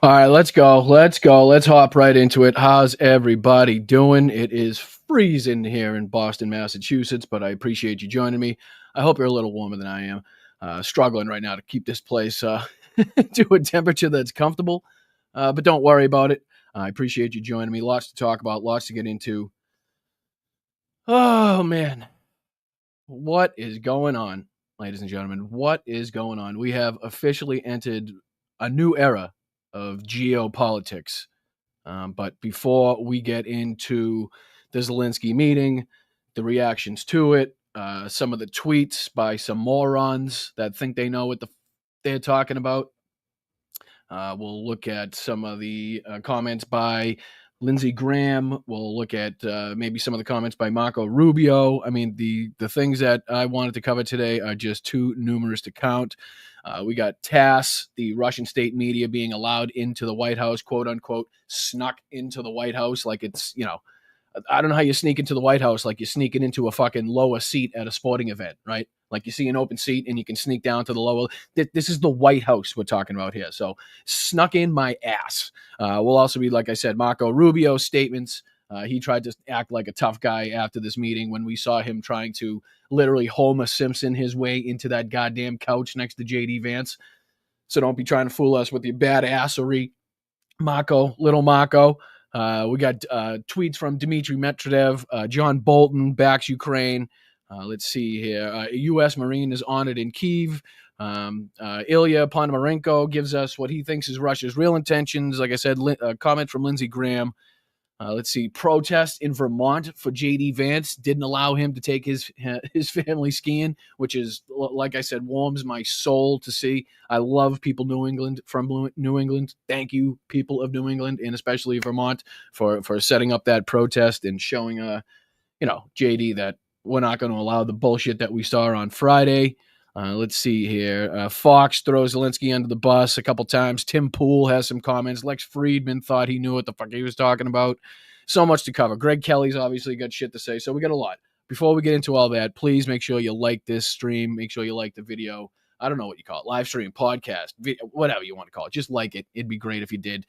All right, let's go. Let's go. Let's hop right into it. How's everybody doing? It is freezing here in Boston, Massachusetts, but I appreciate you joining me. I hope you're a little warmer than I am. Struggling right now to keep this place to a temperature that's comfortable, but don't worry about it. I appreciate you joining me. Lots to talk about, lots to get into. Oh, man. What is going on, ladies and gentlemen? What is going on? We have officially entered a new era of geopolitics. But before we get into the Zelenskyy meeting, the reactions to it, some of the tweets by some morons that think they know what they're talking about. We'll look at some of the comments by Lindsey Graham. We'll look at maybe some of the comments by Marco Rubio. I mean, the things that I wanted to cover today are just too numerous to count. We got TASS, the Russian state media, being allowed into the White House, quote unquote, snuck into the White House like it's, I don't know how you sneak into the White House like you're sneaking into a fucking lower seat at a sporting event, right? Like you see an open seat and you can sneak down to the lower. This is the White House we're talking about here. So snuck in my ass. We'll also be, like I said, Marco Rubio's statements. He tried to act like a tough guy after this meeting when we saw him trying to literally Homer Simpson his way into that goddamn couch next to JD Vance. So don't be trying to fool us with your bad assery, Marco, little Marco. We got tweets from Dmitry Medvedev. John Bolton backs Ukraine. Let's see here. A U.S. Marine is honored in Kyiv. Ilya Ponomarenko gives us what he thinks is Russia's real intentions. Like I said, a comment from Lindsey Graham. Let's see. Protest in Vermont for JD Vance didn't allow him to take his family skiing, which is, like I said, warms my soul to see. I love people from New England. Thank you, people of New England, and especially Vermont, for setting up that protest and showing, JD that we're not going to allow the bullshit that we saw on Friday. Let's see here. Fox throws Zelenskyy under the bus a couple times. Tim Pool has some comments. Lex Fridman thought he knew what the fuck he was talking about. So much to cover. Greg Kelly's obviously got shit to say, so we got a lot. Before we get into all that, please make sure you like this stream. Make sure you like the video. I don't know what you call it. Live stream, podcast, video, whatever you want to call it. Just like it. It'd be great if you did.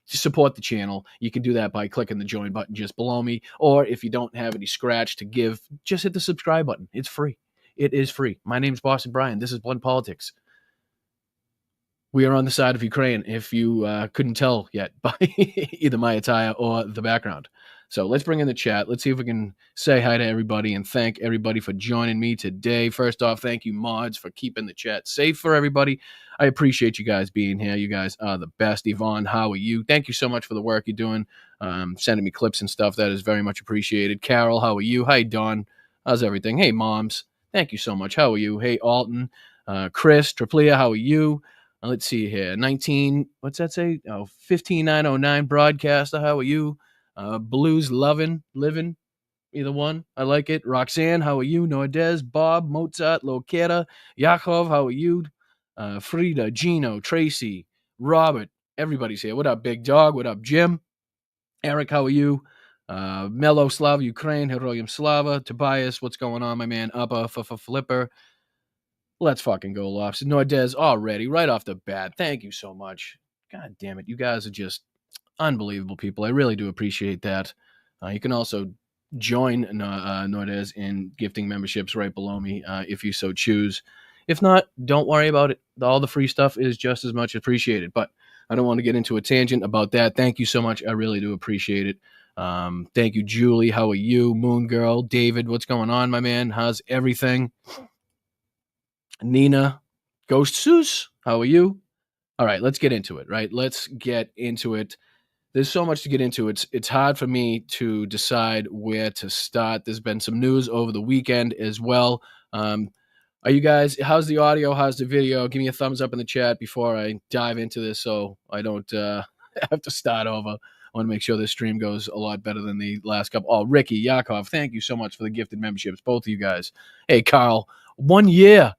Support the channel. You can do that by clicking the join button just below me. Or if you don't have any scratch to give, just hit the subscribe button. It's free. It is free. My name's Boston Brian. This is Blunt Politics. We are on the side of Ukraine, if you couldn't tell yet by either my attire or the background. So let's bring in the chat. Let's see if we can say hi to everybody and thank everybody for joining me today. First off, thank you, mods, for keeping the chat safe for everybody. I appreciate you guys being here. You guys are the best. Yvonne, how are you? Thank you so much for the work you're doing, sending me clips and stuff. That is very much appreciated. Carol, how are you? Hi, Dawn. How's everything? Hey, moms. Thank you so much. How are you? Hey, Alton. Chris, Triplia, how are you? Let's see here. 19, what's that say? 15909 broadcaster. How are you? Blues living, either one. I like it. Roxanne, how are you? Nordez, Bob, Mozart, Loquera, Yakov, how are you? Frida, Gino, Tracy, Robert, everybody's here. What up, Big Dog? What up, Jim? Eric, how are you? Mellow Slava, Ukraine, Heroyam Slava, Tobias, what's going on, my man? Uppa, Flipper. Let's fucking go, Lofts. Nordez already, right off the bat. Thank you so much. God damn it. You guys are just unbelievable people. I really do appreciate that. You can also join Nordez in gifting memberships right below me if you so choose. If not, don't worry about it. All the free stuff is just as much appreciated. But I don't want to get into a tangent about that. Thank you so much. I really do appreciate it. Thank you, Julie. How are you? Moon Girl. David, what's going on, my man? How's everything? Nina, Ghost Seuss, how are you? All right, let's get into it, right? Let's get into it. There's so much to get into. It's hard for me to decide where to start. There's been some news over the weekend as well. Are you guys, how's the audio? How's the video? Give me a thumbs up in the chat before I dive into this so I don't have to start over. I want to make sure this stream goes a lot better than the last couple. Oh, Ricky, Yakov, thank you so much for the gifted memberships, both of you guys. Hey, Carl, 1 year.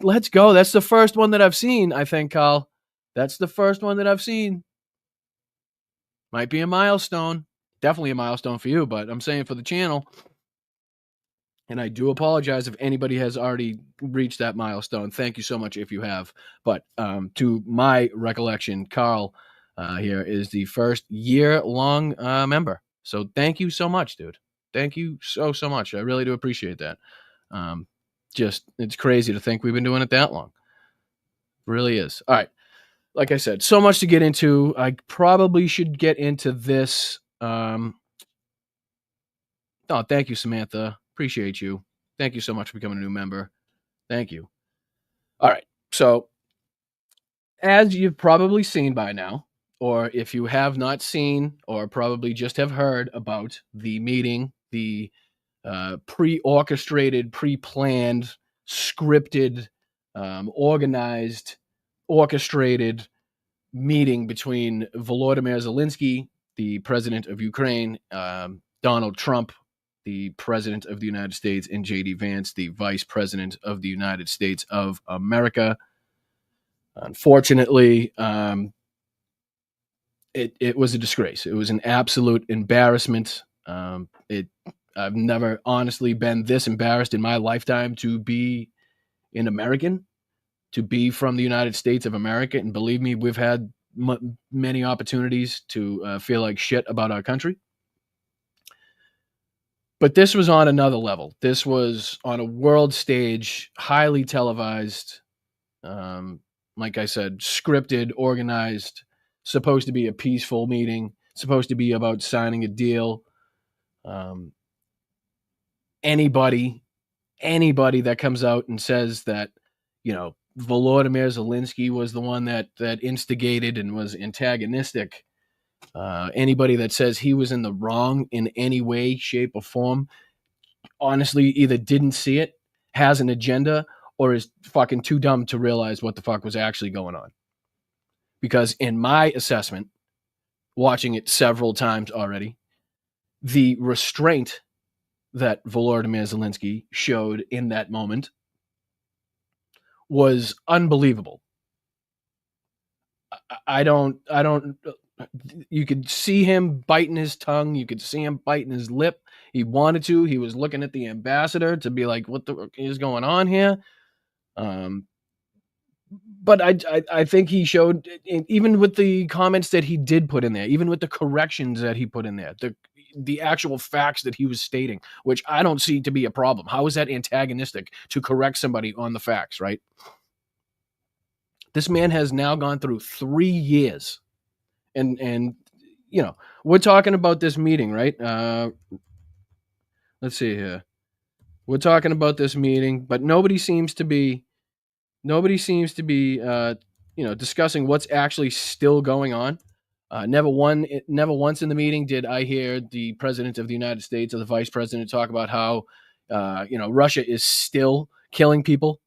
Let's go. That's the first one that I've seen, I think, Carl. That's the first one that I've seen. Might be a milestone. Definitely a milestone for you, but I'm saying for the channel. And I do apologize if anybody has already reached that milestone. Thank you so much if you have. But to my recollection, Carl, here is the first year-long member. So thank you so much, dude. Thank you so much. I really do appreciate that. Just it's crazy to think we've been doing it that long. Really is. All right. Like I said, so much to get into. I probably should get into this. Oh, thank you, Samantha. Appreciate you. Thank you so much for becoming a new member. Thank you. All right. So, as you've probably seen by now, or if you have not seen, or probably just have heard about the meeting, the pre-orchestrated, pre-planned, scripted, organized, orchestrated meeting between Volodymyr Zelenskyy, the president of Ukraine, Donald Trump, the president of the United States, and J.D. Vance, the vice president of the United States of America. Unfortunately, it was a disgrace. It was an absolute embarrassment. I've never honestly been this embarrassed in my lifetime to be an American, to be from the United States of America. And believe me, we've had many opportunities to feel like shit about our country. But this was on another level. This was on a world stage, highly televised, like I said, scripted, organized, supposed to be a peaceful meeting, supposed to be about signing a deal. Anybody that comes out and says that, Volodymyr Zelenskyy was the one that instigated and was antagonistic, anybody that says he was in the wrong in any way, shape, or form, honestly, either didn't see it, has an agenda, or is fucking too dumb to realize what the fuck was actually going on. Because in my assessment, watching it several times already, the restraint that Volodymyr Zelenskyy showed in that moment was unbelievable. I don't, you could see him biting his tongue. You could see him biting his lip. He wanted to. He was looking at the ambassador to be like, what the fuck is going on here? But I think he showed, even with the comments that he did put in there, even with the corrections that he put in there, the actual facts that he was stating, which I don't see to be a problem. How is that antagonistic to correct somebody on the facts, right? This man has now gone through 3 years. And we're talking about this meeting, right? Let's see here. We're talking about this meeting, but nobody seems to be discussing what's actually still going on. Never once in the meeting did I hear the president of the United States or the vice president talk about how Russia is still killing people.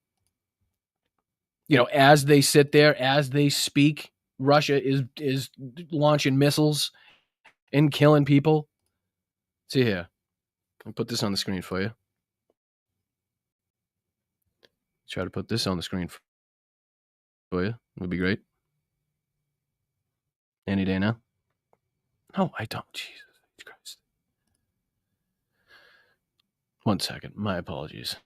As they sit there, as they speak, Russia is launching missiles and killing people. See here. I'll put this on the screen for you. Try to put this on the screen for you. Would be great. Any day now. No, I don't. Jesus Christ. 1 second. My apologies.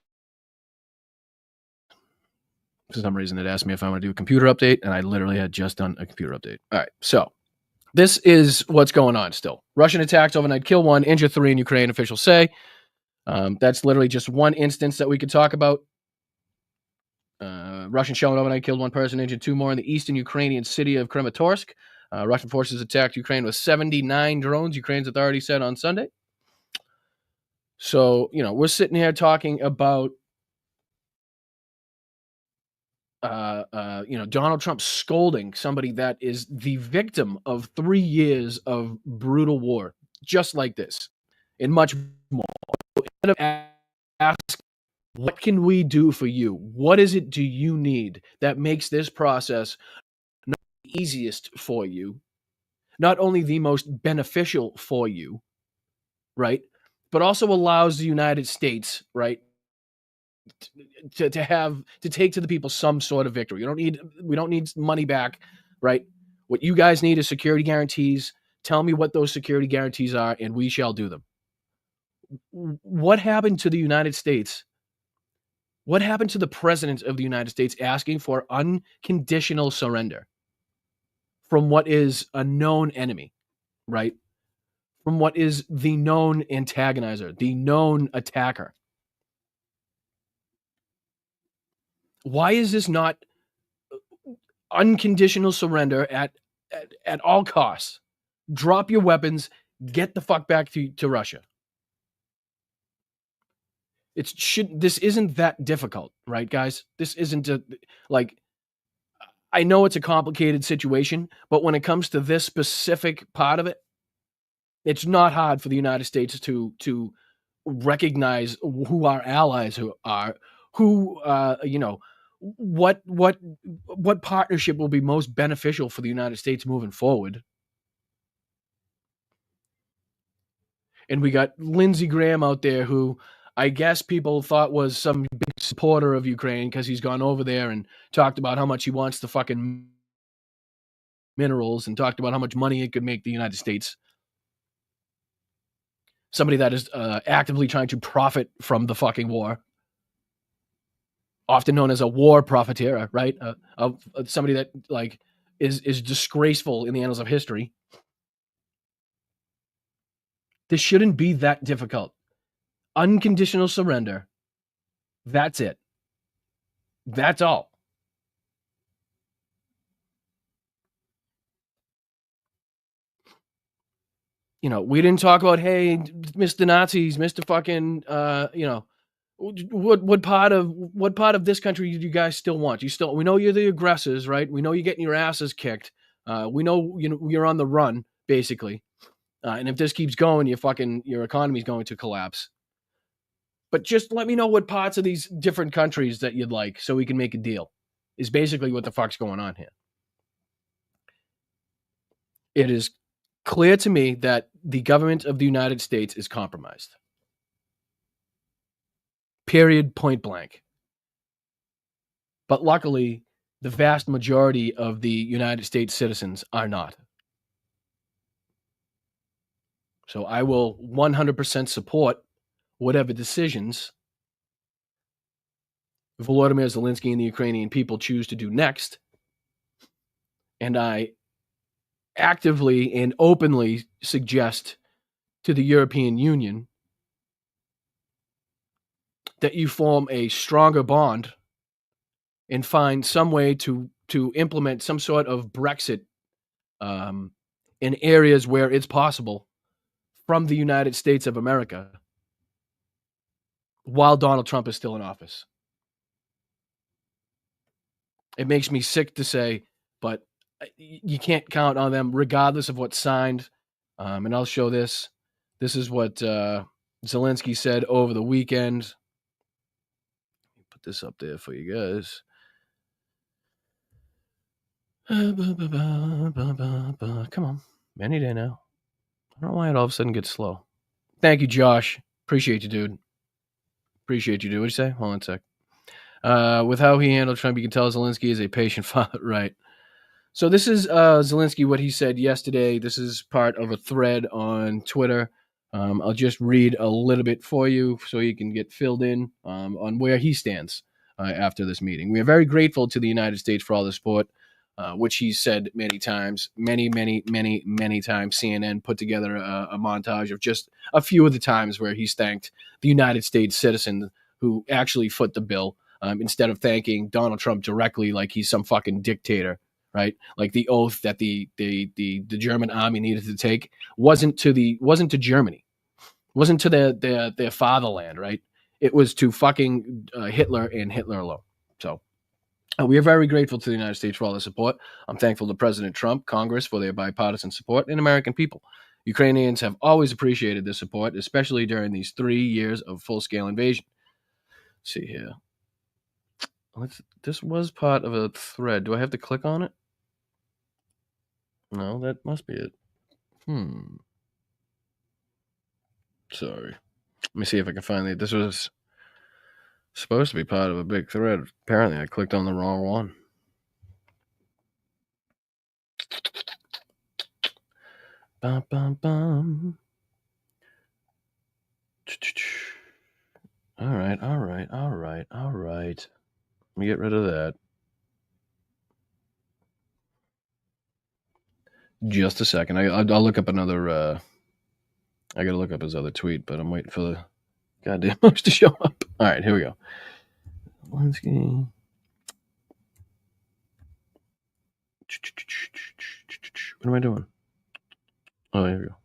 For some reason, it asked me if I want to do a computer update, and I literally had just done a computer update. All right, so this is what's going on still. Russian attacks overnight, kill 1, injure 3 in Ukraine, officials say. That's literally just one instance that we could talk about. Russian shell overnight killed 1 person, injured 2 more in the eastern Ukrainian city of Kramatorsk. Russian forces attacked Ukraine with 79 drones, Ukraine's authority said on Sunday. So, we're sitting here talking about Donald Trump scolding somebody that is the victim of 3 years of brutal war, just like this, and much more. Instead of asking, what can we do for you? What is it do you need that makes this process not the easiest for you, not only the most beneficial for you, right, but also allows the United States, right, to take to the people some sort of victory. We don't need money back, right? What you guys need is security guarantees. Tell me what those security guarantees are, and we shall do them. What happened to the United States? What happened to the president of the United States asking for unconditional surrender from what is a known enemy, right? From what is the known antagonizer, the known attacker. Why is this not unconditional surrender at all costs? Drop your weapons, get the fuck back to Russia. This isn't that difficult, right, guys? This isn't like, I know it's a complicated situation, but when it comes to this specific part of it, it's not hard for the United States to recognize who our allies are, who what partnership will be most beneficial for the United States moving forward. And we got Lindsey Graham out there, who I guess people thought was some big supporter of Ukraine because he's gone over there and talked about how much he wants the fucking minerals and talked about how much money it could make the United States. Somebody that is actively trying to profit from the fucking war, often known as a war profiteer, right? Somebody that like is disgraceful in the annals of history. This shouldn't be that difficult. Unconditional surrender. That's it. That's all. We didn't talk about, hey, Mr. Nazis, Mr. fucking, what part of this country do you guys still want? We know you're the aggressors, right? We know you're getting your asses kicked. We know you're on the run, basically. And if this keeps going, your economy's going to collapse. But just let me know what parts of these different countries that you'd like so we can make a deal, is basically what the fuck's going on here. It is clear to me that the government of the United States is compromised. Period, point blank. But luckily, the vast majority of the United States citizens are not. So I will 100% support whatever decisions Volodymyr Zelenskyy and the Ukrainian people choose to do next. And I actively and openly suggest to the European Union that you form a stronger bond and find some way to implement some sort of Brexit in areas where it's possible from the United States of America while Donald Trump is still in office. It makes me sick to say, but you can't count on them regardless of what's signed. And I'll show this. This is what Zelenskyy said over the weekend. Put this up there for you guys. Come on. Any day now. I don't know why it all of a sudden gets slow. Thank you, Josh. Appreciate you, dude. What'd you say? Hold on a sec. With how he handled Trump, you can tell Zelenskyy is a patient father. Right. So this is Zelenskyy, what he said yesterday. This is part of a thread on Twitter. I'll just read a little bit for you so you can get filled in on where he stands after this meeting. We are very grateful to the United States for all the support, which he said many times, many times. CNN put together a montage of just a few of the times where he's thanked the United States citizen who actually foot the bill instead of thanking Donald Trump directly like he's some fucking dictator. Right, like the oath that the German army needed to take wasn't to Germany, wasn't to their fatherland. Right, it was to fucking Hitler and Hitler alone. So we are very grateful to the United States for all the support. I'm thankful to President Trump, Congress for their bipartisan support, and American people. Ukrainians have always appreciated this support, especially during these 3 years of full-scale invasion. Let's see here. This was part of a thread. Do I have to click on it? No, that must be it. Sorry. Let me see if I can find it. This was supposed to be part of a big thread. Apparently, I clicked on the wrong one. Bum, bum, bum. All right. Let me get rid of that. Just a second. I'll look up another. I gotta look up his other tweet, but I'm waiting for the goddamn post to show up. All right, here we go. Zelenskyy. What am I doing? Oh, here we go.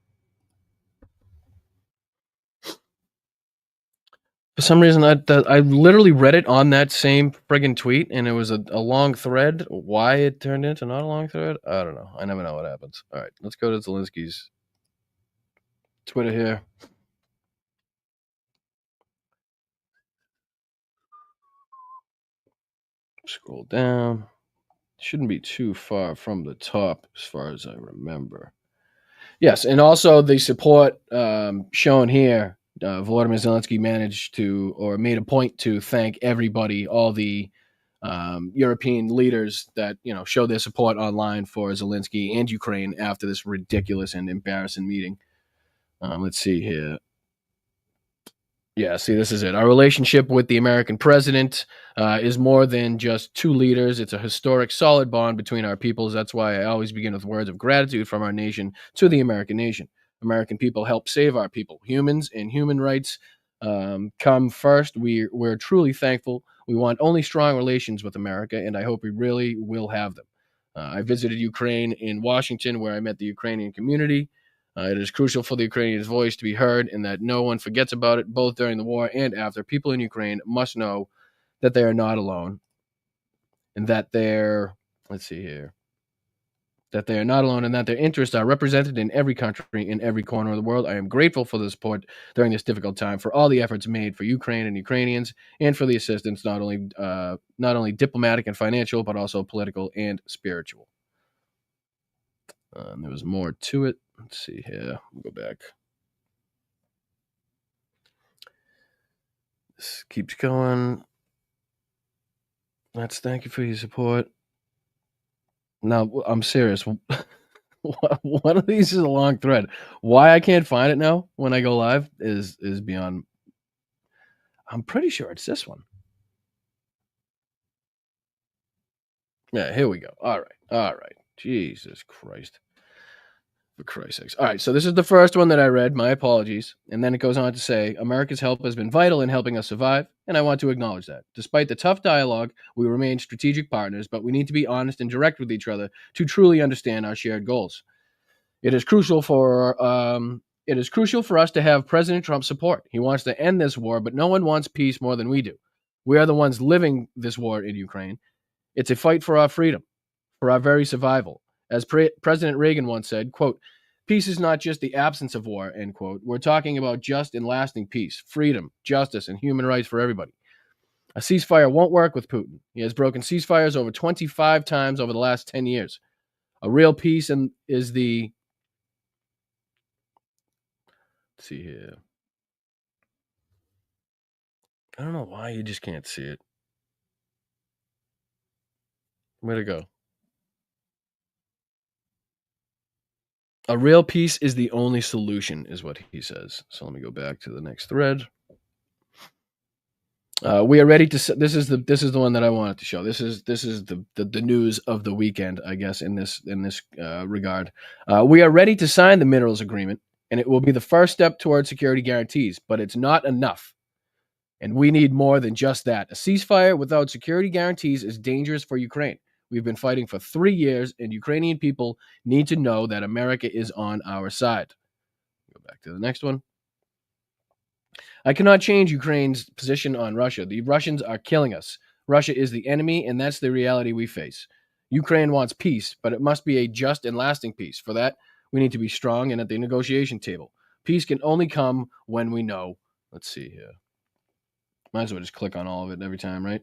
For some reason, I literally read it on that same friggin' tweet, and it was a long thread. Why it turned into not a long thread, I don't know. I never know what happens. All right, let's go to Zelensky's Twitter here. Scroll down. Shouldn't be too far from the top as far as I remember. Yes, and also the support shown here. Volodymyr Zelenskyy managed to, or made a point to, thank everybody, all the European leaders that show their support online for Zelenskyy and Ukraine after this ridiculous and embarrassing meeting. Let's see here. Yeah, see, this is it. Our relationship with the American president is more than just two leaders. It's a historic, solid bond between our peoples. That's why I always begin with words of gratitude from our nation to the American nation. American people help save our people. Humans and human rights come first. We're truly thankful. We want only strong relations with America, and I hope we really will have them. I visited Ukraine in Washington, where I met the Ukrainian community. It is crucial for the Ukrainians' voice to be heard and that no one forgets about it, both during the war and after. People in Ukraine must know that they are not alone and that that they are not alone and that their interests are represented in every country, in every corner of the world. I am grateful for the support during this difficult time, for all the efforts made for Ukraine and Ukrainians, and for the assistance, not only diplomatic and financial, but also political and spiritual. There was more to it. Let's see here. We'll go back. This keeps going. Thank you for your support. Now, I'm serious. One of these is a long thread. Why I can't find it now when I go live is beyond. I'm pretty sure it's this one. Yeah, here we go. All right. Jesus Christ. For Christ's sakes. All right, so this is the first one that I read. My apologies. And then it goes on to say, America's help has been vital in helping us survive, and I want to acknowledge that. Despite the tough dialogue, we remain strategic partners, but we need to be honest and direct with each other to truly understand our shared goals. It is crucial for us to have President Trump's support. He wants to end this war, but no one wants peace more than we do. We are the ones living this war in Ukraine. It's a fight for our freedom, for our very survival. As President Reagan once said, quote, peace is not just the absence of war, end quote. We're talking about just and lasting peace, freedom, justice, and human rights for everybody. A ceasefire won't work with Putin. He has broken ceasefires over 25 times over the last 10 years. A real peace is the... Let's see here. I don't know why you just can't see it. Where'd it go? A real peace is the only solution, is what he says. So let me go back to the next thread. We are ready to. This is the one that I wanted to show. This is the news of the weekend, I guess, in this regard. We are ready to sign the minerals agreement, and it will be the first step toward security guarantees. But it's not enough, and we need more than just that. A ceasefire without security guarantees is dangerous for Ukraine. We've been fighting for 3 years, and Ukrainian people need to know that America is on our side. Go back to the next one. I cannot change Ukraine's position on Russia. The Russians are killing us. Russia is the enemy, and that's the reality we face. Ukraine wants peace, but it must be a just and lasting peace. For that, we need to be strong and at the negotiation table. Peace can only come when we know. Let's see here. Might as well just click on all of it every time, right?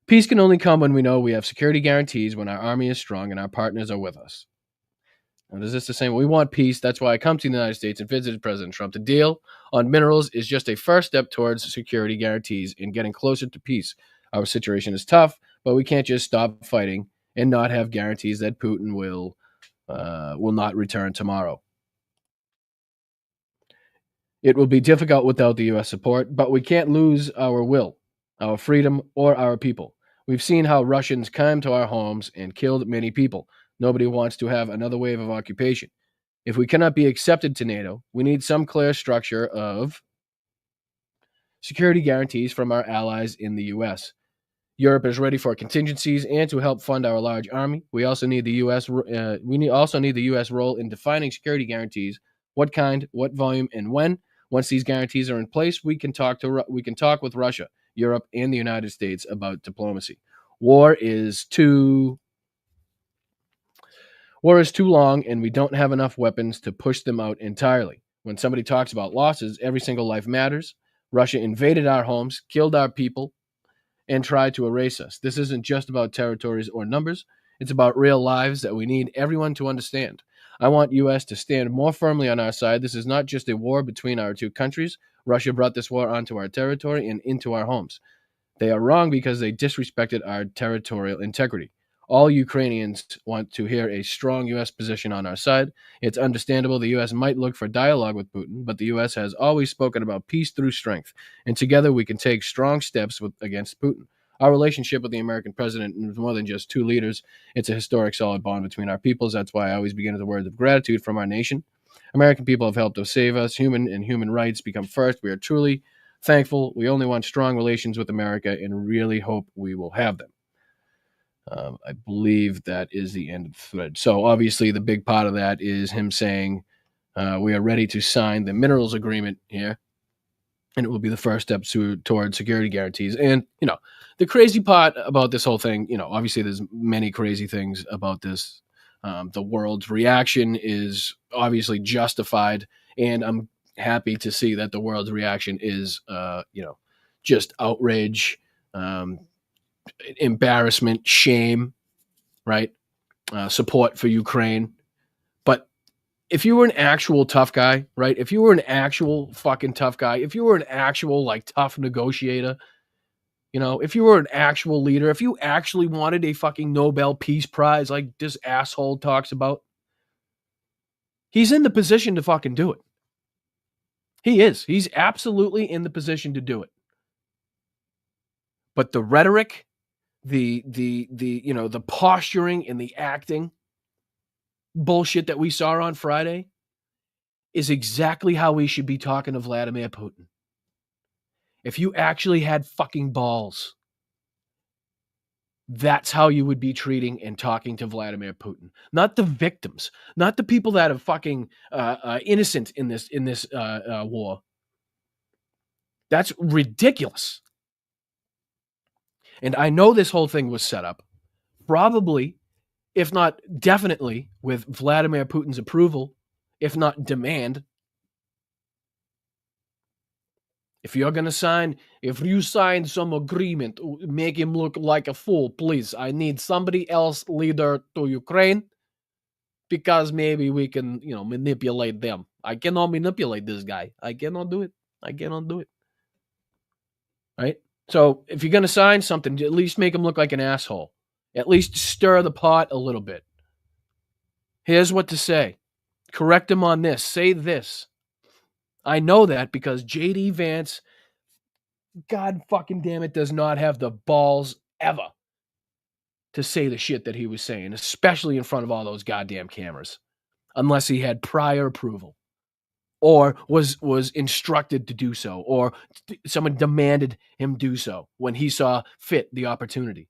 Peace can only come when we know we have security guarantees, when our army is strong and our partners are with us. Now, is this the same? We want peace. That's why I come to the United States and visited President Trump. The deal on minerals is just a first step towards security guarantees and getting closer to peace. Our situation is tough, but we can't just stop fighting and not have guarantees that Putin will not return tomorrow. It will be difficult without the U.S. support, but we can't lose our will, our freedom, or our people. We've seen how Russians came to our homes and killed many people. Nobody wants to have another wave of occupation. If we cannot be accepted to NATO, we need some clear structure of security guarantees from our allies in the U.S. Europe is ready for contingencies and to help fund our large army. We also need the U.S. Also need the U.S. role in defining security guarantees: what kind, what volume, and when. Once these guarantees are in place, we can talk with Russia, Europe, and the United States about diplomacy. War is too long, and we don't have enough weapons to push them out entirely. When somebody talks about losses, every single life matters. Russia invaded our homes, killed our people, and tried to erase us. This isn't just about territories or numbers. It's about real lives that we need everyone to understand. I want U.S. to stand more firmly on our side. This is not just a war between our two countries. Russia brought this war onto our territory and into our homes. They are wrong because they disrespected our territorial integrity. All Ukrainians want to hear a strong U.S. position on our side. It's understandable the U.S. might look for dialogue with Putin, but the U.S. has always spoken about peace through strength, and together we can take strong steps against Putin. Our relationship with the American president is more than just two leaders. It's a historic, solid bond between our peoples. That's why I always begin with the words of gratitude from our nation. American people have helped us save us. Human rights become first. We are truly thankful. We only want strong relations with America and really hope we will have them. I believe that is the end of the thread. So obviously the big part of that is him saying we are ready to sign the minerals agreement here, and it will be the first step towards security guarantees. And, the crazy part about this whole thing, obviously there's many crazy things about this. The world's reaction is obviously justified, and I'm happy to see that the world's reaction is, just outrage, embarrassment, shame, right? Support for Ukraine. But if you were an actual tough guy, right? If you were an actual fucking tough guy, if you were an actual tough negotiator, if you were an actual leader, if you actually wanted a fucking Nobel Peace Prize like this asshole talks about, he's in the position to fucking do it. He is. He's absolutely in the position to do it. But the rhetoric, the posturing and the acting bullshit that we saw on Friday is exactly how we should be talking to Vladimir Putin. If you actually had fucking balls, that's how you would be treating and talking to Vladimir Putin. Not the victims, not the people that are fucking innocent in this war. That's ridiculous. And I know this whole thing was set up, probably, if not definitely, with Vladimir Putin's approval, if not demand. If you sign some agreement, make him look like a fool, please. I need somebody else leader to Ukraine, because maybe we can, manipulate them. I cannot manipulate this guy. I cannot do it. Right? So if you're going to sign something, at least make him look like an asshole. At least stir the pot a little bit. Here's what to say. Correct him on this. Say this. I know that because J.D. Vance, God fucking damn it, does not have the balls ever to say the shit that he was saying, especially in front of all those goddamn cameras, unless he had prior approval or was instructed to do so, or someone demanded him do so when he saw fit the opportunity.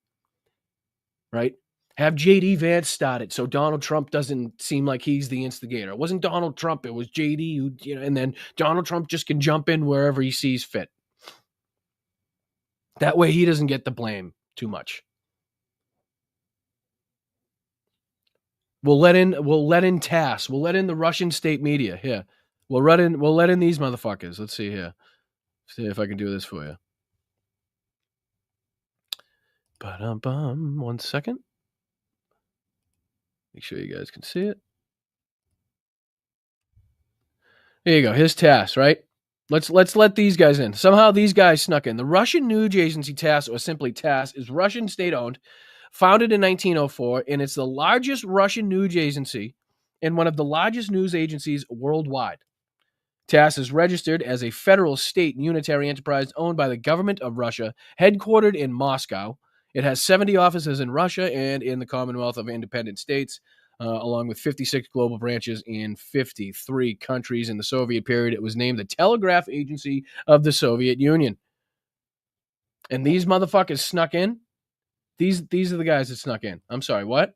Right? Have J.D. Vance start it so Donald Trump doesn't seem like he's the instigator. It wasn't Donald Trump. It was J.D. who, and then Donald Trump just can jump in wherever he sees fit. That way he doesn't get the blame too much. We'll let in TASS. We'll let in the Russian state media. Here. We'll let in these motherfuckers. Let's see here. See if I can do this for you. Ba-dum-bum. 1 second. Make sure you guys can see it. There you go. Here's TASS, right? Let's let these guys in. Somehow these guys snuck in. The Russian news agency TASS, or simply TASS, is Russian state-owned, founded in 1904, and it's the largest Russian news agency and one of the largest news agencies worldwide. TASS is registered as a federal state unitary enterprise owned by the government of Russia, headquartered in Moscow. It has 70 offices in Russia and in the Commonwealth of Independent States, along with 56 global branches in 53 countries. In the Soviet period, it was named the Telegraph Agency of the Soviet Union. And these motherfuckers snuck in. These are the guys that snuck in. I'm sorry, what?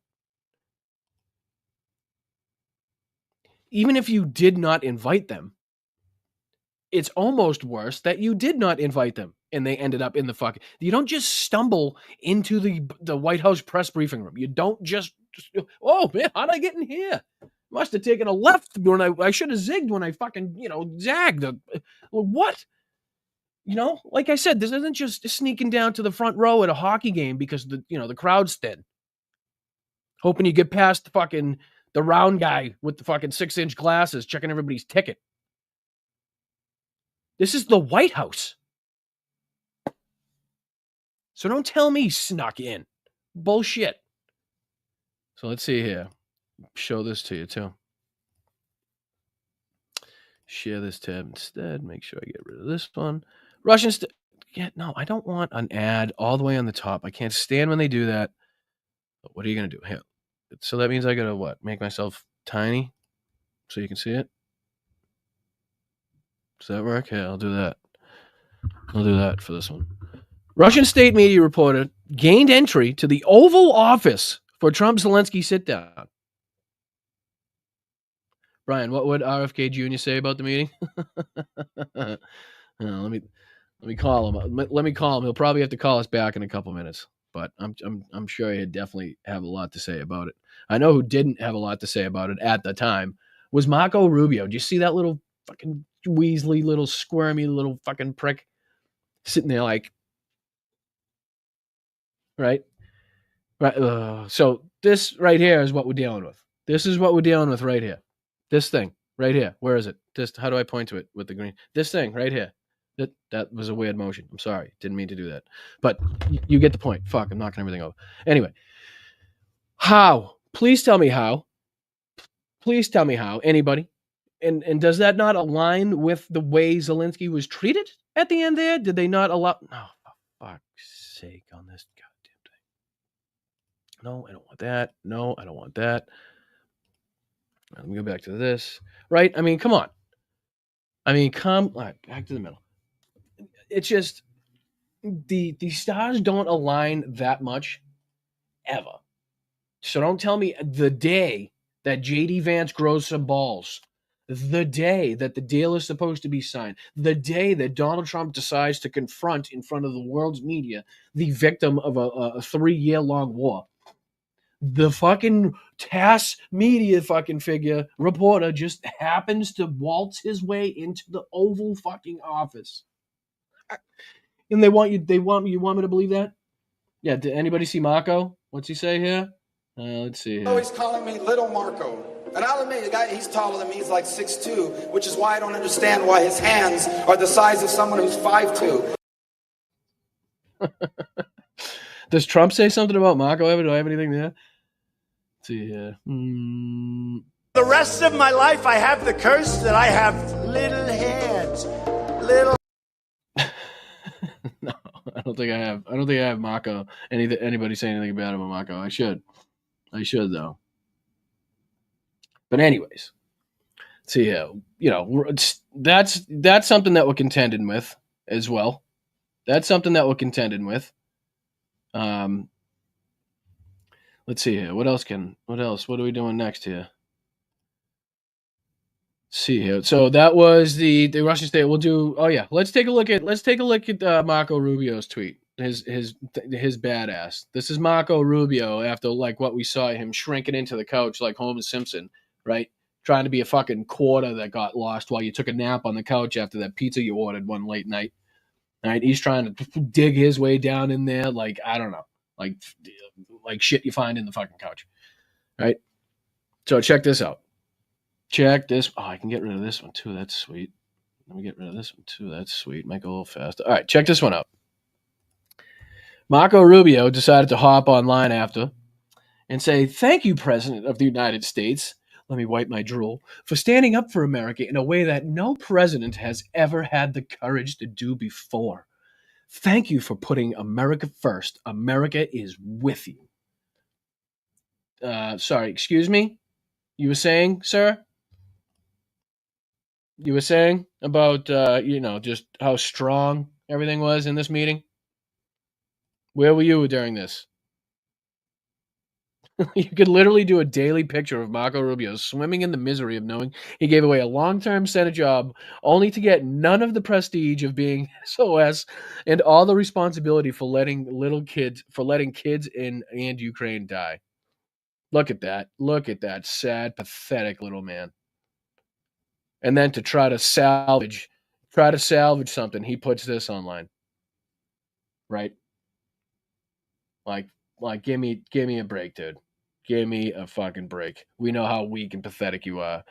Even if you did not invite them, it's almost worse that you did not invite them and they ended up in the fucking. You don't just stumble into the White House press briefing room. You don't just oh man, how'd I get in here? Must have taken a left when I should have zigged when I fucking zagged. What? Like I said, this isn't just sneaking down to the front row at a hockey game because the crowd's thin. Hoping you get past the round guy with the fucking 6-inch glasses checking everybody's ticket. This is the White House. So don't tell me snuck in. Bullshit. So let's see here. Show this to you too. Share this tab instead. Make sure I get rid of this one. Russians. No, I don't want an ad all the way on the top. I can't stand when they do that. But what are you going to do? Here. So that means I got to what? Make myself tiny so you can see it? Does that work? Yeah, I'll do that. I'll do that for this one. Russian state media reporter gained entry to the Oval Office for Trump-Zelensky sit-down. Brian, what would RFK Jr. say about the meeting? Let me call him. Let me call him. He'll probably have to call us back in a couple minutes. But I'm sure he'd definitely have a lot to say about it. I know who didn't have a lot to say about it at the time was Marco Rubio. Do you see that little fucking Weasley, little squirmy, little fucking prick sitting there like, right? So this right here is what we're dealing with. This is what we're dealing with right here. This thing right here. Where is it? How do I point to it with the green? This thing right here. That was a weird motion. I'm sorry. Didn't mean to do that. But you get the point. Fuck, I'm knocking everything over. Anyway. How? Please tell me how. Please tell me how. Anybody? And does that not align with the way Zelensky was treated at the end there? Did they not allow... Oh, for fuck's sake on this goddamn thing. No, I don't want that. No, I don't want that. Let me go back to this. Right? I mean, come on. All right, back to the middle. It's just... The stars don't align that much ever. So don't tell me the day that J.D. Vance grows some balls, the day that the deal is supposed to be signed, the day that Donald Trump decides to confront in front of the world's media the victim of a 3-year-long war. The fucking TASS media fucking figure reporter just happens to waltz his way into the Oval fucking office. And you want me to believe that? Yeah, did anybody see Marco? What's he say here? Let's see here. Oh, he's calling me Little Marco. And I'll admit, the guy, he's taller than me. He's like 6'2", which is why I don't understand why his hands are the size of someone who's 5'2". Does Trump say something about Marco ever? Do I have anything there? Let's see here. The rest of my life, I have the curse that I have little hands. Little. No, I don't think I have. I don't think I have Marco. Anybody say anything bad about Marco? I should though. But anyways, see here. That's something that we're contending with as well. That's something that we're contending with. Let's see here. What else? What are we doing next here? See here. So that was the Russian state. We'll do. Oh yeah. Let's take a look at Marco Rubio's tweet. His badass. This is Marco Rubio after like what we saw him shrinking into the couch like Homer Simpson, right? Trying to be a fucking quarter that got lost while you took a nap on the couch after that pizza you ordered one late night. All right, he's trying to dig his way down in there like I don't know, like shit you find in the fucking couch, right? So check this out. Check this. Oh, I can get rid of this one too. That's sweet. Let me get rid of this one too. That's sweet. Make it a little faster. All right, check this one out. Marco Rubio decided to hop online after and say, "Thank you, President of the United States." Let me wipe my drool. For standing up for America in a way that no president has ever had the courage to do before. Thank you for putting America first. America is with you. Sorry, excuse me? You were saying, sir? You were saying about, just how strong everything was in this meeting? Where were you during this? You could literally do a daily picture of Marco Rubio swimming in the misery of knowing he gave away a long-term Senate job only to get none of the prestige of being SOS and all the responsibility for letting kids in and Ukraine die. Look at that. Look at that sad, pathetic little man. And then to try to salvage something, he puts this online. Right? Like give me a break, dude. Give me a fucking break. We know how weak and pathetic you are.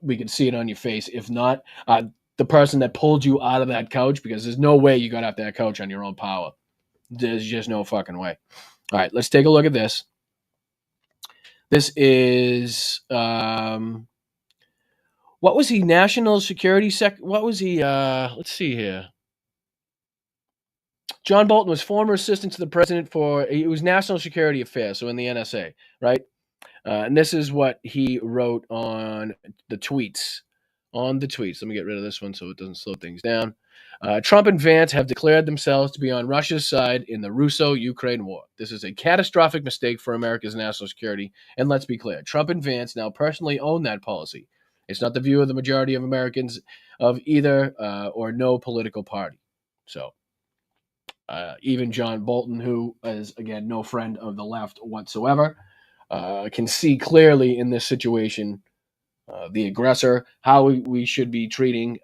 We can see it on your face. If not, the person that pulled you out of that couch, because there's no way you got off that couch on your own power. There's just no fucking way. All right, let's take a look at this. This is what was he? National Security What was he? Let's see here. John Bolton was former assistant to the president it was National Security Affairs, so in the NSA, right? And this is what he wrote on the tweets. Let me get rid of this one so it doesn't slow things down. Trump and Vance have declared themselves to be on Russia's side in the Russo-Ukraine war. This is a catastrophic mistake for America's national security. And let's be clear, Trump and Vance now personally own that policy. It's not the view of the majority of Americans of either or no political party. So even John Bolton, who is, again, no friend of the left whatsoever, can see clearly in this situation the aggressor, how we should be treating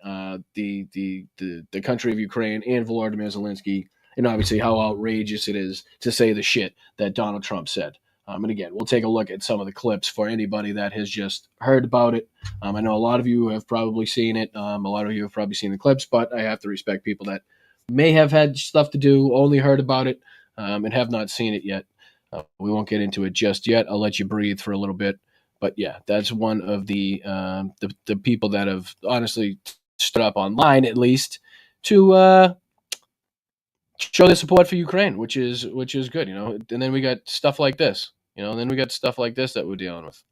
the country of Ukraine and Volodymyr Zelenskyy, and obviously how outrageous it is to say the shit that Donald Trump said. And again, we'll take a look at some of the clips for anybody that has just heard about it. I know a lot of you have probably seen it. A lot of you have probably seen the clips, but I have to respect people that may have had stuff to do, only heard about it, and have not seen it yet. We won't get into it just yet. I'll let you breathe for a little bit. But yeah, that's one of the people that have honestly stood up online, at least, to show their support for Ukraine, which is good, And then we got stuff like this, that we're dealing with.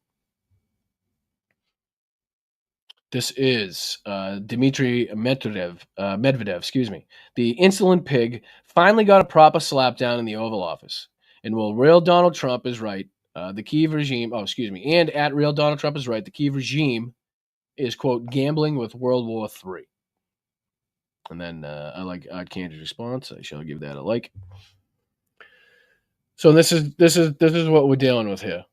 This is Dmitry Medvedev, the insolent pig, finally got a proper slapdown in the Oval Office. And while real Donald Trump is right, the Kyiv regime, and at real Donald Trump is right, the Kyiv regime is, quote, gambling with World War III. And then I like Candy's response. I shall give that a like. So this is what we're dealing with here.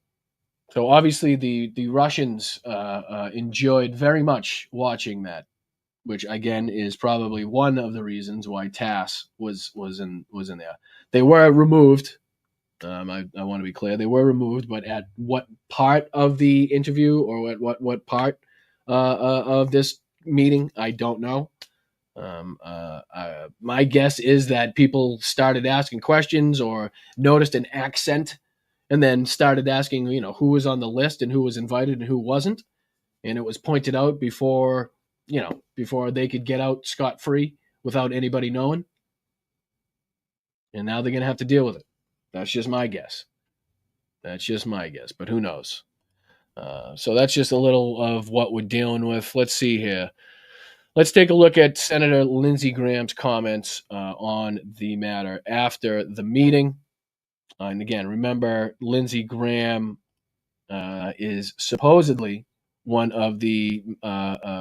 So obviously the Russians enjoyed very much watching that, which again is probably one of the reasons why TASS was in there. They were removed. I want to be clear, they were removed, but at what part of the interview or at what part of this meeting, I don't know. My guess is that people started asking questions or noticed an accent and then started asking, who was on the list and who was invited and who wasn't. And it was pointed out before they could get out scot-free without anybody knowing. And now they're going to have to deal with it. That's just my guess. But who knows? So that's just a little of what we're dealing with. Let's see here. Let's take a look at Senator Lindsey Graham's comments on the matter after the meeting. And again, remember, Lindsey Graham is supposedly one of the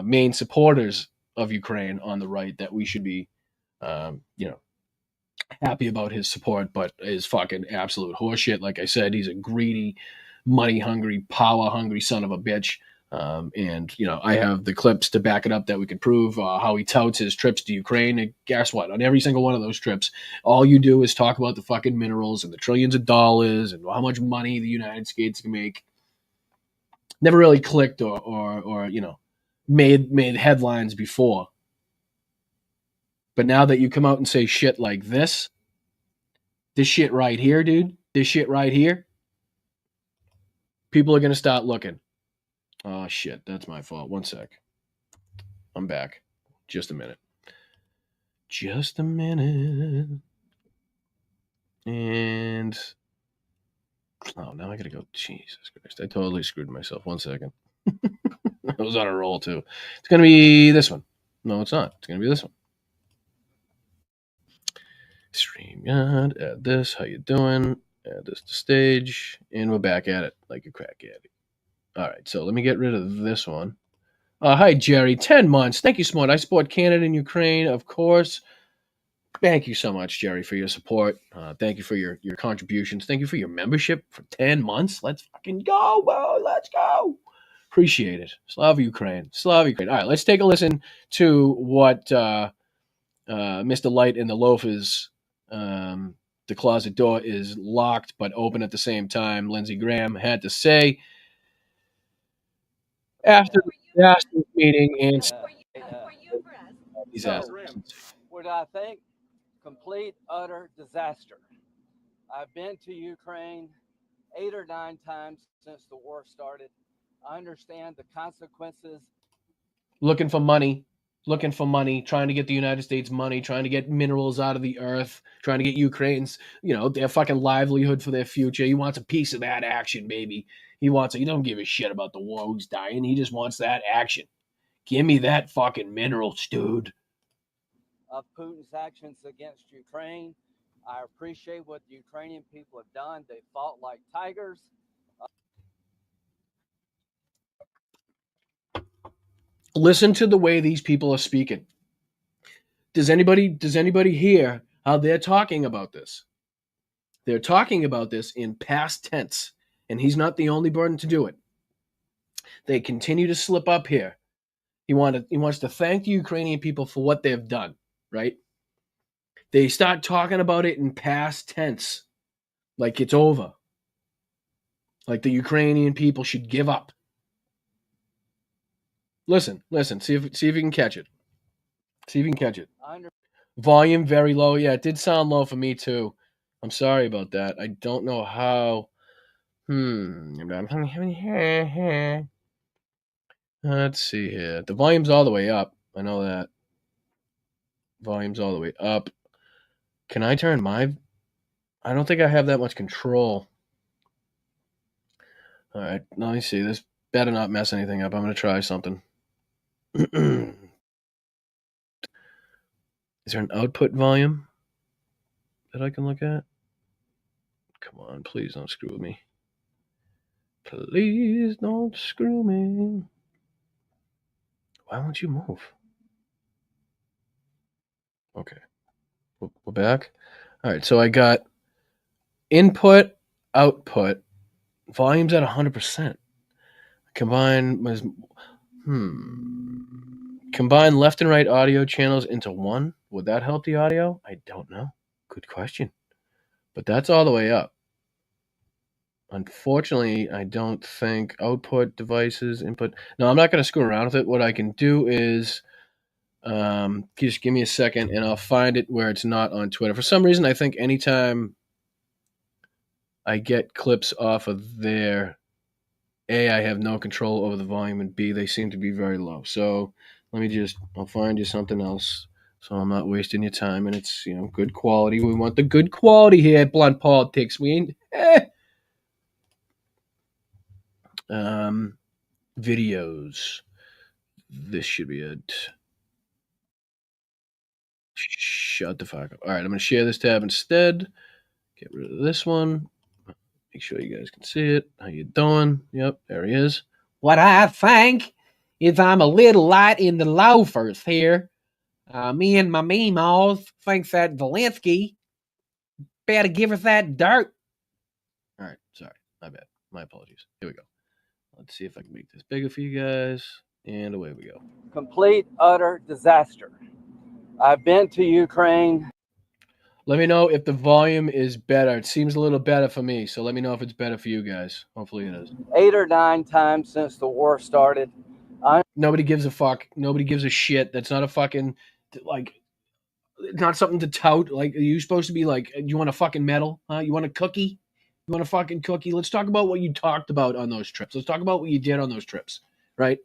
main supporters of Ukraine on the right, that we should be, happy about his support, but is fucking absolute horseshit. Like I said, he's a greedy, money-hungry, power-hungry son of a bitch. And I have the clips to back it up that we could prove how he touts his trips to Ukraine. And guess what? On every single one of those trips, all you do is talk about the fucking minerals and the trillions of dollars and how much money the United States can make. Never really clicked or made headlines before. But now that you come out and say shit like this shit right here, dude, this shit right here, people are going to start looking. Oh, shit, that's my fault. One sec. I'm back. Just a minute. Just a minute. And now I gotta go. Jesus Christ. I totally screwed myself. 1 second. I was on a roll too. It's gonna be this one. No, it's not. It's gonna be this one. StreamYard, add this. How you doing? Add this to stage. And we're back at it like a crack addict. All right, so let me get rid of this one. Hi, Jerry. 10 months. Thank you, Smart. I support Canada and Ukraine, of course. Thank you so much, Jerry, for your support. Thank you for your contributions. Thank you for your membership for 10 months. Let's fucking go, bro. Let's go. Appreciate it. Slava Ukraine. Slava Ukraine. All right, let's take a listen to what Mr. Light in the Loaf is. The closet door is locked but open at the same time. Lindsey Graham had to say after the meeting and he's asked. What I think, complete, utter disaster. I've been to Ukraine 8 or 9 times since the war started. I understand the consequences. Looking for money, trying to get the United States money, trying to get minerals out of the earth, trying to get Ukraine's, their fucking livelihood for their future. He wants a piece of that action, baby. He don't give a shit about the war, who's dying. He just wants that action. Give me that fucking minerals, dude. Of Putin's actions against Ukraine. I appreciate what the Ukrainian people have done. They fought like tigers. Listen to the way these people are speaking. Does anybody hear how they're talking about this? They're talking about this in past tense, and he's not the only burden to do it. They continue to slip up here. He wants to thank the Ukrainian people for what they've done, right? They start talking about it in past tense, like it's over. Like the Ukrainian people should give up. Listen. See if you can catch it. See if you can catch it. Volume very low. Yeah, it did sound low for me too. I'm sorry about that. I don't know how. Let's see here. The volume's all the way up. I know that. Volume's all the way up. Can I turn my... I don't think I have that much control. All right, let me see. This better not mess anything up. I'm going to try something. Is there an output volume that I can look at? Come on, please don't screw with me. Please don't screw me. Why won't you move? Okay. We're back. All right, so I got input, output, volume's at 100%. Combine left and right audio channels into one. Would that help the audio? I don't know. Good question. But that's all the way up. Unfortunately, I don't think output devices, input. No, I'm not going to screw around with it. What I can do is just give me a second and I'll find it where it's not on Twitter. For some reason, I think anytime I get clips off of there, A, I have no control over the volume, and B, they seem to be very low. So I'll find you something else so I'm not wasting your time, and it's, good quality. We want the good quality here at Blunt Politics. We ain't, videos. This should be it. Shut the fuck up. All right, I'm going to share this tab instead. Get rid of this one. Make sure you guys can see it. How you doing? Yep, there he is. What I think is I'm a little light in the loafers here. Me and my meemaws thinks that Zelenskyy better give us that dirt. All right, sorry. My bad. My apologies. Here we go. Let's see if I can make this bigger for you guys. And away we go. Complete, utter disaster. I've been to Ukraine. Let me know if the volume is better. It seems a little better for me, so let me know if it's better for you guys. Hopefully it is. 8 or 9 times since the war started. Nobody gives a fuck. Nobody gives a shit. That's not a fucking, not something to tout. Like, are you supposed to be like, you want a fucking medal? Huh? You want a cookie? You want a fucking cookie? Let's talk about what you talked about on those trips. Let's talk about what you did on those trips, right?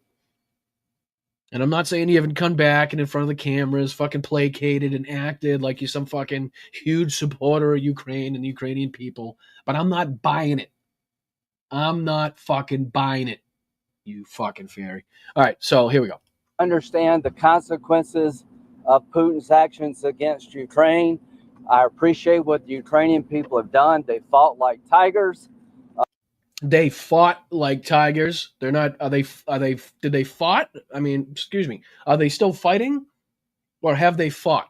And I'm not saying you haven't come back and in front of the cameras fucking placated and acted like you're some fucking huge supporter of Ukraine and the Ukrainian people, but I'm not buying it. I'm not fucking buying it, you fucking fairy. All right, so here we go. Understand the consequences of Putin's actions against Ukraine. I appreciate what the Ukrainian people have done. They fought like tigers. They fought like tigers. They're not. Did they fought? I mean, excuse me. Are they still fighting, or have they fought?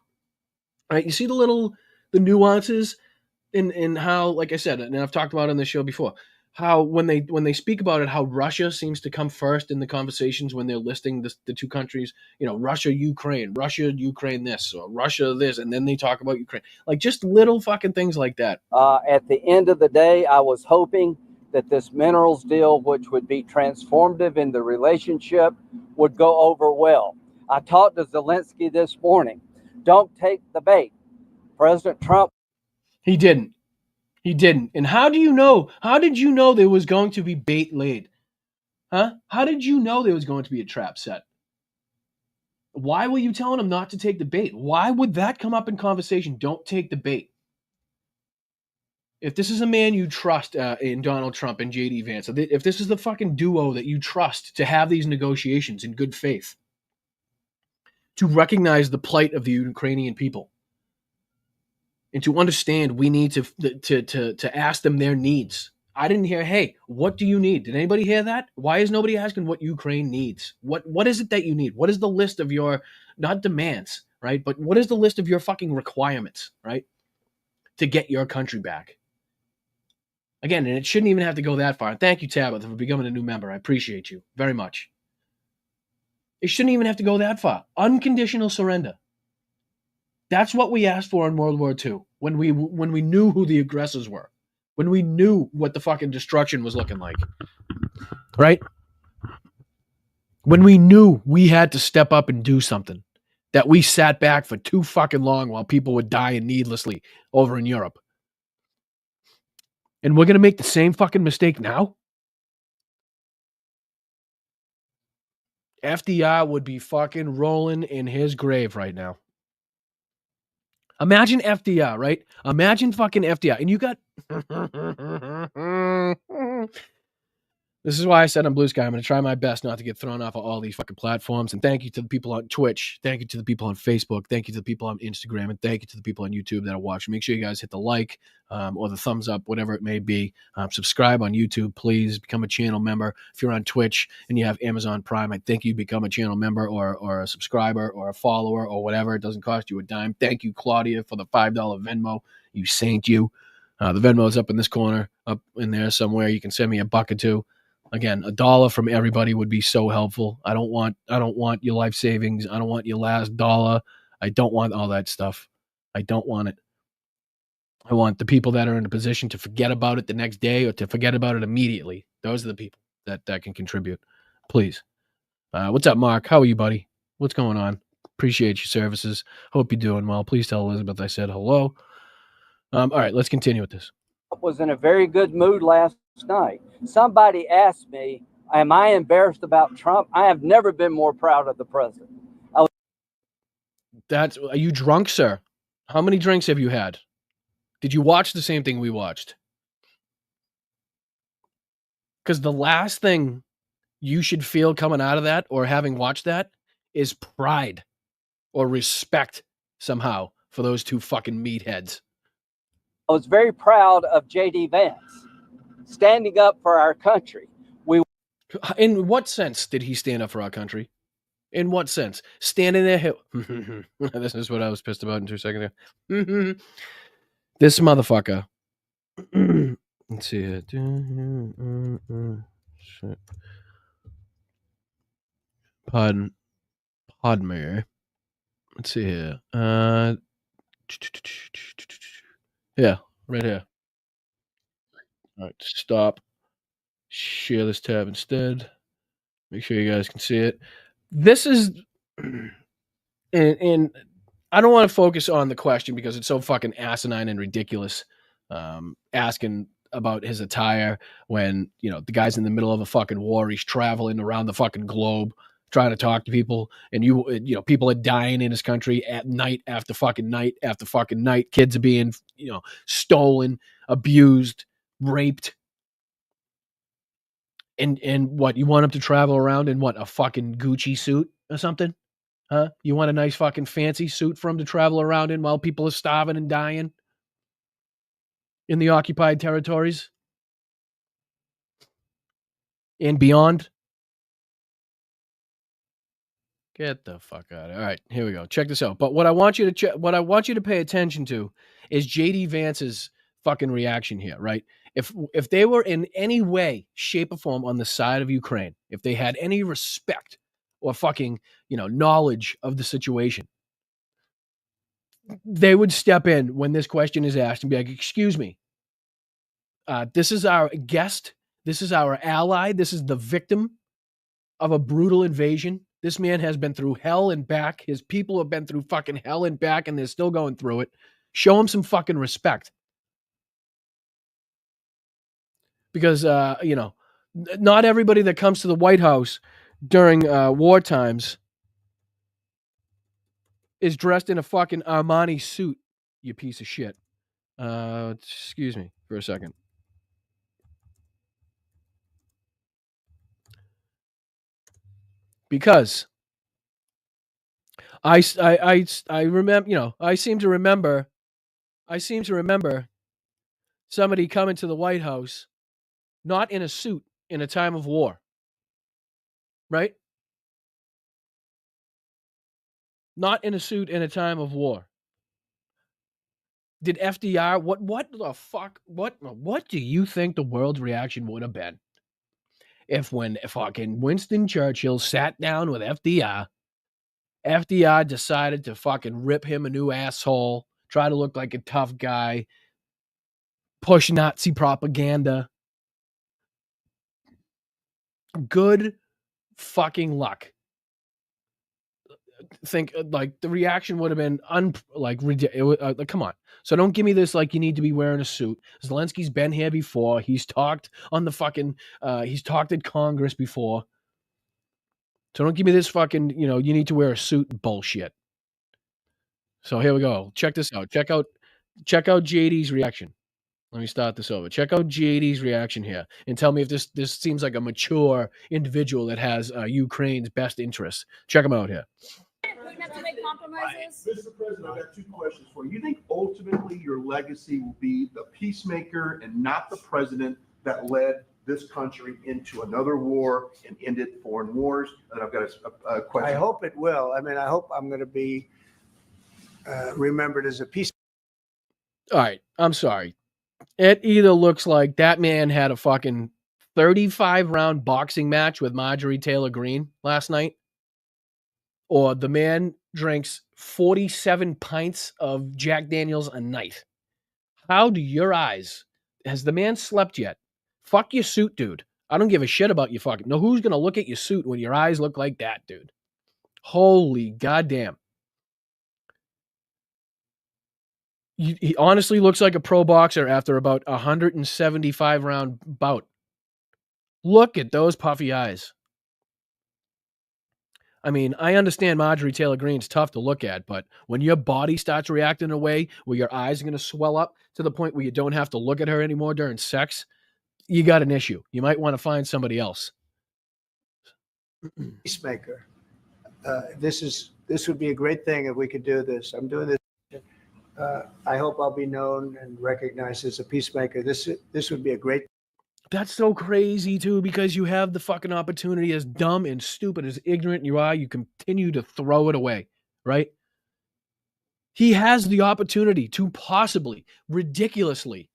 Right. You see the nuances in how, like I said, and I've talked about it on this show before, how when they speak about it, how Russia seems to come first in the conversations when they're listing the two countries. You know, Russia, Ukraine this, or Russia this, and then they talk about Ukraine. Like just little fucking things like that. At the end of the day, I was hoping that this minerals deal, which would be transformative in the relationship, would go over well. I talked to Zelenskyy this morning. Don't take the bait. President Trump. He didn't. And how do you know? How did you know there was going to be bait laid? Huh? How did you know there was going to be a trap set? Why were you telling him not to take the bait? Why would that come up in conversation? Don't take the bait. If this is a man you trust in Donald Trump and J.D. Vance, if this is the fucking duo that you trust to have these negotiations in good faith, to recognize the plight of the Ukrainian people, and to understand we need to ask them their needs. I didn't hear, hey, what do you need? Did anybody hear that? Why is nobody asking what Ukraine needs? What is it that you need? What is the list of your, not demands, right? But what is the list of your fucking requirements, right? To get your country back. Again, and it shouldn't even have to go that far. Thank you, Tabitha, for becoming a new member. I appreciate you very much. It shouldn't even have to go that far. Unconditional surrender. That's what we asked for in World War II when we knew who the aggressors were, when we knew what the fucking destruction was looking like, right? When we knew we had to step up and do something, that we sat back for too fucking long while people were dying needlessly over in Europe. And we're going to make the same fucking mistake now? FDR would be fucking rolling in his grave right now. Imagine FDR, right? Imagine fucking FDR. And you got... This is why I said on Blue Sky, I'm going to try my best not to get thrown off of all these fucking platforms. And thank you to the people on Twitch. Thank you to the people on Facebook. Thank you to the people on Instagram. And thank you to the people on YouTube that are watching. Make sure you guys hit the like or the thumbs up, whatever it may be. Subscribe on YouTube, please. Become a channel member. If you're on Twitch and you have Amazon Prime, I think you become a channel member or a subscriber or a follower or whatever. It doesn't cost you a dime. Thank you, Claudia, for the $5 Venmo. You saint you. The Venmo is up in this corner, up in there somewhere. You can send me a buck or two. Again, $1 from everybody would be so helpful. I don't want your life savings. I don't want your last dollar. I don't want all that stuff. I don't want it. I want the people that are in a position to forget about it the next day or to forget about it immediately. Those are the people that can contribute. Please. What's up, Mark? How are you, buddy? What's going on? Appreciate your services. Hope you're doing well. Please tell Elizabeth I said hello. All right, let's continue with this. Was in a very good mood last night. Somebody asked me, am I embarrassed about Trump? I have never been more proud of the president. Are you drunk, sir? How many drinks have you had? Did you watch the same thing we watched? Because the last thing you should feel coming out of that or having watched that is pride or respect somehow for those two fucking meatheads. I was very proud of J.D. Vance standing up for our country. In what sense did he stand up for our country? In what sense? Standing there. This is what I was pissed about in 2 seconds ago. This motherfucker. Let's see here. Shit. Pardon me. Let's see here. Yeah, right here. All right, stop. Share this tab instead. Make sure you guys can see it. This is, and I don't want to focus on the question because it's so fucking asinine and ridiculous. Asking about his attire when, the guy's in the middle of a fucking war. He's traveling around the fucking globe trying to talk to people, and people are dying in his country at night after fucking night after fucking night. Kids are being, stolen, abused, raped. And what, you want him to travel around in what, a fucking Gucci suit or something? Huh? You want a nice fucking fancy suit for him to travel around in while people are starving and dying in the occupied territories and beyond? Get the fuck out of it. All right, here we go. Check this out. But what I want you to pay attention to is JD Vance's fucking reaction here, right? If they were in any way, shape, or form on the side of Ukraine, if they had any respect or fucking, knowledge of the situation, they would step in when this question is asked and be like, "Excuse me, this is our guest, this is our ally, this is the victim of a brutal invasion. This man has been through hell and back. His people have been through fucking hell and back, and they're still going through it. Show him some fucking respect." Because, not everybody that comes to the White House during war times is dressed in a fucking Armani suit, you piece of shit. Excuse me for a second. Because I remember, I seem to remember somebody coming to the White House not in a suit in a time of war. Right? Not in a suit in a time of war. Did FDR, what the fuck, what do you think the world's reaction would have been if when fucking Winston Churchill sat down with FDR decided to fucking rip him a new asshole, try to look like a tough guy, push Nazi propaganda? Good fucking luck. Think like the reaction would have been come on. So don't give me this like you need to be wearing a suit. Zelensky's been here before. He's talked on the fucking he's talked at Congress before. So don't give me this fucking, you need to wear a suit bullshit. So here we go. Check this out. Check out JD's reaction. Let me start this over. Check out JD's reaction here and tell me if this seems like a mature individual that has Ukraine's best interests. Check him out here. Putin have to make compromises? Mr. President, I've got two questions for you. You think ultimately your legacy will be the peacemaker and not the president that led this country into another war and ended foreign wars? And I've got a question. I hope it will. I mean, I hope I'm going to be remembered as a peacemaker. All right. I'm sorry. It either looks like that man had a fucking 35-round boxing match with Marjorie Taylor Greene last night, or the man drinks 47 pints of Jack Daniels a night. How do your eyes... Has the man slept yet? Fuck your suit, dude. I don't give a shit about your fucking... No, who's going to look at your suit when your eyes look like that, dude? Holy goddamn. He honestly looks like a pro boxer after about a 175-round bout. Look at those puffy eyes. I mean, I understand Marjorie Taylor Greene's tough to look at, but when your body starts reacting in a way where your eyes are going to swell up to the point where you don't have to look at her anymore during sex, you got an issue. You might want to find somebody else. Peacemaker. This would be a great thing if we could do this. I'm doing this. I hope I'll be known and recognized as a peacemaker. This would be a great. That's so crazy too, because you have the fucking opportunity, as dumb and stupid, as ignorant you are, you continue to throw it away, right? He has the opportunity to possibly, ridiculously,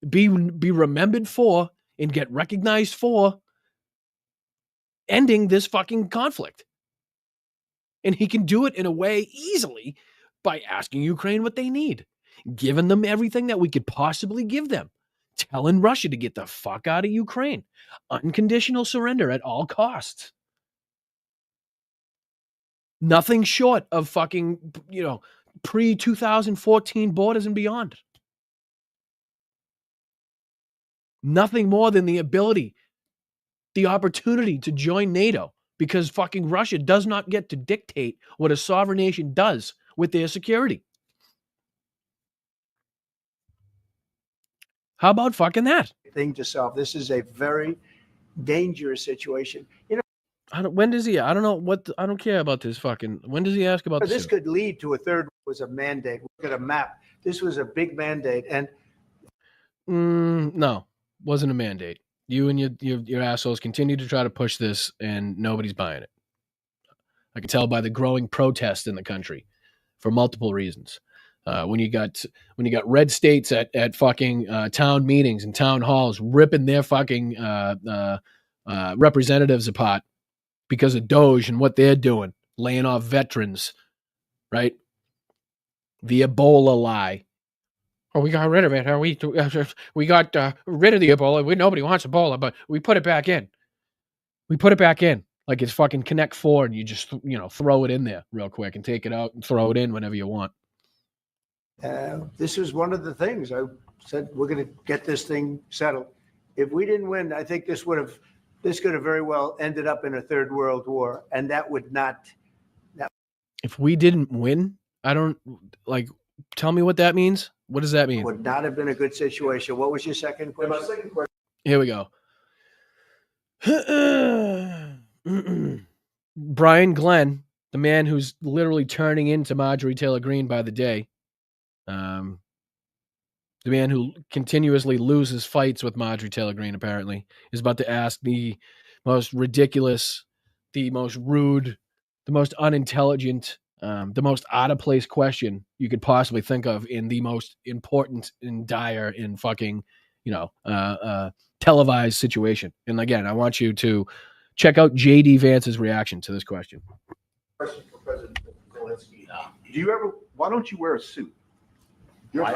be remembered for and get recognized for ending this fucking conflict. And he can do it in a way easily by asking Ukraine what they need, giving them everything that we could possibly give them, telling Russia to get the fuck out of Ukraine, unconditional surrender at all costs. Nothing short of fucking, pre-2014 borders and beyond. Nothing more than the ability, the opportunity to join NATO because fucking Russia does not get to dictate what a sovereign nation does with their security. How about fucking that? Thing to solve. This is a very dangerous situation. You know, When does he? I don't know what. I don't care about this fucking. When does he ask about this suit? could lead to a third. Was a mandate. Look at a map. This was a big mandate, and No, wasn't a mandate. You and your assholes continue to try to push this, and nobody's buying it. I can tell by the growing protest in the country for multiple reasons. When you got red states at fucking town meetings and town halls ripping their fucking representatives apart because of Doge and what they're doing, laying off veterans, right? The Ebola lie. Oh, we got rid of it. We got rid of the Ebola. Nobody wants Ebola, but we put it back in. We put it back in like it's fucking Connect 4, and you just throw it in there real quick and take it out and throw it in whenever you want. this was one of the things I said. We're going to get this thing settled. If we didn't win, I think this could have very well ended up in a third world war, and that would not. If we didn't win, I don't like. Tell me what that means. What does that mean? Would not have been a good situation. What was your second And my question? second question. Here we go. Brian Glenn, the man who's literally turning into Marjorie Taylor Greene by the day, the man who continuously loses fights with Marjorie Taylor Greene, apparently, is about to ask the most ridiculous, the most rude, the most unintelligent, the most out of place question you could possibly think of in the most important and dire and fucking, televised situation. And again, I want you to check out JD Vance's reaction to this question. Question for President Zelenskyy. Why don't you wear a suit? Why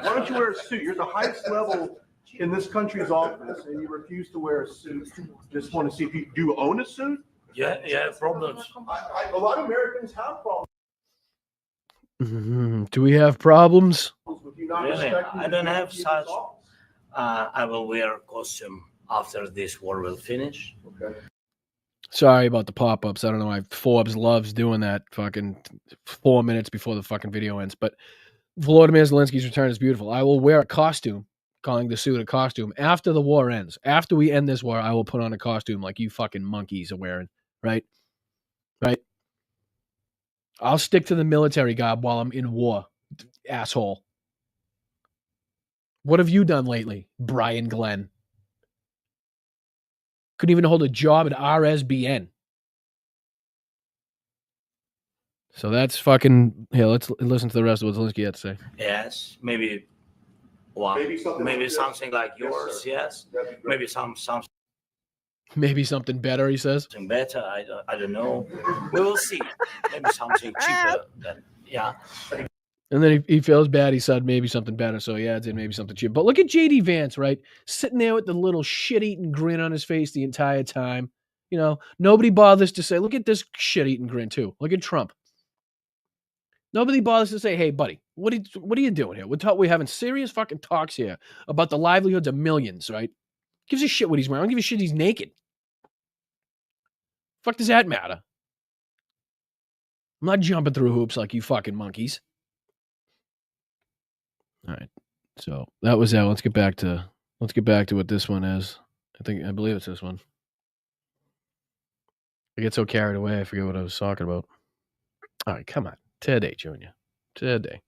don't you wear a suit? You're the highest level in this country's office, and you refuse to wear a suit. Just want to see if you do own a suit? Yeah, problems. A lot of Americans have problems Do we have problems? with you not Really? respecting I don't the have authority of this such- office. I will wear a costume after this war will finish. Okay. Sorry about the pop-ups. I don't know why Forbes loves doing that fucking 4 minutes before the fucking video ends. But Volodymyr Zelensky's return is beautiful. I will wear a costume, calling the suit a costume, after the war ends. After we end this war, I will put on a costume like you fucking monkeys are wearing. Right? Right? I'll stick to the military garb while I'm in war, asshole. What have you done lately, Brian Glenn? Couldn't even hold a job at RSBN. So that's fucking. Here, let's listen to the rest of what Zelenskyy had to say. Yes, maybe one, Maybe something like this. something like Yes, yours. sir. Yes, That'd be great. maybe something Maybe something better, he says. better. I don't know. We will see. Maybe something cheaper. Yeah. And then he feels bad. He said maybe something better. So he adds in maybe something cheap. But look at JD Vance, right? Sitting there with the little shit-eating grin on his face the entire time. Nobody bothers to say, look at this shit-eating grin too. Look at Trump. Nobody bothers to say, hey, buddy, what are you doing here? We're having serious fucking talks here about the livelihoods of millions, right? Gives a shit what he's wearing. I don't give a shit he's naked. Fuck does that matter? I'm not jumping through hoops like you fucking monkeys. All right. So that was that. Let's get back to what this one is. I believe it's this one. I get so carried away, I forget what I was talking about. All right, come on. Today, Junior. Today.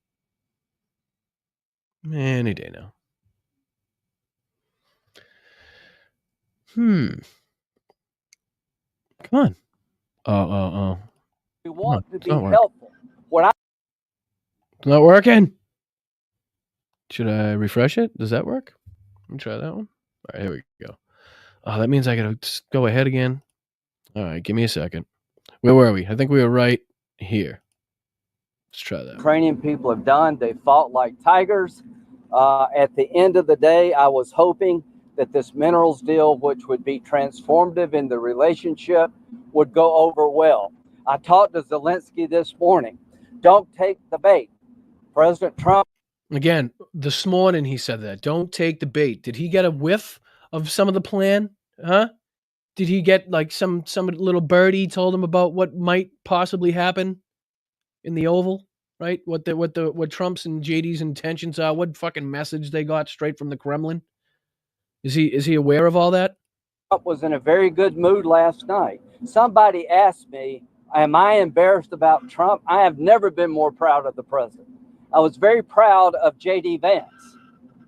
Any day now. Come on. Oh. We want to be don't work. helpful. What I It's not working. Should I refresh it? Does that work? Let me try that one. All right, here we go. Oh, that means I gotta just go ahead again. All right, give me a second. Where were we? I think we were right here. Let's try that. Ukrainian people have done, they fought like tigers. At the end of the day, I was hoping that this minerals deal, which would be transformative in the relationship, would go over well. I talked to Zelenskyy this morning. Don't take the bait. President Trump. Again, this morning he said that. Don't take the bait. Did he get a whiff of some of the plan? Huh? Did he get like some little birdie told him about what might possibly happen in the Oval, right? What Trump's and JD's intentions are, what fucking message they got straight from the Kremlin? Is he aware of all that? Trump was in a very good mood last night. Somebody asked me, am I embarrassed about Trump? I have never been more proud of the president. I was very proud of JD Vance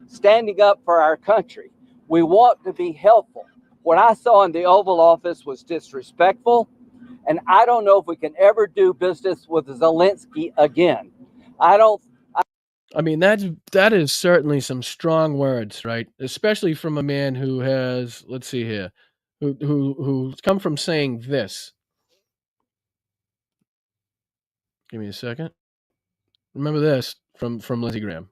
standing up for our country. We want to be helpful. What I saw in the Oval Office was disrespectful, and I don't know if we can ever do business with Zelenskyy again. I mean, that is certainly some strong words, right? Especially from a man who has, let's see here, who's come from saying this. Give me a second. Remember this from Lindsey Graham.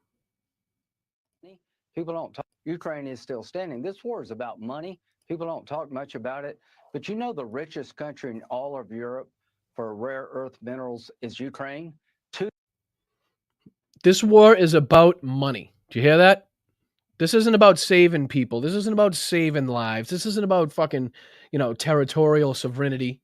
People don't talk. Ukraine is still standing. This war is about money. People don't talk much about it. But you know the richest country in all of Europe for rare earth minerals is Ukraine. This war is about money. Do you hear that? This isn't about saving people. This isn't about saving lives. This isn't about fucking, territorial sovereignty.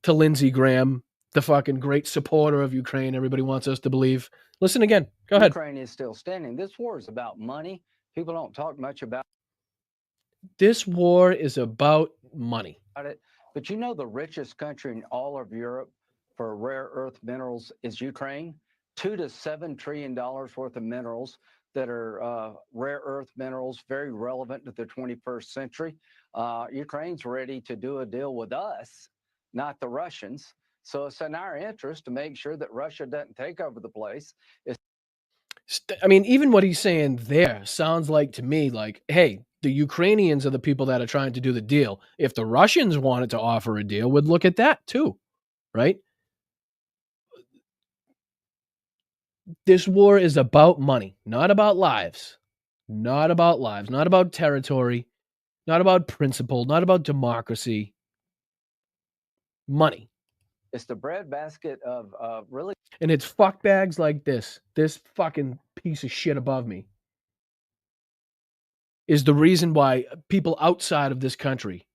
To Lindsey Graham, the fucking great supporter of Ukraine, everybody wants us to believe. Listen again. Go ahead. Ukraine is still standing. This war is about money. People don't talk much about This war is about money. it. But you know the richest country in all of Europe for rare earth minerals is Ukraine. $2 to $7 trillion worth of minerals that are rare earth minerals, very relevant to the 21st century. Ukraine's ready to do a deal with us, not the Russians. So it's in our interest to make sure that Russia doesn't take over the place. I mean, even what he's saying there sounds like to me like, hey, the Ukrainians are the people that are trying to do the deal. If the Russians wanted to offer a deal, we'd look at that too, right? This war is about money, not about lives. Not about lives, not about territory, not about principle, not about democracy. Money. It's the breadbasket of really. And it's fuckbags like this fucking piece of shit above me, is the reason why people outside of this country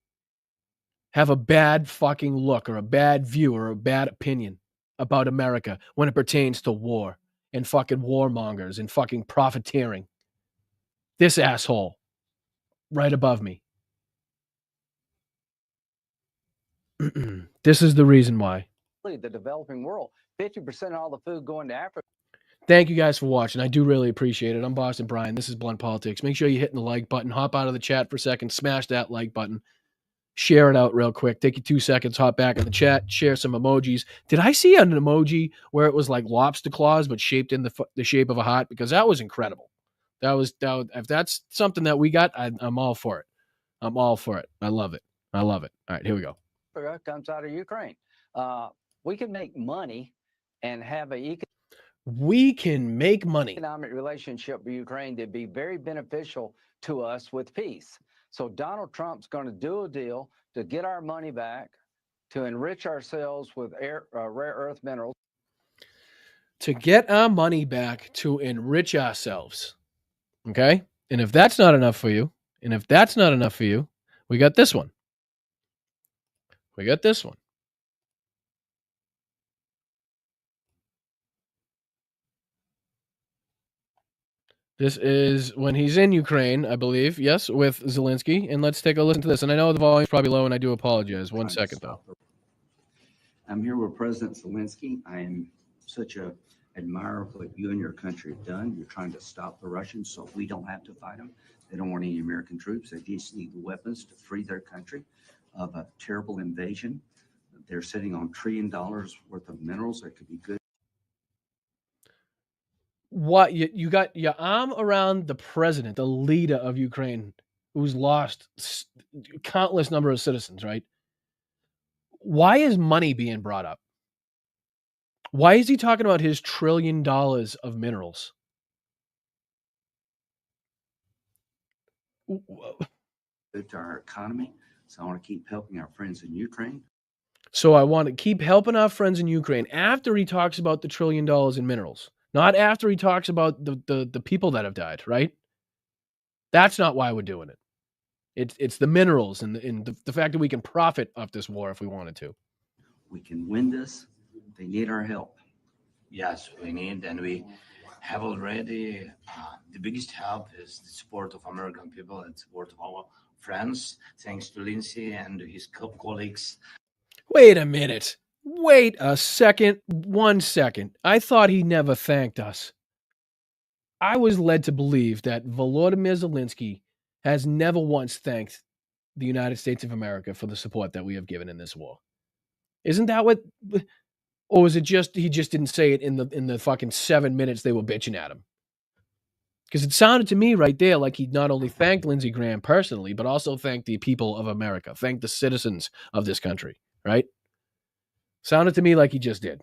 have a bad fucking look or a bad view or a bad opinion about America when it pertains to war and fucking warmongers and fucking profiteering. This asshole right above me. This is the reason why. The developing world, 50% of all the food going to Africa. Thank you guys for watching. I do really appreciate it. I'm Boston Brian. This is Blunt Politics. Make sure you're hitting the like button. Hop out of the chat for a second. Smash that like button. Share it out real quick. Take you 2 seconds. Hop back in the chat. Share some emojis. Did I see an emoji where it was like lobster claws but shaped in the shape of a heart? Because that was incredible. If that's something that we got, I'm all for it. I'm all for it. I love it. I love it. All right, here we go. Comes out of Ukraine. We can make money and have we can make money. Economic relationship with Ukraine that'd be very beneficial to us with peace. So Donald Trump's going to do a deal to get our money back, to enrich ourselves with rare earth minerals. To get our money back, to enrich ourselves. Okay? And if that's not enough for you, we got this one. This is when he's in Ukraine, I believe. Yes, with Zelenskyy. And let's take a listen to this. And I know the volume's probably low, and I do apologize. 1 second, though. I'm here with President Zelenskyy. I am such a admirer of what you and your country have done. You're trying to stop the Russians so we don't have to fight them. They don't want any American troops. They just need the weapons to free their country of a terrible invasion. They're sitting on $1 trillion worth of minerals that could be good. What you got your arm around the president, the leader of Ukraine, who's lost countless number of citizens, right? Why is money being brought up? Why is he talking about his $1 trillion of minerals? Good to our economy. So I want to keep helping our friends in Ukraine. So I want to keep helping our friends in Ukraine after he talks about the $1 trillion in minerals. Not after he talks about the people that have died, right? That's not why we're doing it. It's the minerals and the fact that we can profit off this war if we wanted to. We can win this. They need our help. Yes, we need, and we have already. The biggest help is the support of American people and support of our friends. Thanks to Lindsey and his colleagues. Wait a minute. Wait a second. 1 second. I thought he never thanked us. I was led to believe that Volodymyr Zelenskyy has never once thanked the United States of America for the support that we have given in this war. Isn't that what? Or was it just he just didn't say it in the fucking 7 minutes they were bitching at him? Because it sounded to me right there like he not only thanked Lindsey Graham personally, but also thanked the people of America, thanked the citizens of this country, right? Sounded to me like he just did.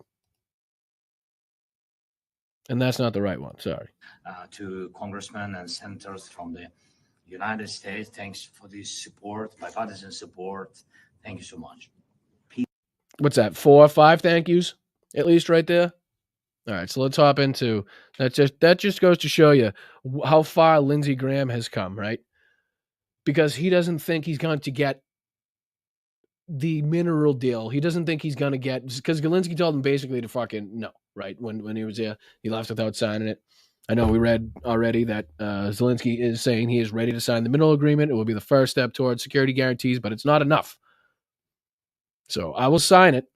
And that's not the right one. Sorry. To congressmen and senators from the United States, thanks for this support, bipartisan support. Thank you so much. What's that? 4 or 5 thank yous, at least right there. All right, so let's hop into that. That just goes to show you how far Lindsey Graham has come, right? Because he doesn't think he's going to get the mineral deal. He doesn't think he's going to get, because Zelenskyy told him basically to fucking no, right? When he was there, he left without signing it. I know we read already that Zelenskyy is saying he is ready to sign the mineral agreement. It will be the first step towards security guarantees, but it's not enough. So I will sign it.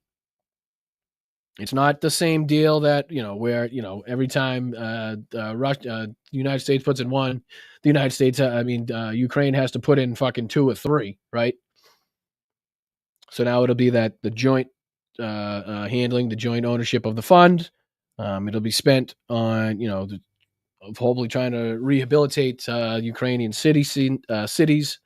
It's not the same deal that, where, every time the United States puts in one, the United States, Ukraine has to put in fucking 2 or 3, right? So now it'll be that the joint handling, the joint ownership of the fund. It'll be spent on, hopefully trying to rehabilitate Ukrainian cities.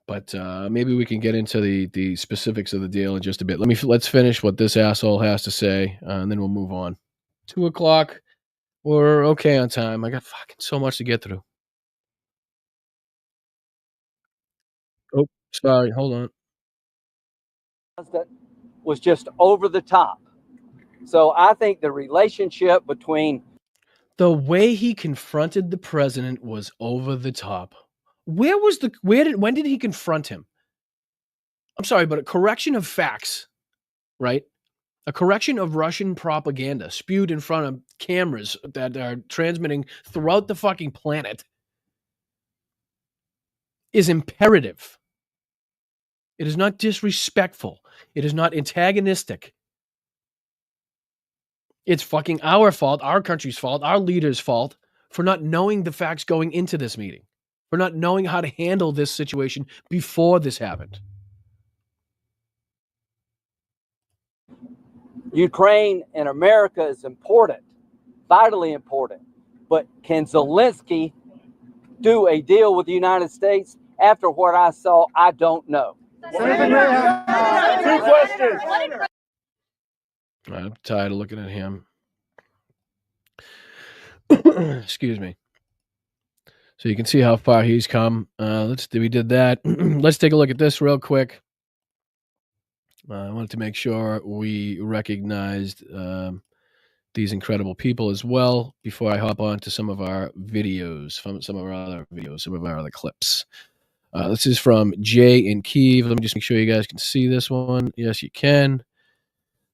But maybe we can get into the specifics of the deal in just a bit. Let's finish what this asshole has to say, and then we'll move on. 2:00. We're okay on time. I got fucking so much to get through. Oh, sorry. Hold on. That was just over the top. So I think the relationship between The way he confronted the president was over the top. When did he confront him? I'm sorry, but a correction of facts, right? A correction of Russian propaganda spewed in front of cameras that are transmitting throughout the fucking planet is imperative. It is not disrespectful. It is not antagonistic. It's fucking our fault, our country's fault, our leaders' fault for not knowing the facts going into this meeting, for not knowing how to handle this situation before this happened. Ukraine and America is important, vitally important. But can Zelenskyy do a deal with the United States? After what I saw, I don't know. Senator Graham, 2 questions. I'm tired of looking at him. Excuse me. So you can see how far he's come. We did that. Let's take a look at this real quick. I wanted to make sure we recognized these incredible people as well before I hop on to some of our videos, some of our other clips. This is from Jay in Kyiv. Let me just make sure you guys can see this one. Yes, you can.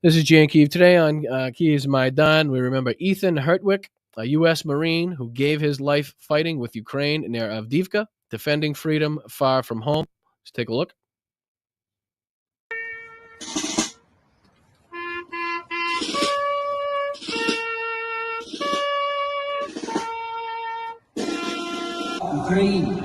This is Jay in Kyiv. Today on Kyiv's Maidan, we remember Ethan Hertwick, a U.S. Marine who gave his life fighting with Ukraine near Avdiivka, defending freedom far from home. Let's take a look. Ukraine.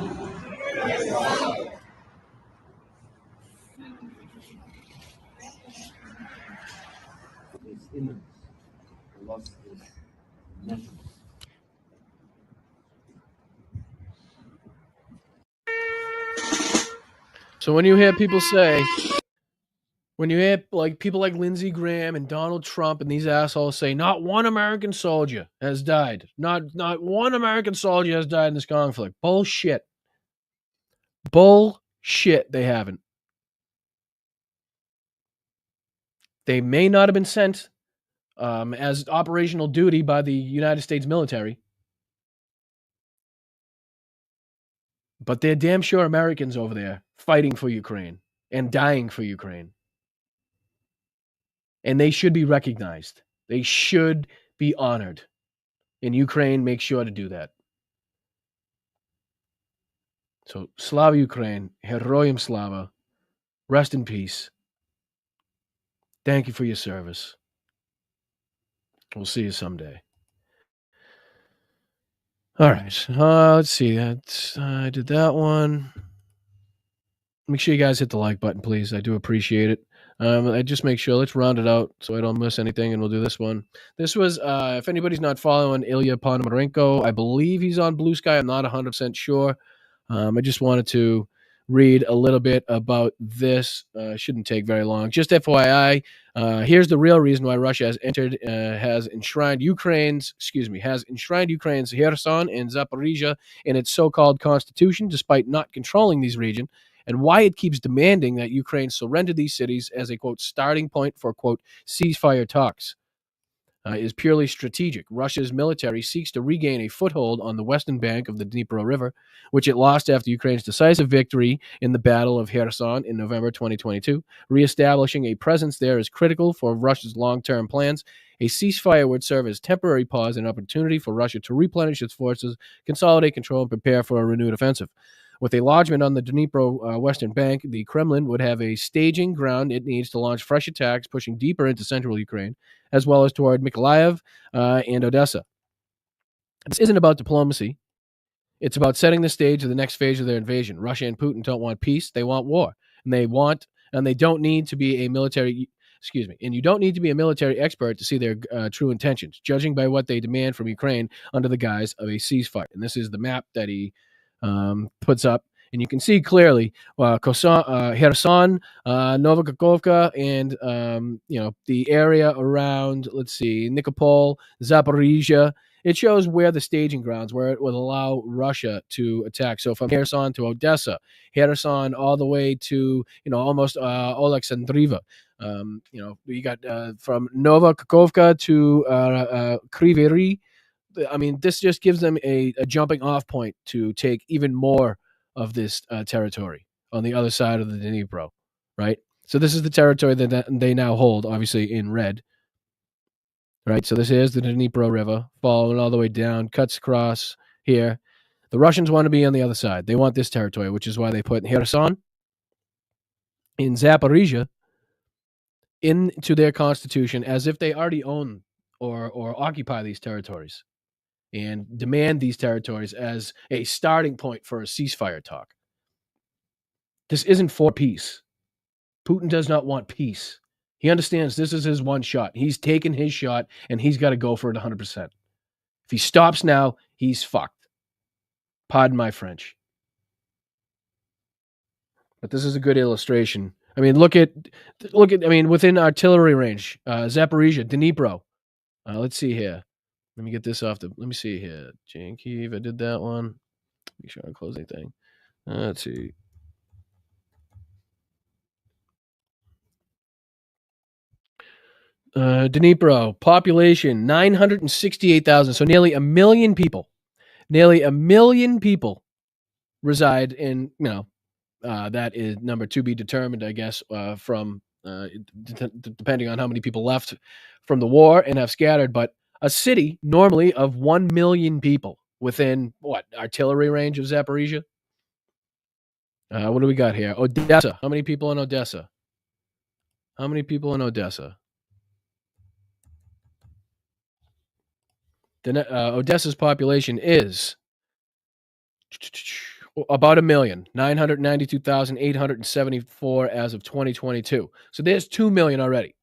So when you hear people say, when you hear people like Lindsey Graham and Donald Trump and these assholes say, not one American soldier has died. Not one American soldier has died in this conflict. Bullshit. Bullshit, they haven't. They may not have been sent as operational duty by the United States military. But they're damn sure Americans over there fighting for Ukraine and dying for Ukraine. And they should be recognized. They should be honored. And Ukraine makes sure to do that. So, Slava Ukraine, Heroyam Slava, rest in peace. Thank you for your service. We'll see you someday. All right. Let's see. I did that one. Make sure you guys hit the like button, please. I do appreciate it. I just make sure. Let's round it out so I don't miss anything, and we'll do this one. This was, if anybody's not following Ilya Ponomarenko, I believe he's on Blue Sky. I'm not 100% sure. I just wanted to read a little bit about this. Shouldn't take very long. Just FYI, here's the real reason why Russia has enshrined Ukraine's Kherson and Zaporizhia in its so-called constitution, despite not controlling these regions, and why it keeps demanding that Ukraine surrender these cities as a, quote, starting point for, quote, ceasefire talks. Is purely strategic. Russia's military seeks to regain a foothold on the western bank of the Dnipro River, which it lost after Ukraine's decisive victory in the Battle of Kherson in November 2022. Reestablishing a presence there is critical for Russia's long-term plans. A ceasefire would serve as temporary pause and opportunity for Russia to replenish its forces, consolidate control, and prepare for a renewed offensive. With a lodgment on the Dnipro western bank, the Kremlin would have a staging ground it needs to launch fresh attacks, pushing deeper into central Ukraine, as well as toward Mykolaiv and Odessa. This isn't about diplomacy. It's about setting the stage of the next phase of their invasion. Russia and Putin don't want peace. They want war. And they don't need to be a military, and you don't need to be a military expert to see their true intentions, judging by what they demand from Ukraine under the guise of a ceasefire. And this is the map that he puts up. And you can see clearly Kherson, Novokakhovka, and the area around, Nikopol, Zaporizhia. It shows where the staging grounds, where it would allow Russia to attack. So from Kherson to Odessa, Kherson all the way to almost Oleksandriva. You got from Novokakhovka to Kryvyi Rih. I mean, this just gives them a jumping off point to take even more of this territory on the other side of the Dnipro, right? So this is the territory that they now hold, obviously in red, right? So this is the Dnipro River, following all the way down, cuts across here. The Russians want to be on the other side. They want this territory, which is why they put Kherson in Zaporizhia into their constitution as if they already own or occupy these territories, and demand these territories as a starting point for a ceasefire talk. This isn't for peace. Putin does not want peace. He understands this is his one shot. He's taken his shot, and he's got to go for it 100%. If he stops now, he's fucked. Pardon my French. But this is a good illustration. I mean, look at within artillery range, Zaporizhia, Dnipro. Let's see here. Let me get this off let me see here. Kyiv, I did that one. Make sure I don't close anything. Let's see. Dnipro, population 968,000. So nearly a million people. Nearly a million people reside in, that is number to be determined, I guess, from depending on how many people left from the war and have scattered. But a city normally of 1 million people within artillery range of Zaporizhia. What do we got here? Odessa. How many people in Odessa? Odessa's population is about 1,992,874 as of 2022. So there's 2 million already.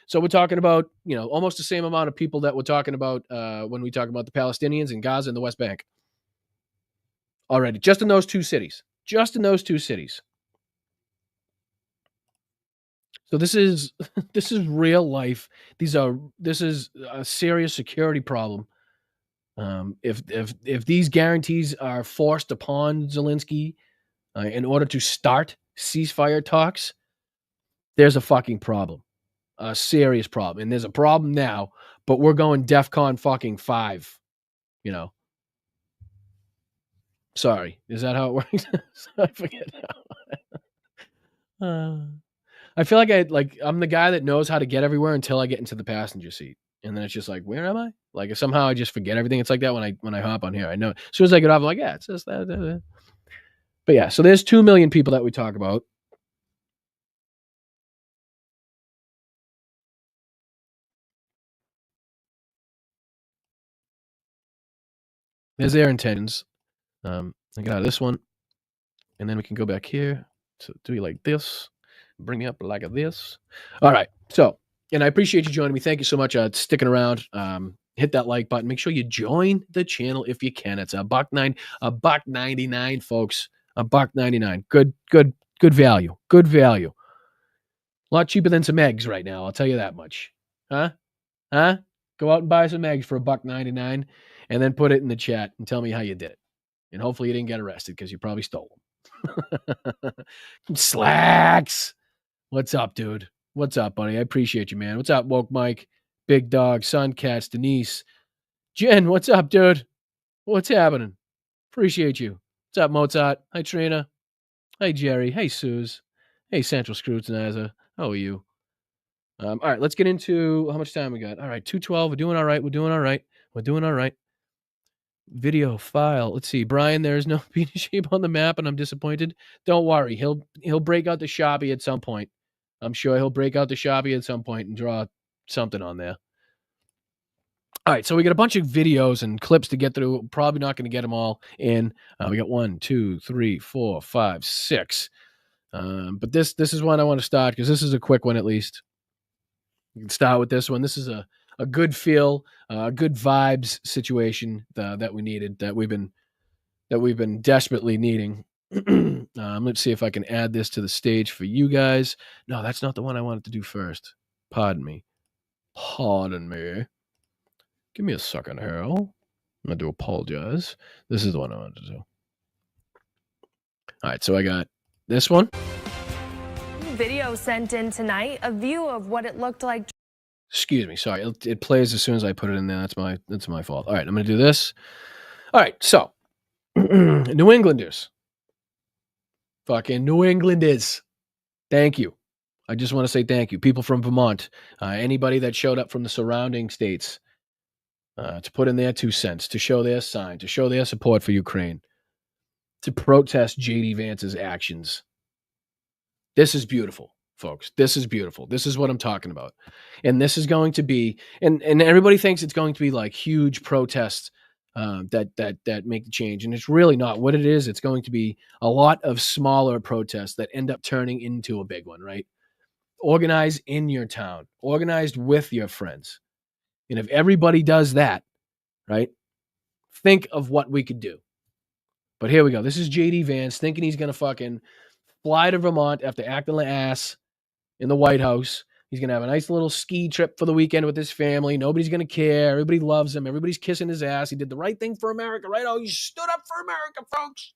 So we're talking about, almost the same amount of people that we're talking about when we talk about the Palestinians in Gaza and the West Bank. Already, just in those two cities. So this is real life. This is a serious security problem. If these guarantees are forced upon Zelenskyy in order to start ceasefire talks, there's a fucking problem, a serious problem, and there's a problem now. But we're going DEFCON fucking 5, Sorry. Is that how it works? I forget how. I feel like I'm the guy that knows how to get everywhere until I get into the passenger seat. And then it's just like, where am I? Like somehow I just forget everything. It's like that when I hop on here. I know as soon as I get off, I'm like, yeah, it's just that. But yeah, so there's 2 million people that we talk about. There's their intentions. I got out of this one. And then we can go back here. So do it like this. Bring me up like this. All right. So, and I appreciate you joining me. Thank you so much sticking around. Hit that like button. Make sure you join the channel if you can. It's $1.99, folks. $1.99. Good value. Good value. A lot cheaper than some eggs right now. I'll tell you that much. Huh? Go out and buy some eggs for $1.99 and then put it in the chat and tell me how you did it. And hopefully you didn't get arrested because you probably stole them. Slacks. What's up, dude? What's up, buddy? I appreciate you, man. What's up, Woke Mike? Big Dog, Suncats, Denise. Jen, what's up, dude? What's happening? Appreciate you. What's up, Mozart? Hi, Trina. Hi, Jerry. Hey, Suze. Hey, Central Scrutinizer. How are you? All right, let's get into how much time we got. All right, 2:12. We're doing all right. We're doing all right. We're doing all right. Video file. Let's see. Brian, there's no penis shape on the map, and I'm disappointed. Don't worry. He'll break out the Sharpie at some point. I'm sure he'll break out the Sharpie at some point and draw something on there. All right, so we got a bunch of videos and clips to get through. Probably not going to get them all in. We got 1, 2, 3, 4, 5, 6. But this is one I want to start because this is a quick one at least. We can start with this one. This is a good feel, good vibes situation that we needed, that we've been desperately needing. Let's see if I can add this to the stage for you guys. No, that's not the one I wanted to do first. Pardon me. Give me a second here. I do apologize. This is the one I wanted to do. All right, so I got this one. Video sent in tonight, a view of what it looked like. Excuse me. Sorry. It plays as soon as I put it in there. That's my fault. All right, I'm going to do this. All right, so New Englanders. Fucking New Englanders. Thank you. I just want to say thank you. People from Vermont, anybody that showed up from the surrounding states to put in their 2 cents, to show their sign, to show their support for Ukraine, to protest J.D. Vance's actions. This is beautiful, folks. This is beautiful. This is what I'm talking about. And this is going to be, and everybody thinks it's going to be like huge protests that make the change. And it's really not. What it is, it's going to be a lot of smaller protests that end up turning into a big one, right? Organize in your town, organized with your friends. And if everybody does that, right, think of what we could do. But here we go. This is J.D. Vance thinking he's going to fucking fly to Vermont after acting like ass in the White House. He's going to have a nice little ski trip for the weekend with his family. Nobody's going to care. Everybody loves him. Everybody's kissing his ass. He did the right thing for America, right? Oh, he stood up for America, folks.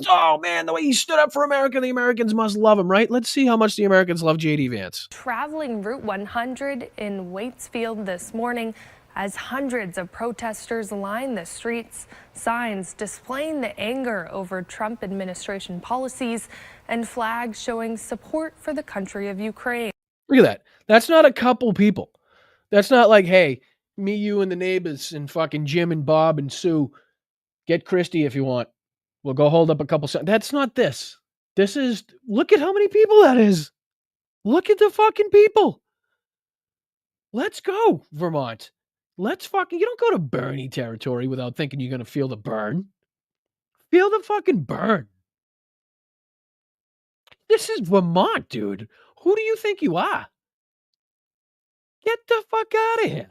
Oh, man, the way he stood up for America, the Americans must love him, right? Let's see how much the Americans love J.D. Vance. Traveling Route 100 in Waitsfield this morning as hundreds of protesters line the streets, signs displaying the anger over Trump administration policies and flags showing support for the country of Ukraine. Look at that. That's not a couple people. That's not like, hey, me, you, and the neighbors, and fucking Jim and Bob and Sue. Get Christy if you want. We'll go hold up a couple. That's not this. This is, look at how many people that is. Look at the fucking people. Let's go, Vermont. Let's fucking, you don't go to Bernie territory without thinking you're going to feel the burn. Feel the fucking burn. This is Vermont, dude. Who do you think you are? Get the fuck out of here.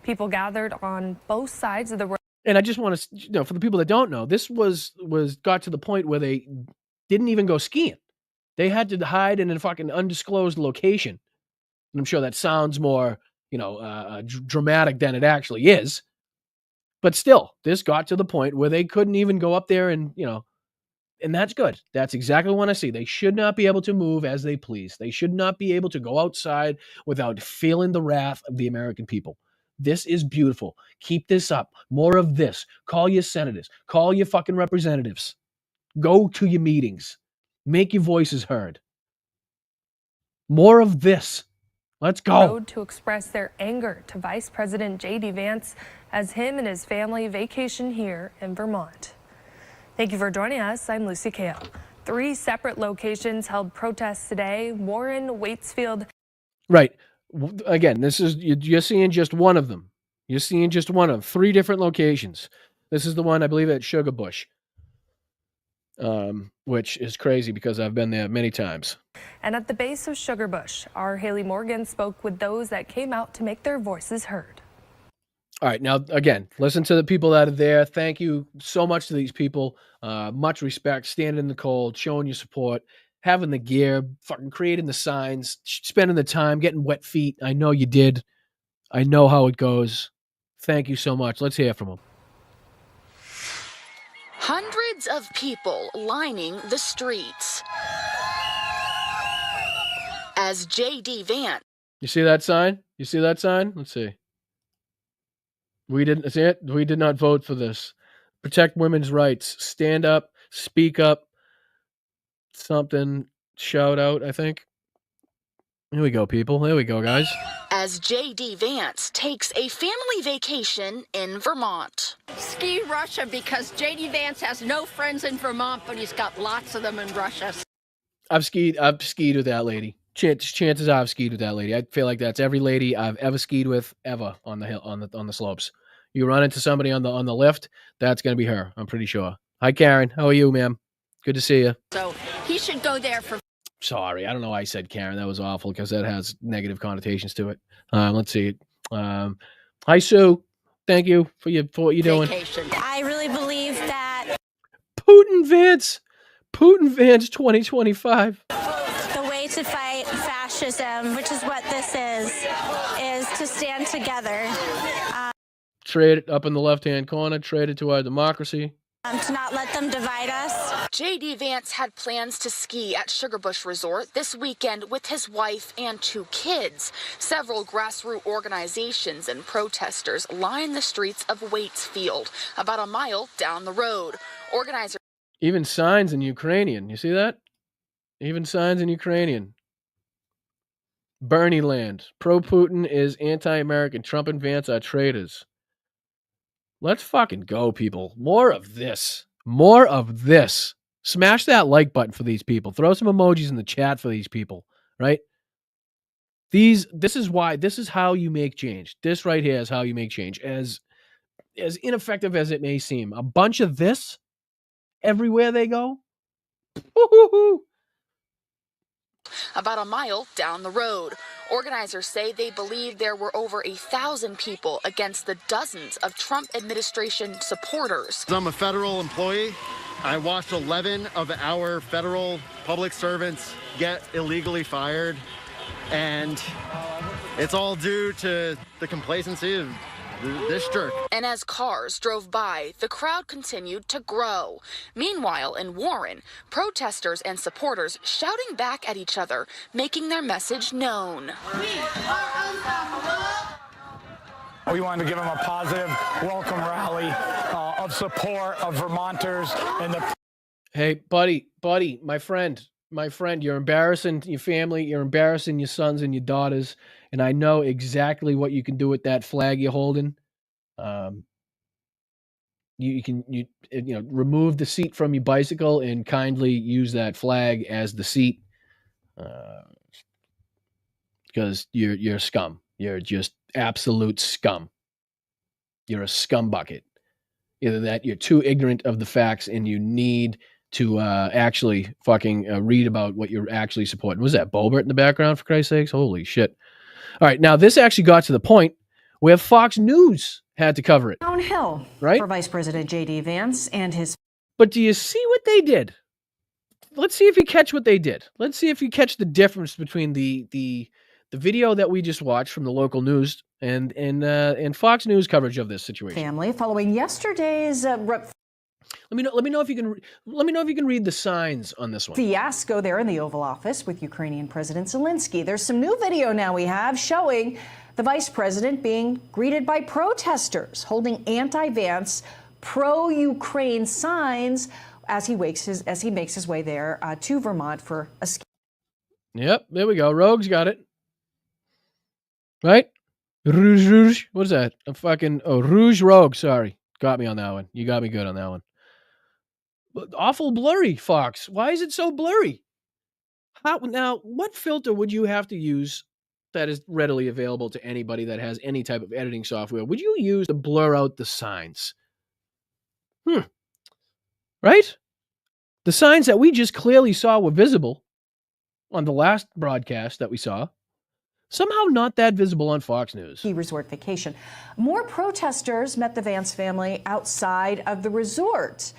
People gathered on both sides of the road. And I just want to, for the people that don't know, this got to the point where they didn't even go skiing. They had to hide in a fucking undisclosed location. And I'm sure that sounds more, dramatic than it actually is. But still, this got to the point where they couldn't even go up there and, and that's good. That's exactly what I see. They should not be able to move as they please. They should not be able to go outside without feeling the wrath of the American people. This is beautiful. Keep this up. More of this. Call your senators. Call your fucking representatives. Go to your meetings. Make your voices heard. More of this. Let's go. To express their anger to Vice President J.D. Vance as him and his family vacation here in Vermont. Thank you for joining us. I'm Lucy Kale. 3 separate locations held protests today. Warren, Waitsfield. Right. Again, you're seeing just one of them. You're seeing just one of 3 different locations. This is the one, I believe, at Sugar Bush, which is crazy because I've been there many times. And at the base of Sugar Bush, our Haley Morgan spoke with those that came out to make their voices heard. All right. Now, again, listen to the people that are there. Thank you so much to these people. Much respect. Standing in the cold, showing your support, having the gear, fucking creating the signs, spending the time, getting wet feet. I know you did. I know how it goes. Thank you so much. Let's hear from them. Hundreds of people lining the streets as J.D. Vance. You see that sign? You see that sign? Let's see. We didn't see it. We did not vote for this. Protect women's rights. Stand up. Speak up. Something. Shout out, I think. Here we go, people. Here we go, guys. As J.D. Vance takes a family vacation in Vermont. Ski Russia because J.D. Vance has no friends in Vermont, but he's got lots of them in Russia. I've skied with that lady. Chances are I've skied with that lady. I feel like that's every lady I've ever skied with ever on the hill, on the slopes. You run into somebody on the lift, that's going to be her. I'm pretty sure. Hi, Karen. How are you, ma'am? Good to see you. So he should go there for. Sorry, I don't know why I said Karen. That was awful because that has negative connotations to it. Let's see. Hi, Sue. Thank you for what you're doing. I really believe that Putin Vance 2025. The way to fight fascism, which is what this is to stand together. Trade it up in the left-hand corner. Trade it to our democracy. To not let them divide us. J.D. Vance had plans to ski at Sugar Bush Resort this weekend with his wife and 2 kids. Several grassroots organizations and protesters line the streets of Waitsfield, about a mile down the road. Organizers. Even signs in Ukrainian. You see that? Even signs in Ukrainian. Bernie land. Pro-Putin is anti-American. Trump and Vance are traitors. Let's fucking go, people. More of this. More of this. Smash that like button for these people. Throw some emojis in the chat for these people, right? This is how you make change. This right here is how you make change. As ineffective as it may seem. A bunch of this everywhere they go. Woo-hoo-hoo. About a mile down the road. Organizers say they believe there were over 1,000 people against the dozens of Trump administration supporters. I'm a federal employee. I watched 11 of our federal public servants get illegally fired, and it's all due to the complacency of this jerk. And as cars drove by, the crowd continued to grow. Meanwhile, in Warren, protesters and supporters shouting back at each other, making their message known. We wanted to give them a positive welcome rally of support of Vermonters and the. Hey, buddy, my friend, you're embarrassing your family, you're embarrassing your sons and your daughters, and I know exactly what you can do with that flag you're holding. You can remove the seat from your bicycle and kindly use that flag as the seat, because you're scum. You're just absolute scum. You're a scum bucket. Either that, you're too ignorant of the facts, and you need to actually fucking read about what you're actually supporting. Was that Bobert in the background, for Christ's sakes? Holy shit. All right, now this actually got to the point where Fox News had to cover it. Downhill, right? For Vice President J.D. Vance and his... But do you see what they did? Let's see if you catch what they did. Let's see if you catch the difference between the video that we just watched from the local news and Fox News coverage of this situation. Family following yesterday's... Let me know if you can read the signs on this one. Fiasco there in the Oval Office with Ukrainian President Zelenskyy. There's some new video now we have showing The vice president being greeted by protesters holding anti-Vance, pro-Ukraine signs as he makes his way there to Vermont for a ski. Yep, there we go. Rogue's got it. Right? Rouge. What is that? Rouge Rogue. Sorry. Got me on that one. You got me good on that one. But awful blurry, Fox. Why is it so blurry? Now, what filter would you have to use that is readily available to anybody that has any type of editing software? Would you use to blur out the signs? Right? The signs that we just clearly saw were visible on the last broadcast that we saw. Somehow not that visible on Fox News. Resort vacation. More protesters met the Vance family outside of the resort,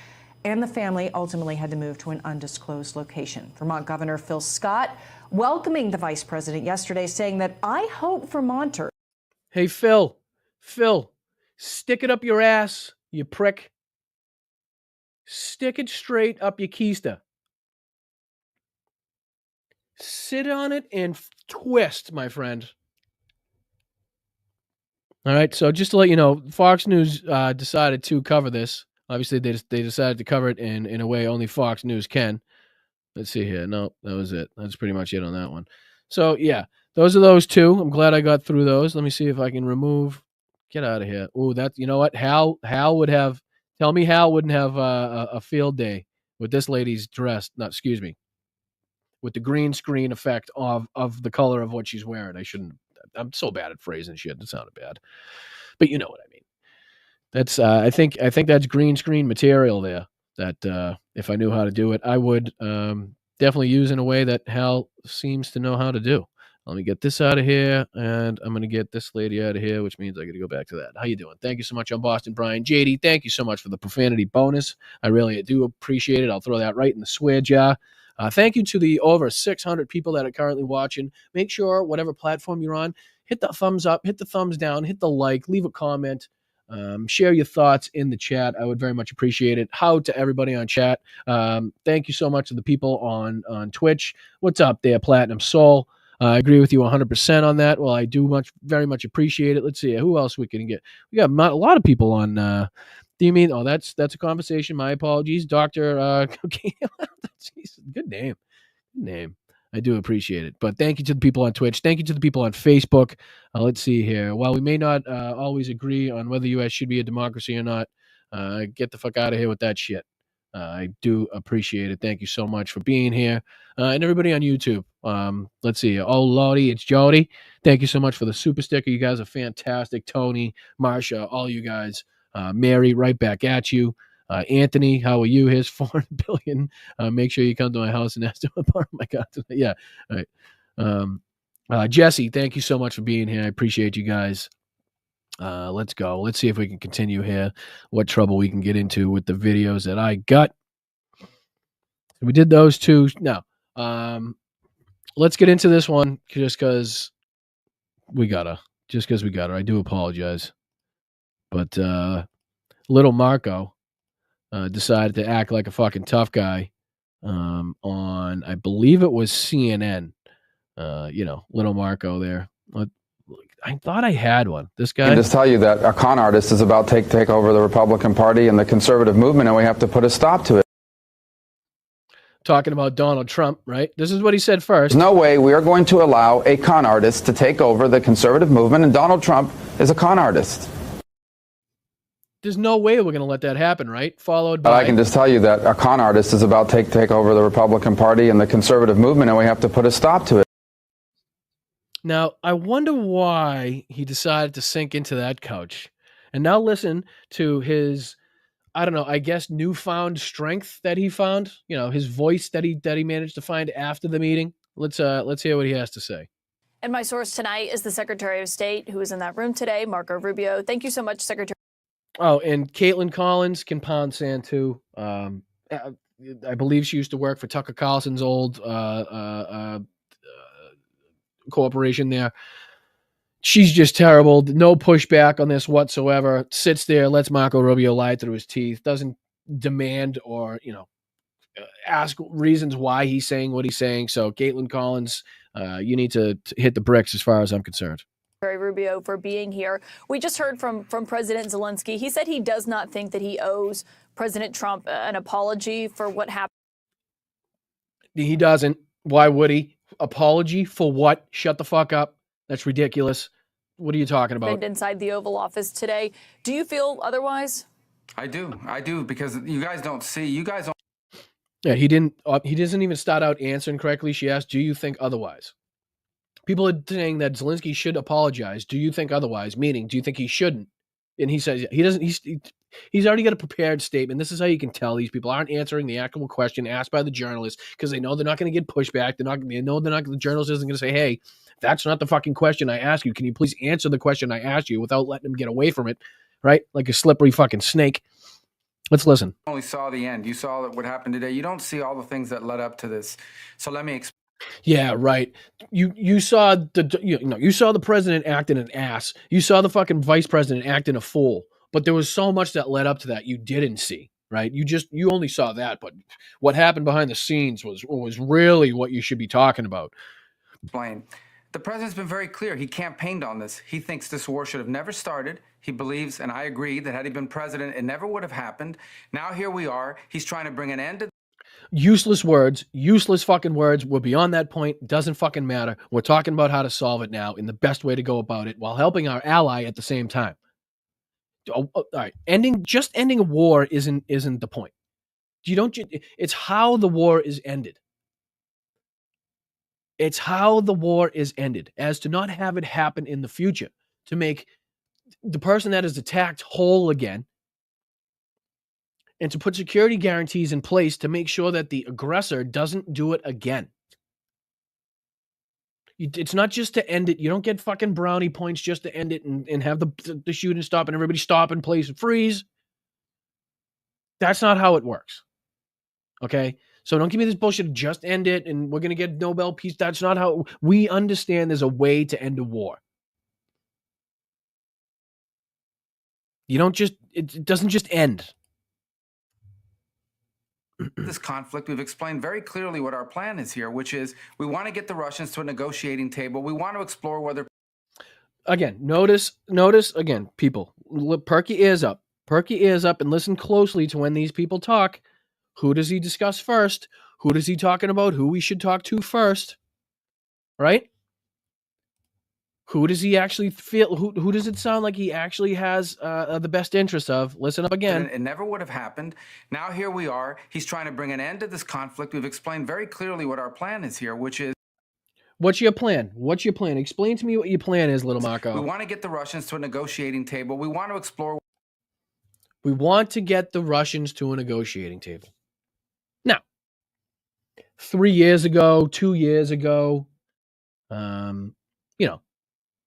and the family ultimately had to move to an undisclosed location. Vermont Governor Phil Scott welcoming the vice president yesterday, saying that I hope Vermonters. Hey, Phil, stick it up your ass, you prick. Stick it straight up your keister. Sit on it and twist, my friend. All right, so just to let you know, Fox News decided to cover this. Obviously, they decided to cover it in a way only Fox News can. Let's see here. No, that was it. That's pretty much it on that one. So, yeah, those are those two. I'm glad I got through those. Let me see if I can remove. Get out of here. Oh, you know what? Hal would have. Tell me Hal wouldn't have a field day with this lady's dress. No, excuse me. With the green screen effect of the color of what she's wearing. I'm so bad at phrasing shit. That sounded bad. But you know what I mean. That's I think that's green screen material there that if I knew how to do it, I would definitely use in a way that Hal seems to know how to do. Let me get this out of here, and I'm going to get this lady out of here, which means I got to go back to that. How you doing? Thank you so much. I'm Boston Brian. JD, thank you so much for the profanity bonus. I really do appreciate it. I'll throw that right in the swear jar. Thank you to the over 600 people that are currently watching. Make sure, whatever platform you're on, hit the thumbs up, hit the thumbs down, hit the like, leave a comment, share your thoughts in the chat. I would very much appreciate it. How to everybody on chat. Thank you so much to the people on Twitch. What's up there, Platinum Soul? I agree with you 100% on that. Well, I do very much appreciate it. Let's see who else we can get. We got a lot of people on. Do you mean? Oh, that's a conversation. My apologies, Doctor. Okay, good name. Good name. I do appreciate it. But thank you to the people on Twitch. Thank you to the people on Facebook. Let's see here. While we may not always agree on whether the U.S. should be a democracy or not, get the fuck out of here with that shit. I do appreciate it. Thank you so much for being here. And everybody on YouTube. Let's see. Oh, Lordy, it's Jody. Thank you so much for the super sticker. You guys are fantastic. Tony, Marsha, all you guys. Mary, right back at you. Anthony, how are you? Here's 400 billion. Make sure you come to my house and ask to borrow my God. Yeah. All right. Jesse, thank you so much for being here. I appreciate you guys. Let's go. Let's see if we can continue here. What trouble we can get into with the videos that I got. We did those two. Now, let's get into this one just because we gotta. I do apologize. But little Marco decided to act like a fucking tough guy on, I believe it was CNN. Little Marco there. I thought I had one. This guy. I can just tell you that a con artist is about to take over the Republican Party and the conservative movement, and we have to put a stop to it. Talking about Donald Trump, right? This is what he said first. There's no way we are going to allow a con artist to take over the conservative movement, and Donald Trump is a con artist. There's no way we're going to let that happen, right? Followed by. But I can just tell you that a con artist is about to take over the Republican Party and the conservative movement, and we have to put a stop to it. Now, I wonder why he decided to sink into that couch. And now listen to his, I don't know, I guess newfound strength that he found, his voice that he managed to find after the meeting. Let's hear what he has to say. And my source tonight is the Secretary of State who is in that room today, Marco Rubio. Thank you so much, Secretary. Oh, and Caitlin Collins can pound sand too. I believe she used to work for Tucker Carlson's old corporation there. She's just terrible. No pushback on this whatsoever. Sits there, lets Marco Rubio lie through his teeth. Doesn't demand or ask reasons why he's saying what he's saying. So Caitlin Collins, you need to hit the bricks as far as I'm concerned. Rubio, for being here. We just heard from President Zelenskyy. He said he does not think that he owes President Trump an apology for what happened. He doesn't. Why would he? Apology for what? Shut the fuck up. That's ridiculous. What are you talking about? Inside the Oval Office today. Do you feel otherwise? I do, because you guys don't see. You guys don't. Yeah, he didn't. He doesn't even start out answering correctly. She asked, "Do you think otherwise?" People are saying that Zelenskyy should apologize. Do you think otherwise? Meaning, do you think he shouldn't? And he says he doesn't. He's already got a prepared statement. This is how you can tell these people aren't answering the actual question asked by the journalist because they know they're not going to get pushback. They know they're not. The journalist isn't going to say, "Hey, that's not the fucking question I asked you. Can you please answer the question I asked you?" Without letting him get away from it, right? Like a slippery fucking snake. Let's listen. You only saw the end. You saw what happened today. You don't see all the things that led up to this. So let me explain. Yeah, right. You saw you saw the president acting an ass. You saw the fucking vice president acting a fool. But there was so much that led up to that you didn't see, right? You only saw that, but what happened behind the scenes was really what you should be talking about. Explain. The president's been very clear. He campaigned on this. He thinks this war should have never started. He believes, and I agree, that had he been president, it never would have happened. Now here we are. He's trying to bring an end to useless words, useless fucking words. We're beyond that point. Doesn't fucking matter. We're talking about how to solve it now and the best way to go about it while helping our ally at the same time. All right, ending a war isn't the point. It's how the war is ended. It's how the war is ended, as to not have it happen in the future, to make the person that is attacked whole again, and to put security guarantees in place to make sure that the aggressor doesn't do it again. It's not just to end it. You don't get fucking brownie points just to end it and have the shooting stop and everybody stop and place and freeze. That's not how it works. Okay? So don't give me this bullshit of just end it and we're going to get Nobel Peace. That's not how we understand there's a way to end a war. It doesn't just end. this conflict. We've explained very clearly what our plan is here, which is we want to get the Russians to a negotiating table. We want to explore whether... Again, notice again, people, perk your ears up. Perk your ears up and listen closely to when these people talk. Who does he discuss first? Who does he talking about? Who we should talk to first? Right? Who does he actually feel? Who does it sound like he actually has the best interest of? Listen up again. It never would have happened. Now here we are. He's trying to bring an end to this conflict. We've explained very clearly what our plan is here, which is... What's your plan? What's your plan? Explain to me what your plan is, little Marco. We want to get the Russians to a negotiating table. We want to explore... We want to get the Russians to a negotiating table. Now, 3 years ago, 2 years ago,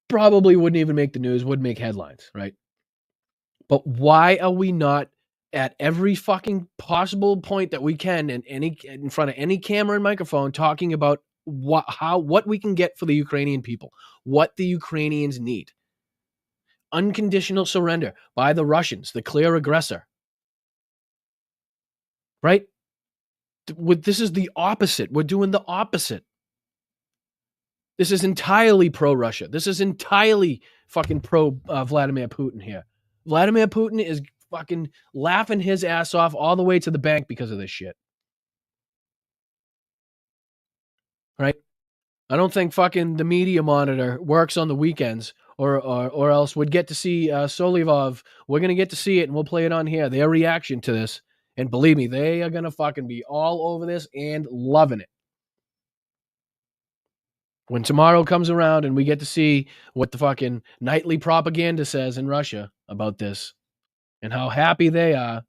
probably wouldn't even make the news, wouldn't make headlines, right? But why are we not at every fucking possible point that we can in front of any camera and microphone talking about what we can get for the Ukrainian people, what the Ukrainians need? Unconditional surrender by the Russians, the clear aggressor. Right? This is the opposite. We're doing the opposite. This is entirely pro-Russia. This is entirely fucking pro-Vladimir Putin here. Vladimir Putin is fucking laughing his ass off all the way to the bank because of this shit. Right? I don't think fucking the media monitor works on the weekends or else would get to see Solivov. We're going to get to see it and we'll play it on here. Their reaction to this. And believe me, they are going to fucking be all over this and loving it. When tomorrow comes around and we get to see what the fucking nightly propaganda says in Russia about this and how happy they are,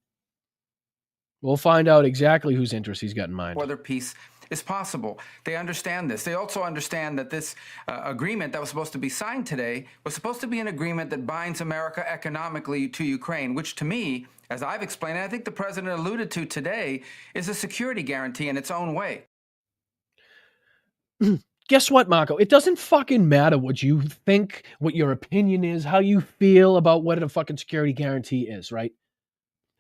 we'll find out exactly whose interests he's got in mind. Whether peace is possible. They understand this. They also understand that this agreement that was supposed to be signed today was supposed to be an agreement that binds America economically to Ukraine, which to me, as I've explained, and I think the president alluded to today, is a security guarantee in its own way. Guess what, Marco? It doesn't fucking matter what you think, what your opinion is, how you feel about what a fucking security guarantee is, right?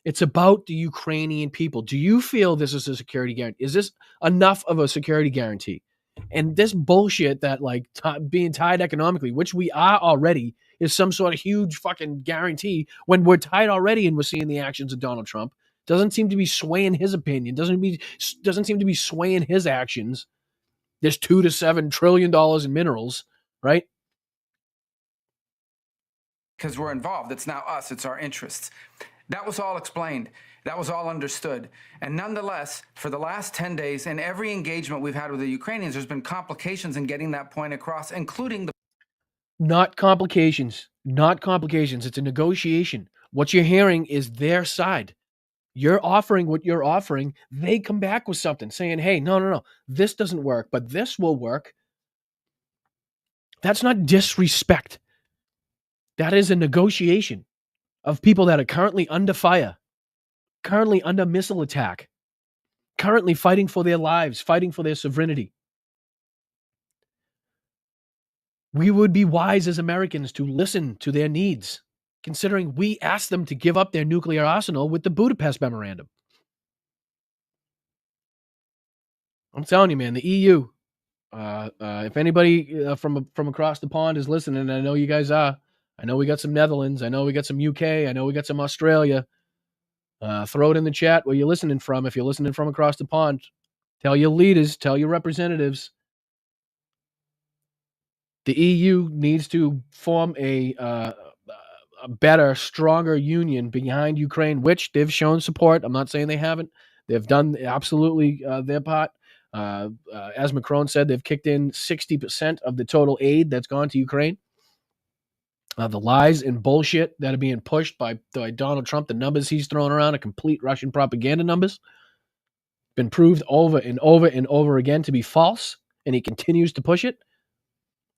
It's about the Ukrainian people. Do you feel this is a security guarantee? Is this enough of a security guarantee? And this bullshit that like being tied economically, which we are already, is some sort of huge fucking guarantee when we're tied already and we're seeing the actions of Donald Trump. Doesn't seem to be swaying his opinion. Doesn't seem to be swaying his actions. There's $2 to $7 trillion in minerals, right? Because we're involved. It's now us. It's our interests. That was all explained. That was all understood. And nonetheless, for the last 10 days, in every engagement we've had with the Ukrainians, there's been complications in getting that point across, including the... Not complications. Not complications. It's a negotiation. What you're hearing is their side. You're offering what you're offering. They come back with something saying, hey, no. This doesn't work, but this will work. That's not disrespect. That is a negotiation of people that are currently under fire, currently under missile attack, currently fighting for their lives, fighting for their sovereignty. We would be wise as Americans to listen to their needs, considering we asked them to give up their nuclear arsenal with the Budapest Memorandum. I'm telling you, man, the EU, if anybody from across the pond is listening, and I know you guys are, I know we got some Netherlands, I know we got some UK, I know we got some Australia. Throw it in the chat where you're listening from. If you're listening from across the pond, tell your leaders, tell your representatives. The EU needs to form a better, stronger union behind Ukraine, which they've shown support. I'm not saying they haven't. They've done absolutely their part. As Macron said, they've kicked in 60% of the total aid that's gone to Ukraine. The lies and bullshit that are being pushed by Donald Trump, the numbers he's throwing around are complete Russian propaganda numbers. Been proved over and over and over again to be false, and he continues to push it,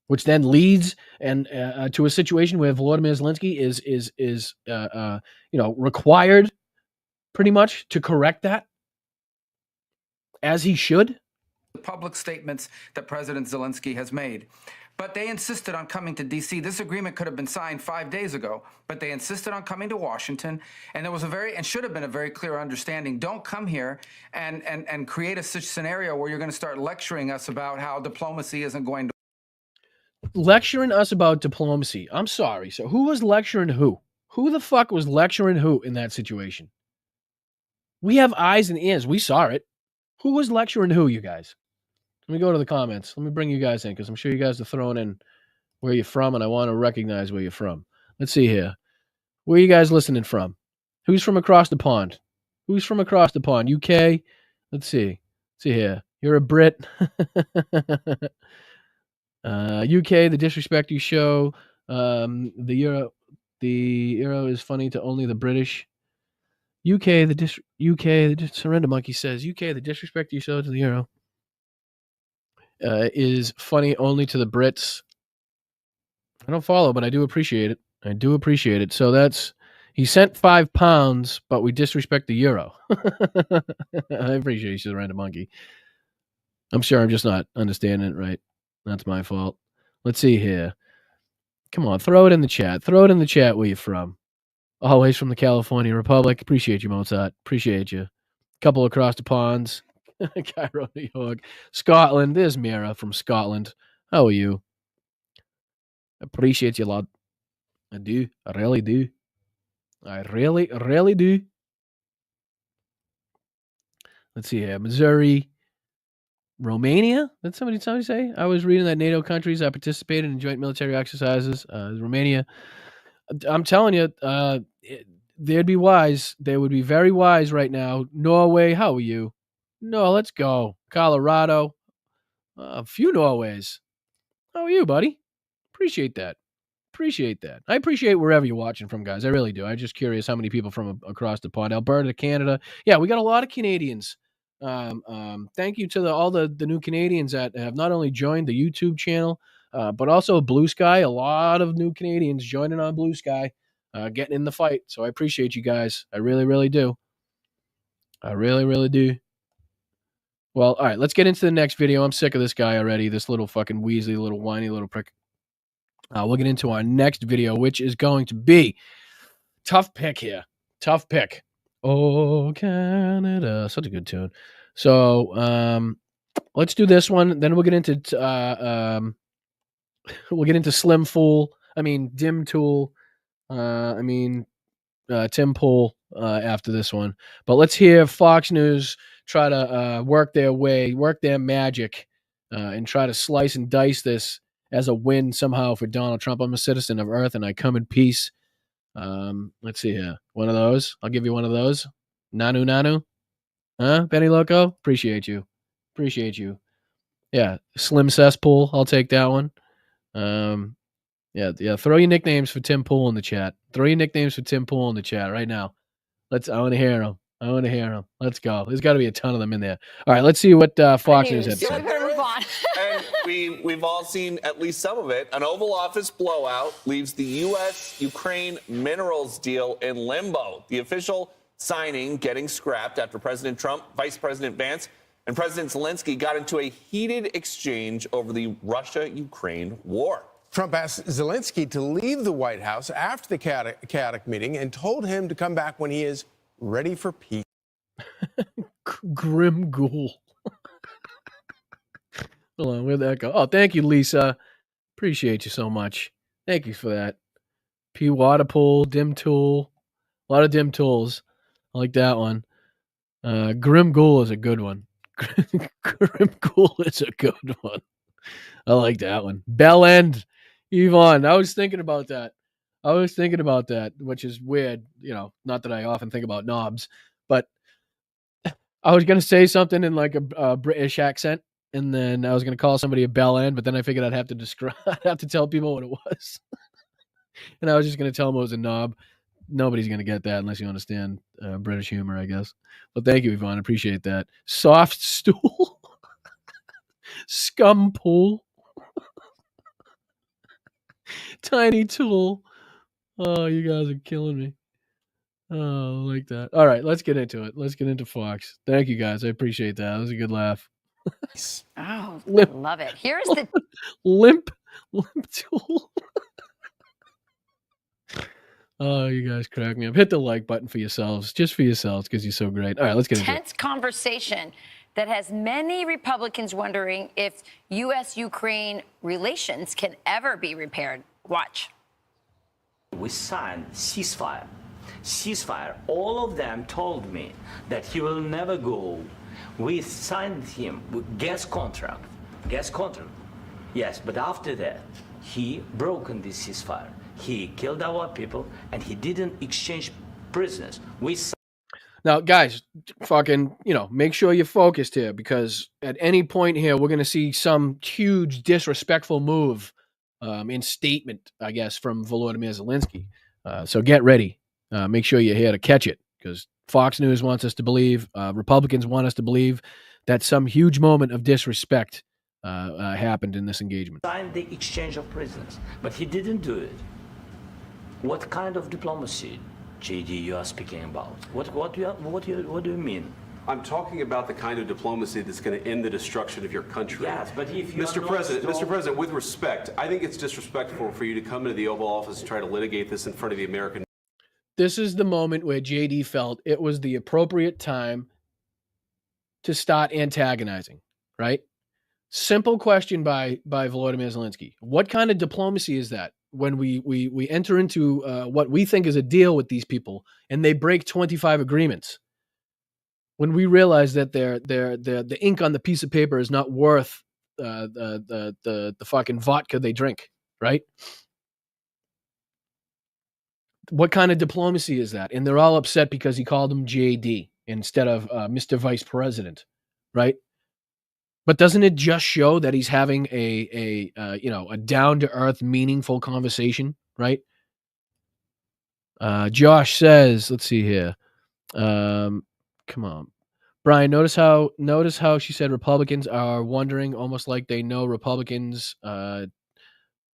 which then leads to a situation where Volodymyr Zelenskyy is required pretty much to correct that, as he should. The public statements that President Zelenskyy has made. But they insisted on coming to D.C. This agreement could have been signed 5 days ago, but they insisted on coming to Washington, and there was should have been a very clear understanding. Don't come here and create a such scenario where you're going to start lecturing us about how diplomacy isn't going to... Lecturing us about diplomacy. I'm sorry. So who was lecturing who? Who the fuck was lecturing who in that situation? We have eyes and ears. We saw it. Who was lecturing who, you guys? Let me go to the comments. Let me bring you guys in, because I'm sure you guys are throwing in where you're from, and I want to recognize where you're from. Let's see here. Where are you guys listening from? Who's from across the pond? Who's from across the pond? UK? Let's see. Let's see here. You're a Brit. UK, the disrespect you show. The euro is funny to only the British. UK, the Surrender Monkey says, UK, the disrespect you show to the euro is funny only to the Brits. I don't follow, but I do appreciate it. I do appreciate it. So that's, he sent £5, but we disrespect the euro. I appreciate you, Surrender Monkey. I'm sure I'm just not understanding it right. That's my fault. Let's see here. Come on, throw it in the chat. Throw it in the chat where you're from. Always from the California Republic. Appreciate you, Mozart. Appreciate you. Couple across the ponds. Cairo, New York. Scotland. There's Mira from Scotland. How are you? Appreciate you, lad. I do. I really do. I really, really do. Let's see here. Missouri. Romania? Did somebody say? I was reading that NATO countries that participated in joint military exercises. Romania. I'm telling you, they'd be wise. They would be very wise right now. Norway, how are you? No, let's go. Colorado. A few Norways. How are you, buddy? Appreciate that. Appreciate that. I appreciate wherever you're watching from, guys. I really do. I'm just curious how many people from across the pond. Alberta, Canada. Yeah, we got a lot of Canadians. Thank you to all the new Canadians that have not only joined the YouTube channel, but also Blue Sky. A lot of new Canadians joining on Blue Sky, getting in the fight. So I appreciate you guys. I really, really do. I really, really do. Well, all right, let's get into the next video. I'm sick of this guy already, this little fucking Weasley, little whiny little prick. We'll get into our next video, which is going to be tough pick here. Tough pick. Oh, Canada. Such a good tune. So, Let's do this one. Then we'll get into Slim Fool. I mean, Dim Tool. Tim Pool after this one. But let's hear Fox News try to work their magic, and try to slice and dice this as a win somehow for Donald Trump. I'm a citizen of Earth, and I come in peace. Let's see here. One of those. I'll give you one of those. Nanu. Huh? Benny Loco? Appreciate you. Yeah. Slim Cesspool. I'll take that one. Yeah. Throw your nicknames for Tim Pool in the chat. Right now. I want to hear them. Let's go. There's got to be a ton of them in there. All right, let's see what Fox News had to say. And we've all seen at least some of it. An Oval Office blowout leaves the U.S.-Ukraine minerals deal in limbo. The official signing getting scrapped after President Trump, Vice President Vance, and President Zelenskyy got into a heated exchange over the Russia-Ukraine war. Trump asked Zelenskyy to leave the White House after the chaotic meeting and told him to come back when he is ready for peace. Grim Ghoul. Hold on, where'd that go? Oh, thank you, Lisa. Appreciate you so much. Thank you for that. P. Waterpool, Dim Tool. A lot of Dim Tools. I like that one. Grim Ghoul is a good one. Grim Ghoul is a good one. I like that one. Bell End. Yvonne, I was thinking about that, which is weird. Not that I often think about knobs, but I was going to say something in like a British accent, and then I was going to call somebody a bell end, but then I figured I'd have to tell people what it was. And I was just going to tell them it was a knob. Nobody's going to get that unless you understand British humor, I guess. But thank you, Yvonne. I appreciate that. Soft stool. Scum pool. Tiny tool. Oh, you guys are killing me. Oh, I like that. All right, let's get into it. Let's get into Fox. Thank you, guys. I appreciate that. That was a good laugh. Oh, Limp. love it. Here's the Limp tool. Oh, you guys crack me up. Hit the like button for yourselves, just for yourselves, because you're so great. All right, let's get into it. tense conversation that has many Republicans wondering if U.S.-Ukraine relations can ever be repaired. Watch. We signed ceasefire. All of them told me that he will never go. We signed him with gas contract. Yes, but after that, he broken this ceasefire. He killed our people, and he didn't exchange prisoners. Now, guys, fucking, make sure you're focused here, because at any point here, we're going to see some huge disrespectful move in statement, I guess, from Volodymyr Zelenskyy. So get ready. Make sure you're here to catch it, because Fox News wants us to believe, Republicans want us to believe that some huge moment of disrespect happened in this engagement. Signed the exchange of prisoners, but he didn't do it. What kind of diplomacy, JD, you are speaking about? What do you mean? I'm talking about the kind of diplomacy that's going to end the destruction of your country. Yes, but if you Mr. President, with respect, I think it's disrespectful for you to come into the Oval Office and try to litigate this in front of the American. This is the moment where JD felt it was the appropriate time to start antagonizing, right? Simple question by Volodymyr Zelenskyy. What kind of diplomacy is that when we enter into what we think is a deal with these people and they break 25 agreements? When we realize that the ink on the piece of paper is not worth the fucking vodka they drink, right? What kind of diplomacy is that? And they're all upset because he called him JD instead of Mr. Vice President, right? But doesn't it just show that he's having a down to earth, meaningful conversation, right? Josh says, let's see here. Come on, Brian. Notice how she said Republicans are wondering, almost like they know Republicans know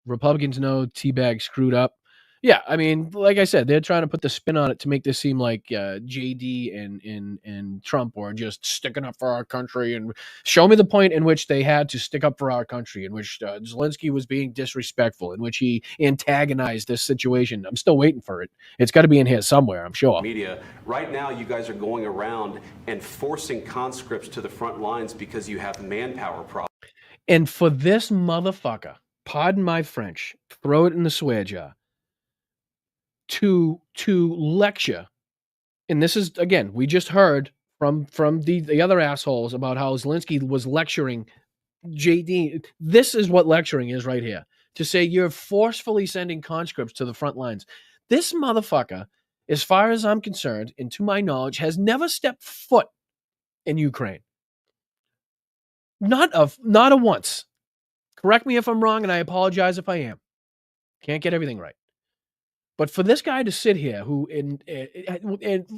Teabag screwed up. Yeah, I mean, like I said, they're trying to put the spin on it to make this seem like JD and Trump were just sticking up for our country, and show me the point in which they had to stick up for our country, in which Zelenskyy was being disrespectful, in which he antagonized this situation. I'm still waiting for it. It's got to be in here somewhere, I'm sure. Media. Right now, you guys are going around and forcing conscripts to the front lines because you have manpower problems. And for this motherfucker, pardon my French, throw it in the swear jar, to lecture, and this is, again, we just heard from the other assholes about how Zelenskyy was lecturing JD. This is what lecturing is right here. To say you're forcefully sending conscripts to the front lines. This motherfucker, as far as I'm concerned, and to my knowledge, has never stepped foot in Ukraine. Not a once. Correct me if I'm wrong, and I apologize if I am. Can't get everything right. But for this guy to sit here, who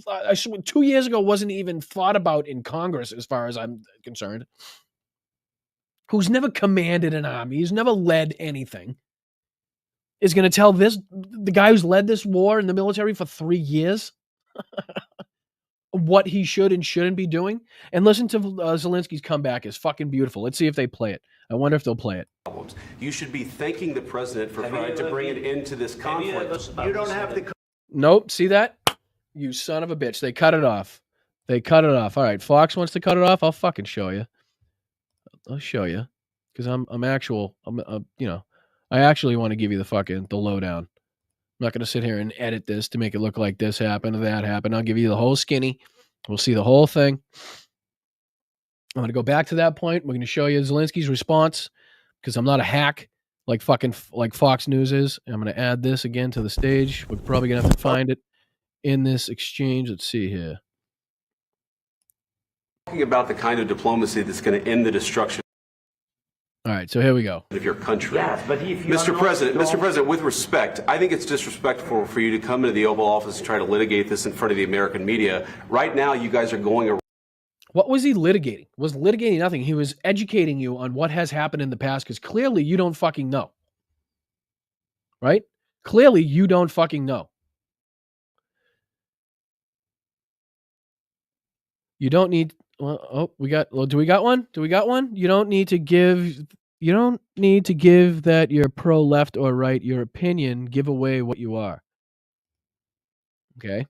I swear 2 years ago wasn't even thought about in Congress, as far as I'm concerned, who's never commanded an army, who's never led anything, is going to tell the guy who's led this war in the military for 3 years what he should and shouldn't be doing. And listen to Zelensky's comeback is fucking beautiful. Let's see if they play it. I wonder if they'll play it. You should be thanking the president for trying to bring it into this conflict. You don't have the. Nope. See that? You son of a bitch. They cut it off. They cut it off. All right. Fox wants to cut it off. I'll fucking show you. I'll show you. Because I actually want to give you the lowdown. I'm not going to sit here and edit this to make it look like this happened or that happened. I'll give you the whole skinny. We'll see the whole thing. I'm going to go back to that point. We're going to show you Zelensky's response, because I'm not a hack like Fox News is. I'm going to add this again to the stage. We're probably going to have to find it in this exchange. Let's see here. Talking about the kind of diplomacy that's going to end the destruction All right, so here we go. Of your country. Yes, but if you Mr. President, with respect, I think it's disrespectful for you to come into the Oval Office and try to litigate this in front of the American media. Right now, you guys are going around. What was he litigating? Was litigating nothing. He was educating you on what has happened in the past, because clearly you don't fucking know. Right? Clearly you don't fucking know. You don't need... do we got one? Do we got one? You don't need to give that you're pro-left or right. Your opinion, give away what you are. Okay?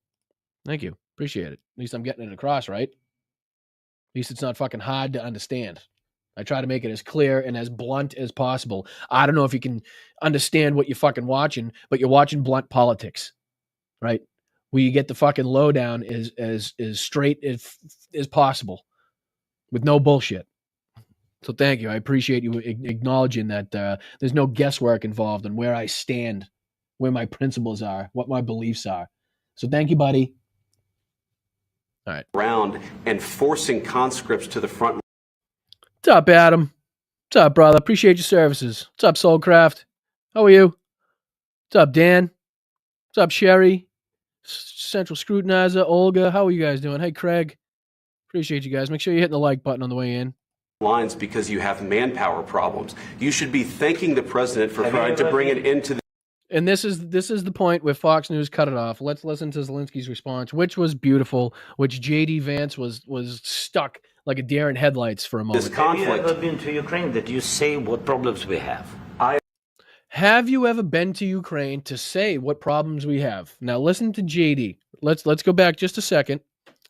Thank you. Appreciate it. At least I'm getting it across, right? At least it's not fucking hard to understand. I try to make it as clear and as blunt as possible. I don't know if you can understand what you're fucking watching, but you're watching blunt politics, right? Where you get the fucking lowdown as straight as possible with no bullshit. So thank you. I appreciate you acknowledging that there's no guesswork involved in where I stand, where my principles are, what my beliefs are. So thank you, buddy. All right. Around and forcing conscripts to the front. What's up, Adam? What's up, brother? Appreciate your services. What's up, Soulcraft? How are you? What's up, Dan? What's up, Sherry? Central Scrutinizer, Olga. How are you guys doing? Hey, Craig. Appreciate you guys. Make sure you're hitting the like button on the way in. Lines because you have manpower problems. You should be thanking the president for trying to bring it into the. And this is the point where Fox News cut it off. Let's listen to Zelensky's response, which was beautiful, which J.D. Vance was stuck like a deer in headlights for a moment. This conflict. Have you ever been to Ukraine that you say what problems we have? Have you ever been to Ukraine to say what problems we have? Now listen to J.D. Let's go back just a second.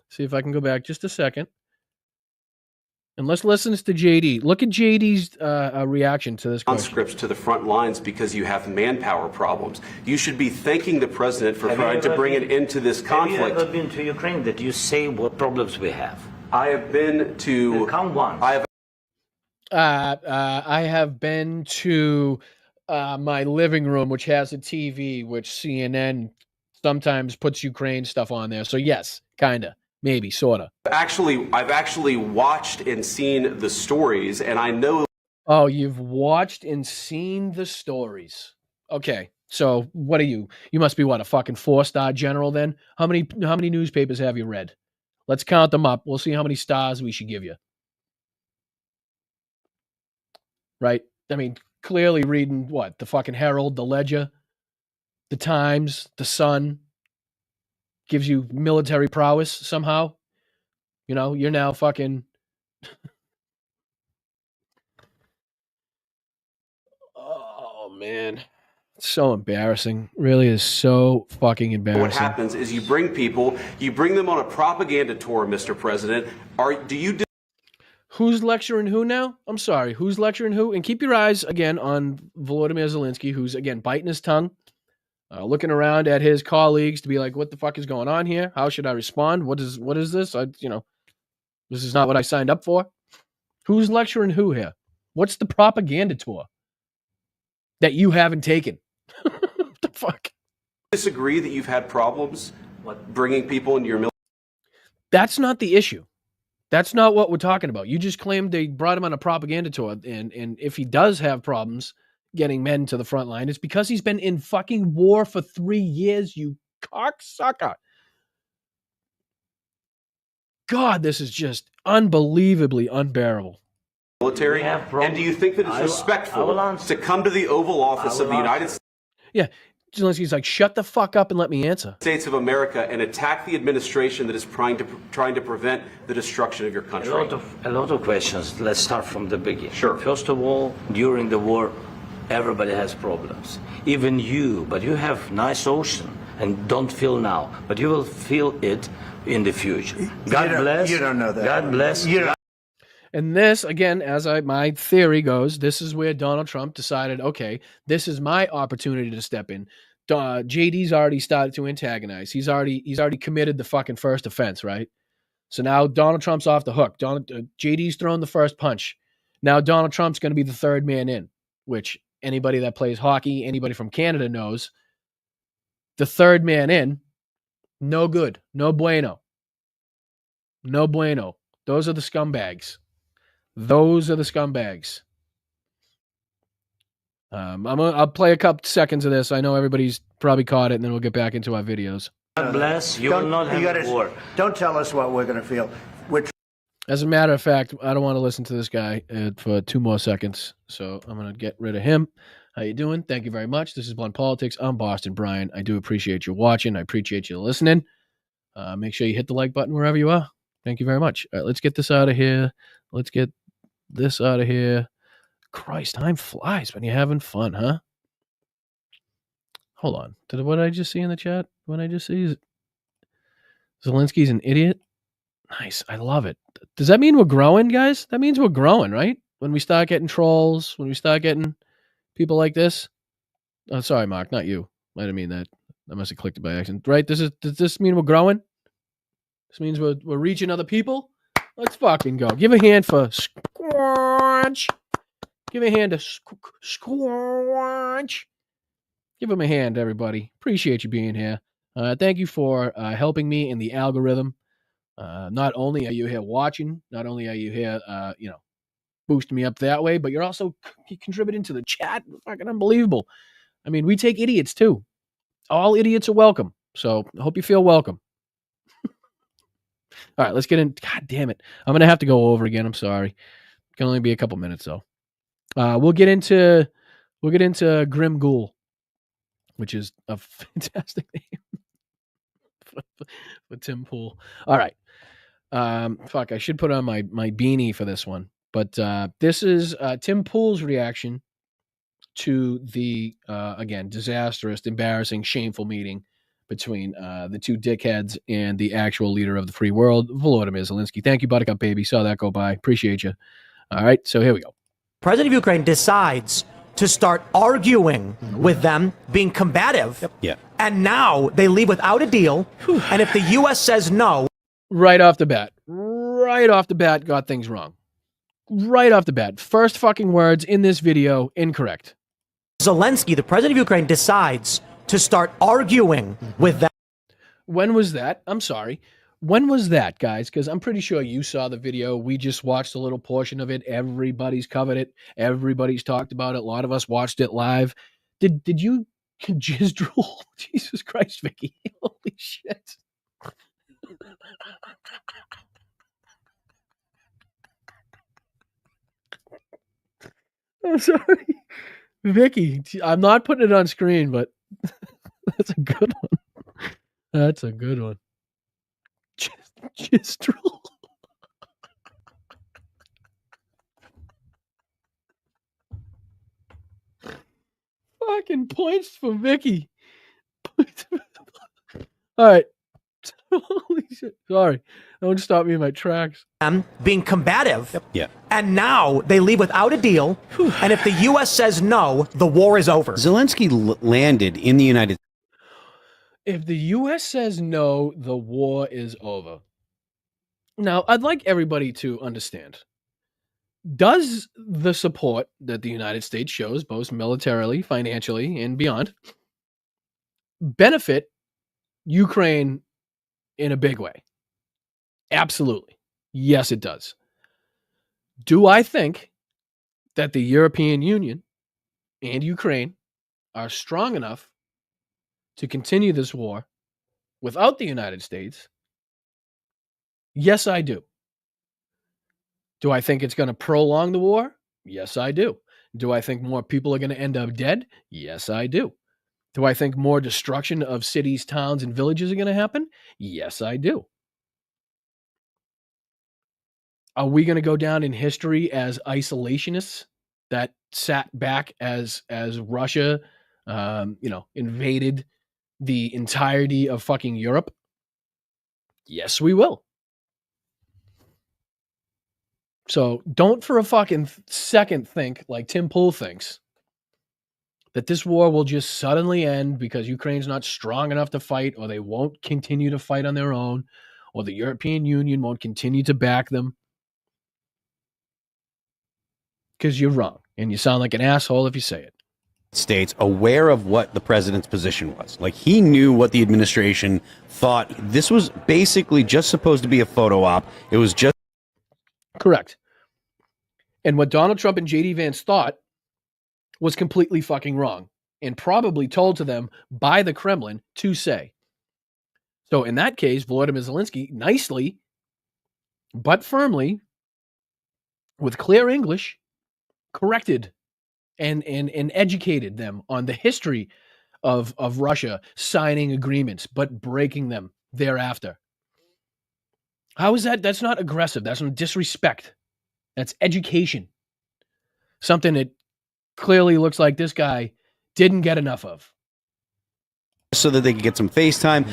See if I can go back just a second. And let's listen to J.D. Look at J.D.'s reaction to this question. Conscripts to the front lines because you have manpower problems. You should be thanking the president for trying to bring it into this conflict. Have you ever been to Ukraine that you say what problems we have? I have been to. Count one. I have been to my living room, which has a TV, which CNN sometimes puts Ukraine stuff on there. So yes, kinda. Maybe, sort of. I've actually watched and seen the stories, and I know. Oh, you've watched and seen the stories. Okay, so what are you? You must be what, a fucking 4-star general then? How many newspapers have you read? Let's count them up. We'll see how many stars we should give you. Right? I mean, clearly reading what? The fucking Herald, the Ledger, the Times, the Sun gives you military prowess somehow. You know, you're now fucking. Oh, man. It's so embarrassing. Really is so fucking embarrassing. What happens is you bring them on a propaganda tour, Mr. President. Who's lecturing who now? I'm sorry. Who's lecturing who? And keep your eyes, again, on Volodymyr Zelenskyy, who's, again, biting his tongue, looking around at his colleagues to be like, what the fuck is going on here? How should I respond? What is this? This is not what I signed up for. Who's lecturing who here? What's the propaganda tour that you haven't taken? What the fuck? Disagree that you've had problems bringing people into your military? That's not the issue. That's not what we're talking about. You just claimed they brought him on a propaganda tour, and if he does have problems getting men to the front line, it's because he's been in fucking war for 3 years, you cocksucker. God, this is just unbelievably unbearable. Military? And do you think that it's respectful to come to the Oval Office of the United States? Yeah, Zelensky's like, shut the fuck up and let me answer. States of America and attack the administration that is trying to prevent the destruction of your country? A lot of questions. Let's start from the beginning. Sure. First of all, during the war, everybody has problems. Even you, but you have nice ocean and don't feel now, but you will feel it in the future. God bless. You don't know that. God bless. And this, again, as my theory goes, this is where Donald Trump decided, okay, this is my opportunity to step in. JD's already started to antagonize. He's already committed the fucking first offense, right? So now Donald Trump's off the hook. JD's thrown the first punch. Now Donald Trump's going to be the third man in, which anybody that plays hockey, anybody from Canada knows. The third man in, no good, no bueno. No bueno. Those are the scumbags. Those are the scumbags. I'll play a couple seconds of this. I know everybody's probably caught it, and then we'll get back into our videos. God bless. You will not have war. Don't tell us what we're going to feel. As a matter of fact, I don't want to listen to this guy for 2 more seconds, so I'm going to get rid of him. How you doing? Thank you very much. This is Blunt Politics. I'm Boston Brian. I do appreciate you watching. I appreciate you listening. Make sure you hit the like button wherever you are. Thank you very much. All right, let's get this out of here. Let's get this out of here. Christ, time flies when you're having fun, huh? Hold on. What did I just see in the chat? What did I just see? Zelensky's an idiot? Nice. I love it. Does that mean we're growing, guys? That means we're growing, right? When we start getting trolls, when we start getting people like this. Oh, sorry, Mark, not you. I didn't mean that. I must have clicked it by accident. Right? Does this mean we're growing? This means we're reaching other people? Let's fucking go. Give a hand for Squanch. Give a hand to Squanch. Give him a hand, everybody. Appreciate you being here. Thank you for helping me in the algorithm. Not only are you here watching, not only are you here, boosting me up that way, but you're also contributing to the chat. Fucking unbelievable. I mean, we take idiots too. All idiots are welcome. So I hope you feel welcome. All right, let's get in. God damn it. I'm going to have to go over again. I'm sorry. It can only be a couple minutes though. We'll get into Grim Ghoul, which is a fantastic name for Tim Pool. All right. Fuck, I should put on my beanie for this one. But this is Tim Pool's reaction to the, again, disastrous, embarrassing, shameful meeting between the two dickheads and the actual leader of the free world, Volodymyr Zelenskyy. Thank you, Buttercup Baby. Saw that go by. Appreciate you. All right, so here we go. President of Ukraine decides to start arguing with them, being combative. Yeah. And now they leave without a deal. And if the U.S. says no. Right off the bat, got things wrong. Right off the bat. First fucking words in this video, incorrect. Zelenskyy, the president of Ukraine, decides to start arguing with them. When was that? I'm sorry. When was that, guys? Because I'm pretty sure you saw the video. We just watched a little portion of it. Everybody's covered it. Everybody's talked about it. A lot of us watched it live. Did you jizz drool? Jesus Christ, Vicky. Holy shit. I'm sorry. Vicky, I'm not putting it on screen, but That's a good one. That's a good one. Gistrel. Fucking points for Vicky. All right. Holy shit. Sorry. Don't stop me in my tracks. Being combative. Yeah. And now they leave without a deal. And if the U.S. says no, the war is over. Zelensky landed in the United States. If the U.S. says no, the war is over. Now, I'd like everybody to understand. Does the support that the United States shows, both militarily, financially, and beyond, benefit Ukraine in a big way? Absolutely. Yes, it does. Do I think that the European Union and Ukraine are strong enough to continue this war without the United States? Yes, I do. Do I think it's going to prolong the war? Yes, I do. Do I think more people are going to end up dead? Yes, I do. Do I think more destruction of cities, towns, and villages are going to happen? Yes, I do. Are we going to go down in history as isolationists that sat back as Russia, invaded the entirety of fucking Europe? Yes, we will. So don't for a fucking second think, like Tim Pool thinks, that this war will just suddenly end because Ukraine's not strong enough to fight, or they won't continue to fight on their own, or the European Union won't continue to back them. Because you're wrong, and you sound like an asshole if you say it. States aware of what the president's position was. Like, he knew what the administration thought. This was basically just supposed to be a photo op. It was just... Correct. And what Donald Trump and J.D. Vance thought was completely fucking wrong, and probably told to them by the Kremlin to say. So in that case, Volodymyr Zelensky nicely but firmly, with clear English, corrected and educated them on the history of Russia signing agreements but breaking them thereafter. How is that? That's not aggressive. That's not disrespect. That's education. Something that clearly looks like this guy didn't get enough of. So that they could get some FaceTime.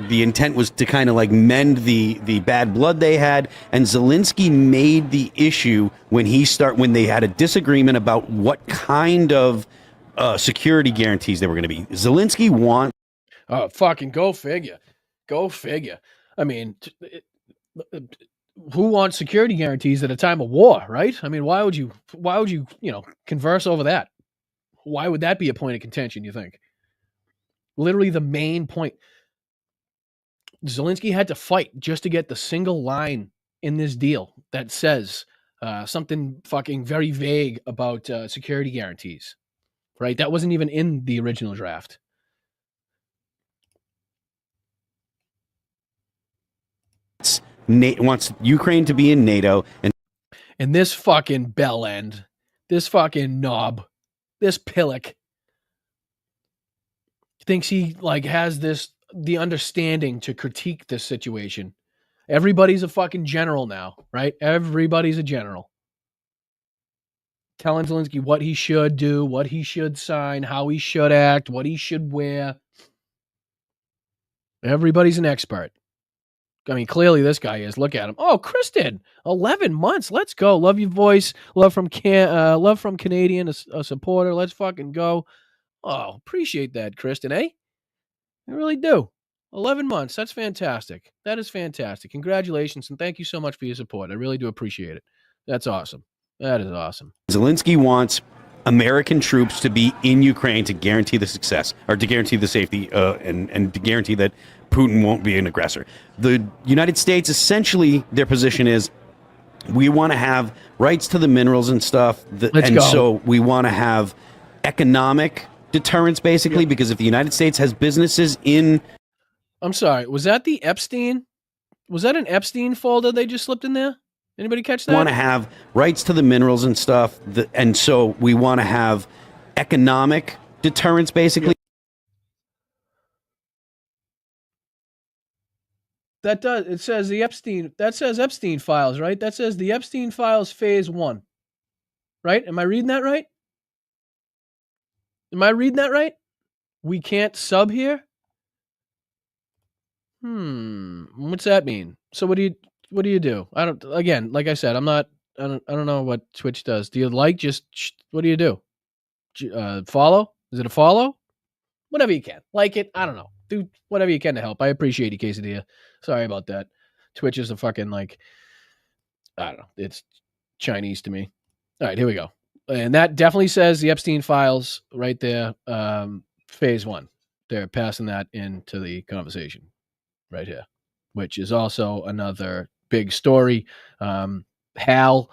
The intent was to kind of like mend the bad blood they had. And Zelensky made the issue when they had a disagreement about what kind of security guarantees they were going to be. Zelensky wants... Oh, fucking go figure. Go figure. I mean, who wants security guarantees at a time of war, right? I mean, why would you, converse over that? Why would that be a point of contention, you think? Literally the main point. Zelensky had to fight just to get the single line in this deal that says something fucking very vague about security guarantees, right? That wasn't even in the original draft. Wants Ukraine to be in NATO. And this fucking bell end, this fucking knob, this pillock, thinks he has the understanding to critique this situation. Everybody's a fucking general now, right? Everybody's a general. Telling Zelensky what he should do, what he should sign, how he should act, what he should wear. Everybody's an expert. I mean, clearly this guy is. Look at him. Oh, Kristen, 11 months. Let's go. Love your voice. Love from Canadian, a supporter. Let's fucking go. Oh, appreciate that, Kristen, eh? I really do. 11 months. That's fantastic. That is fantastic. Congratulations, and thank you so much for your support. I really do appreciate it. That's awesome. That is awesome. Zelensky wants American troops to be in Ukraine to guarantee the success, or to guarantee the safety, and to guarantee that Putin won't be an aggressor. The United States, essentially, their position is, we want to have rights to the minerals and stuff, so we want to have economic deterrence, basically, because if the United States has businesses in... I'm sorry, was that the Epstein? Was that an Epstein folder they just slipped in there? Anybody catch that? We want to have rights to the minerals and stuff, and so we want to have economic deterrence, basically. That does. It says the Epstein. That says Epstein files, right? That says the Epstein files phase 1. Right? Am I reading that right? Am I reading that right? We can't sub here? What's that mean? So what do you do? I don't, again, like I said, I don't know what Twitch does. Do you like what do you do? Follow? Is it a follow? Whatever you can. Like it. I don't know. Do whatever you can to help. I appreciate you, Quesadilla. Sorry about that. Twitch is a fucking I don't know. It's Chinese to me. All right, here we go. And that definitely says the Epstein files right there. Phase 1. They're passing that into the conversation right here, which is also another big story. Hal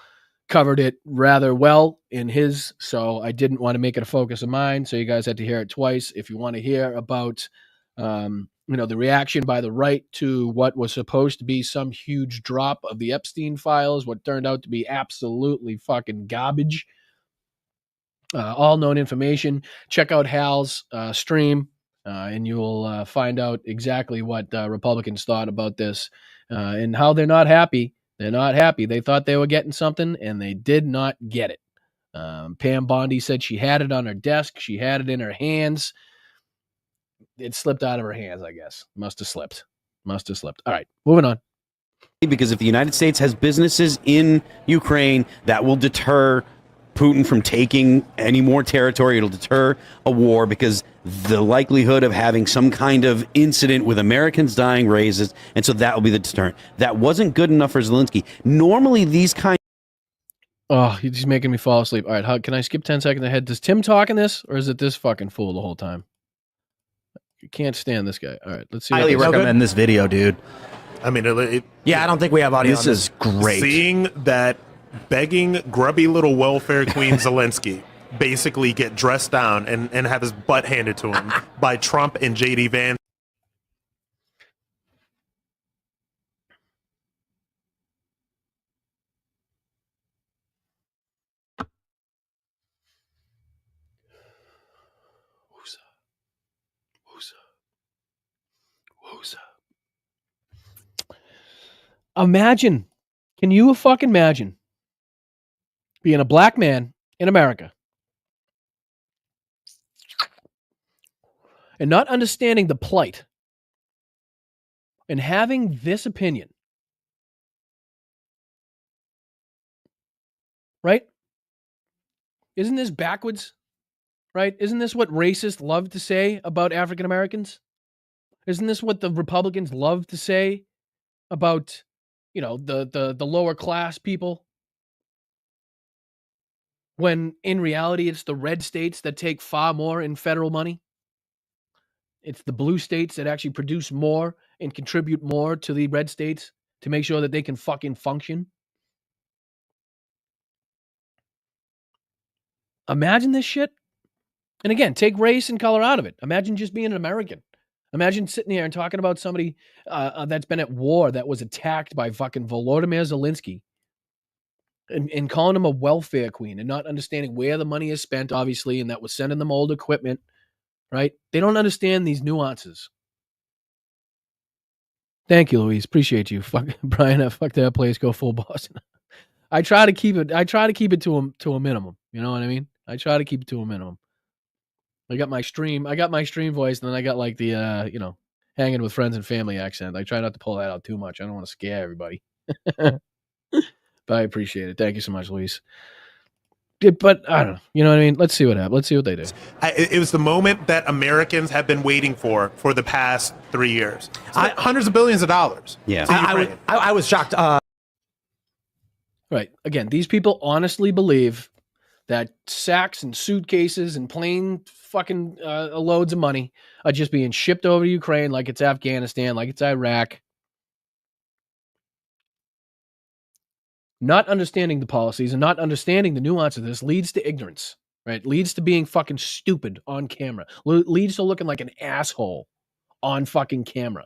covered it rather well in his, so I didn't want to make it a focus of mine. So you guys had to hear it twice. If you want to hear about, the reaction by the right to what was supposed to be some huge drop of the Epstein files, what turned out to be absolutely fucking garbage, all known information, check out Hal's stream, and you will find out exactly what Republicans thought about this and how they're not happy. They're not happy. They thought they were getting something, and they did not get it. Pam Bondi said she had it on her desk. She had it in her hands. It slipped out of her hands, I guess. Must have slipped. All right, moving on. Because if the United States has businesses in Ukraine, that will deter Putin from taking any more territory. It'll deter a war because the likelihood of having some kind of incident with Americans dying raises, and so that will be the deterrent. That wasn't good enough for Zelenskyy. Normally, these kind. Oh, he's making me fall asleep. All right, can I skip 10 seconds ahead? Does Tim talk in this, or is it this fucking fool the whole time? You can't stand this guy. All right, let's see. Highly recommend this video, dude. I mean, I don't think we have audio. This is great. Seeing that begging grubby little welfare queen Zelenskyy basically get dressed down and have his butt handed to him by Trump and JD Vance. Imagine. Can you fucking imagine being a black man in America and not understanding the plight and having this opinion? Right? Isn't this backwards? Right? Isn't this what racists love to say about African Americans? Isn't this what the Republicans love to say about, the lower class people? When in reality, it's the red states that take far more in federal money. It's the blue states that actually produce more and contribute more to the red states to make sure that they can fucking function. Imagine this shit. And again, take race and color out of it. Imagine just being an American. Imagine sitting here and talking about somebody that's been at war, that was attacked by fucking Volodymyr Zelenskyy, and calling him a welfare queen and not understanding where the money is spent, obviously, and that was sending them old equipment, right? They don't understand these nuances. Thank you, Louise. Appreciate you. Fuck Brian, fuck that place, go full Boston. I try to keep it to a minimum. You know what I mean? I try to keep it to a minimum. I got my stream voice, and then I got like the hanging with friends and family accent. I try not to pull that out too much. I don't want to scare everybody. But I appreciate it. Thank you so much, Luis. But I don't know. You know what I mean? Let's see what happens. Let's see what they do. It was the moment that Americans have been waiting for the past 3 years. Hundreds of billions of dollars. Yeah. I was shocked. Right. Again, these people honestly believe that sacks and suitcases and plain fucking loads of money are just being shipped over to Ukraine like it's Afghanistan, like it's Iraq. Not understanding the policies and not understanding the nuance of this leads to ignorance, right? Leads to being fucking stupid on camera. Leads to looking like an asshole on fucking camera.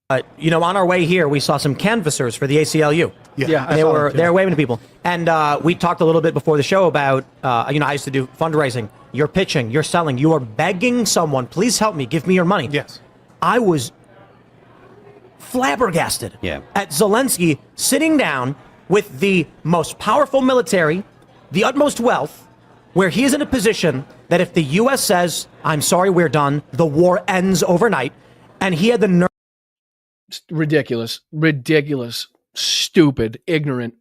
On our way here, we saw some canvassers for the ACLU. Yeah, they were waving to people. And we talked a little bit before the show about, I used to do fundraising. You're pitching, you're selling, you are begging someone, please help me, give me your money. Yes. I was flabbergasted Yeah. at Zelensky sitting down with the most powerful military, the utmost wealth, where he is in a position that if the U.S. says, I'm sorry, we're done, the war ends overnight, and he had the nerve. Ridiculous, stupid, ignorant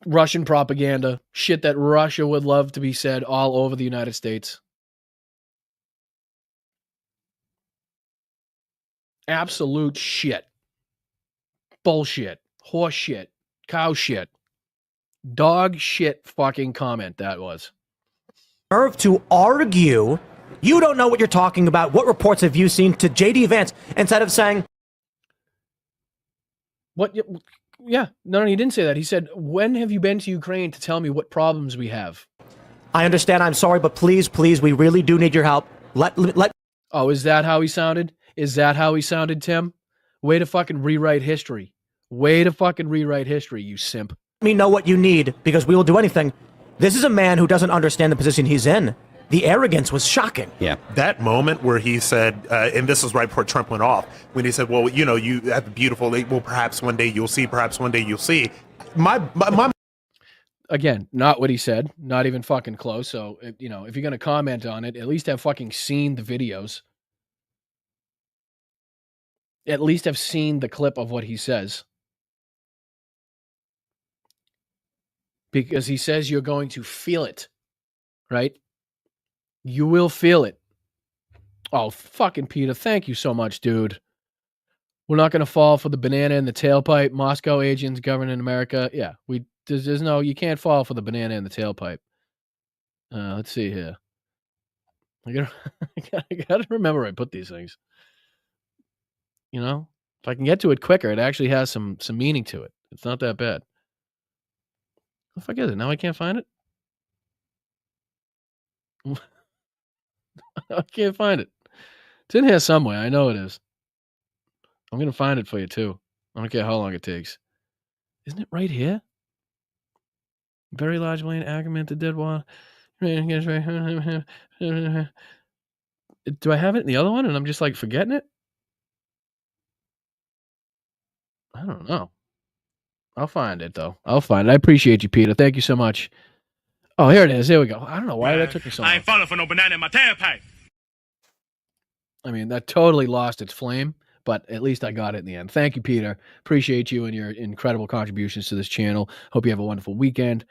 Russian propaganda, shit that Russia would love to be said all over the United States. Absolute shit. Bullshit. Horse shit. Cow shit. Dog shit fucking comment that was. Nerve to argue, you don't know what you're talking about, what reports have you seen, to J.D. Vance, instead of saying... What? Yeah. No, he didn't say that. He said, when have you been to Ukraine to tell me what problems we have? I understand, I'm sorry, but please, we really do need your help. Let. Oh, is that how he sounded? Is that how he sounded, Tim? Way to fucking rewrite history. Way to fucking rewrite history, you simp. Let me know what you need, because we will do anything. This is a man who doesn't understand the position he's in. The arrogance was shocking. Yeah. That moment where he said, and this was right before Trump went off, when he said, well, you know, you have a beautiful, well, perhaps one day you'll see, perhaps one day you'll see. My Again, not what he said, not even fucking close. So, you know, if you're going to comment on it, at least have fucking seen the videos. At least have seen the clip of what he says. Because he says you're going to feel it, right? You will feel it. Oh, fucking Peter, thank you so much, dude. We're not going to fall for the banana in the tailpipe. Moscow agents governing America. Yeah, there's no, you can't fall for the banana in the tailpipe. Let's see here. I gotta remember I put these things. You know, if I can get to it quicker, it actually has some meaning to it. It's not that bad. What the fuck is it? Now I can't find it? I can't find it. It's in here somewhere. I know it is. I'm going to find it for you, too. I don't care how long it takes. Isn't it right here? Very large land, augmented dead wall. Do I have it in the other one and I'm just like forgetting it? I don't know. I'll find it, though. I'll find it. I appreciate you, Peter. Thank you so much. Oh, here it is. Here we go. I don't know why that took me so long. I ain't falling for no banana in my tailpipe. I mean, that totally lost its flame, but at least I got it in the end. Thank you, Peter. Appreciate you and your incredible contributions to this channel. Hope you have a wonderful weekend.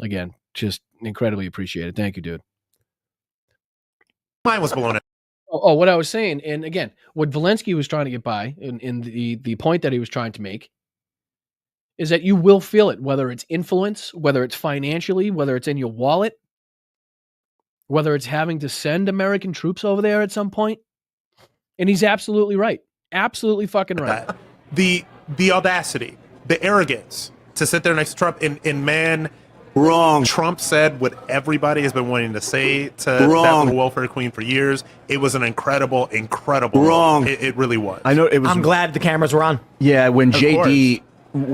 Again, just incredibly appreciated. Thank you, dude. Mine was blown out. Oh, what I was saying, and again, what Zelenskyy was trying to get by, in the point that he was trying to make, is that you will feel it, whether it's influence, whether it's financially, whether it's in your wallet, whether it's having to send American troops over there at some point. And he's absolutely right. Absolutely fucking right. The audacity, the arrogance to sit there next to Trump and man, wrong. Trump said what everybody has been wanting to say to that little welfare queen for years. It was an incredible wrong. It really was. I know it was. I'm glad the cameras were on. Yeah, when Of JD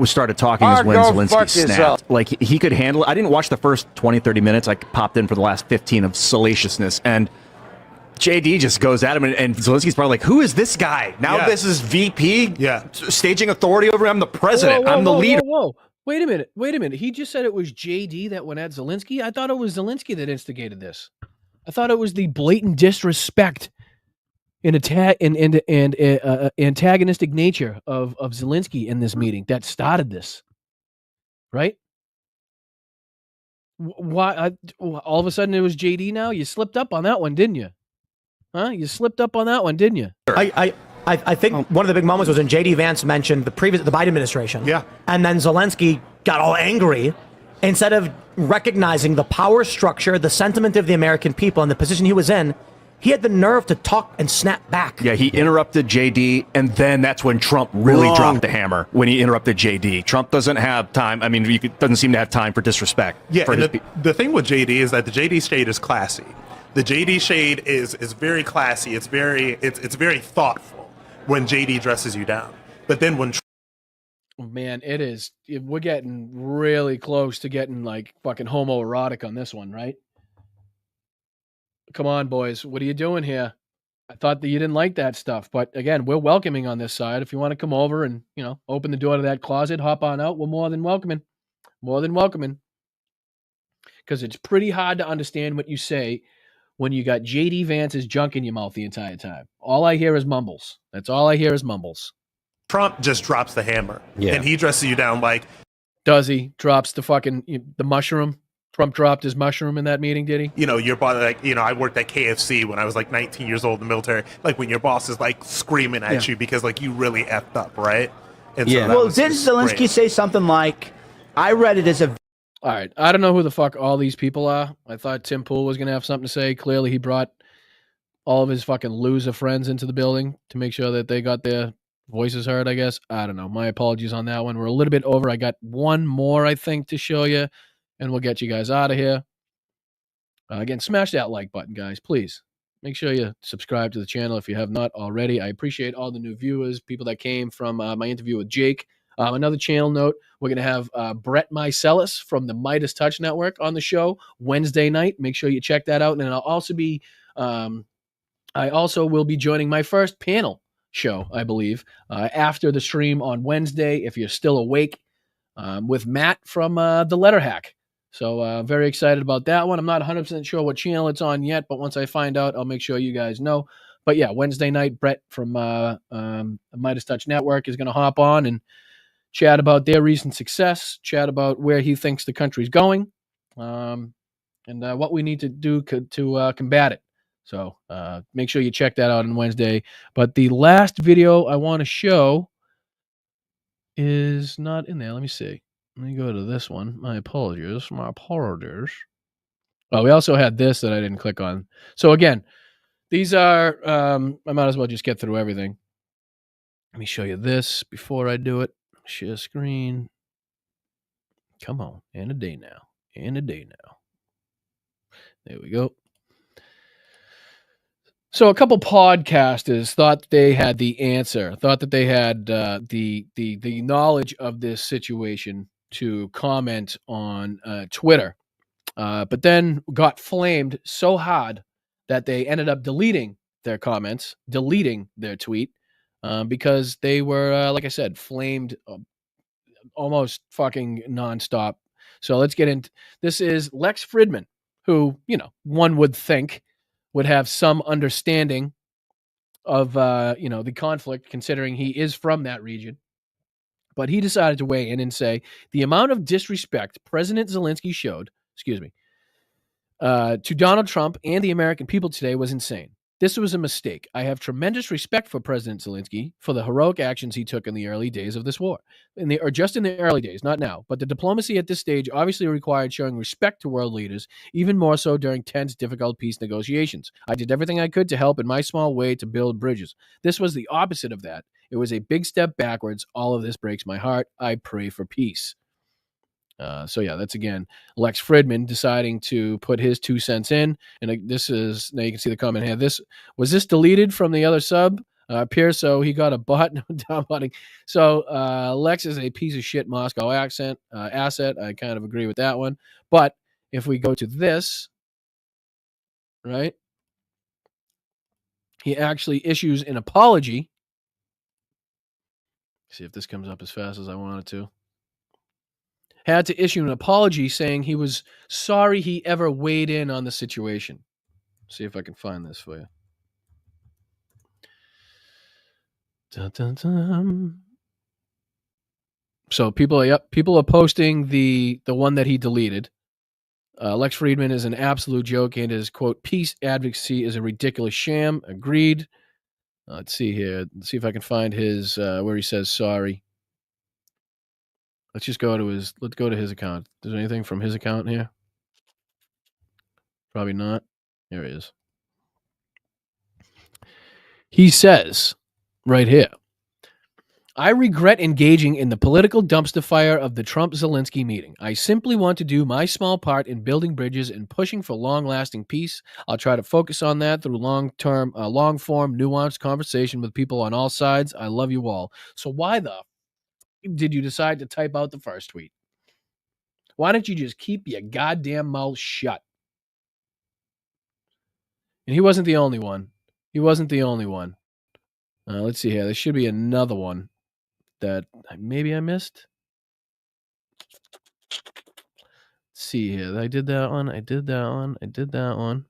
started talking is when Zelensky snapped. Like he could handle it. I didn't watch the first 20, 30 minutes. I popped in for the last 15 of salaciousness. And JD just goes at him, and Zelensky's probably like, who is this guy? Now this is VP? Yeah. Staging authority over him. I'm the president. Whoa, I'm the leader. Whoa. Wait a minute. He just said it was JD that went at Zelensky. I thought it was Zelensky that instigated this. I thought it was the blatant disrespect and antagonistic nature of Zelensky in this meeting that started this. Right? Why? All of a sudden it was JD now? You slipped up on that one, didn't you? Huh? You slipped up on that one, didn't you? I think one of the big moments was when J.D. Vance mentioned the Biden administration. Yeah. And then Zelensky got all angry. Instead of recognizing the power structure, the sentiment of the American people, and the position he was in, he had the nerve to talk and snap back. Yeah, he interrupted JD, and then that's when Trump really dropped the hammer, when he interrupted JD. Trump doesn't have time. I mean, doesn't seem to have time for disrespect. Yeah, for and the thing with JD is that the JD shade is classy. The JD shade is very classy. It's very thoughtful when JD dresses you down. But then when man, it is. We're getting really close to getting like fucking homoerotic on this one, right? Come on, boys. What are you doing here? I thought that you didn't like that stuff, but again, we're welcoming on this side. If you want to come over and, open the door to that closet, hop on out, we're more than welcoming. More than welcoming. Because it's pretty hard to understand what you say when you got J.D. Vance's junk in your mouth the entire time. All I hear is mumbles. That's all I hear is mumbles. Trump just drops the hammer. Yeah. And he dresses you down like... Does he? Drops the the mushroom? Trump dropped his mushroom in that meeting, did he? Your boss, I worked at KFC when I was like 19 years old in the military. Like when your boss is like screaming at you because like you really effed up, right? And so Well, didn't Zelensky say something like, I read it as a... All right. I don't know who the fuck all these people are. I thought Tim Pool was going to have something to say. Clearly, he brought all of his fucking loser friends into the building to make sure that they got their voices heard, I guess. I don't know. My apologies on that one. We're a little bit over. I got one more, I think, to show you, and we'll get you guys out of here. Again, smash that like button, guys, please. Make sure you subscribe to the channel if you have not already. I appreciate all the new viewers, people that came from my interview with Jake. Another channel note, we're going to have Brett Mycelis from the Midas Touch Network on the show Wednesday night. Make sure you check that out. And I'll also be, I also will be joining my first panel show, I believe, after the stream on Wednesday, if you're still awake, with Matt from The Letter Hack. So very excited about that one. I'm not 100% sure what channel it's on yet, but once I find out, I'll make sure you guys know. But yeah, Wednesday night, Brett from the Midas Touch Network is going to hop on and chat about their recent success, chat about where he thinks the country's going, and what we need to do to combat it. So make sure you check that out on Wednesday. But the last video I want to show is not in there. Let me see. Let me go to this one. My apologies. Oh, we also had this that I didn't click on. So again, these are, I might as well just get through everything. Let me show you this before I do it. Share screen. Come on. And a day now. There we go. So a couple podcasters thought they had the answer, thought that they had the knowledge of this situation to comment on Twitter, but then got flamed so hard that they ended up deleting their comments, deleting their tweet, because they were, like I said, flamed almost fucking nonstop. So let's get into this. Is Lex Fridman, who, one would think would have some understanding of, the conflict, considering he is from that region. But he decided to weigh in and say the amount of disrespect President Zelensky showed, to Donald Trump and the American people today was insane. This was a mistake. I have tremendous respect for President Zelensky for the heroic actions he took in the early days of this war. Just in the early days, not now. But the diplomacy at this stage obviously required showing respect to world leaders, even more so during tense, difficult peace negotiations. I did everything I could to help in my small way to build bridges. This was the opposite of that. It was a big step backwards. All of this breaks my heart. I pray for peace. So yeah, that's again Lex Fridman deciding to put his 2 cents in, and this is, now you can see the comment here. This was deleted from the other sub. Appears so. He got a bot downvoting. So Lex is a piece of shit Moscow asset. I kind of agree with that one. But if we go to this, right, he actually issues an apology. See if this comes up as fast as I want it to. Had to issue an apology saying he was sorry he ever weighed in on the situation. See if I can find this for you. Dun, dun, dun. So people are posting the one that he deleted. Lex Fridman is an absolute joke, and his quote peace advocacy is a ridiculous sham. Agreed. Let's see here. Let's see if I can find his where he says sorry. Let's go to his account. Is there anything from his account here? Probably not. Here he is. He says right here, I regret engaging in the political dumpster fire of the Trump-Zelensky meeting. I simply want to do my small part in building bridges and pushing for long-lasting peace. I'll try to focus on that through long-form, nuanced conversation with people on all sides. I love you all. So why the did you decide to type out the first tweet? Why don't you just keep your goddamn mouth shut? And he wasn't the only one. He wasn't the only one. Let's see here. There should be another one that maybe I missed. Let's see here. I did that one. I did that one. I did that one.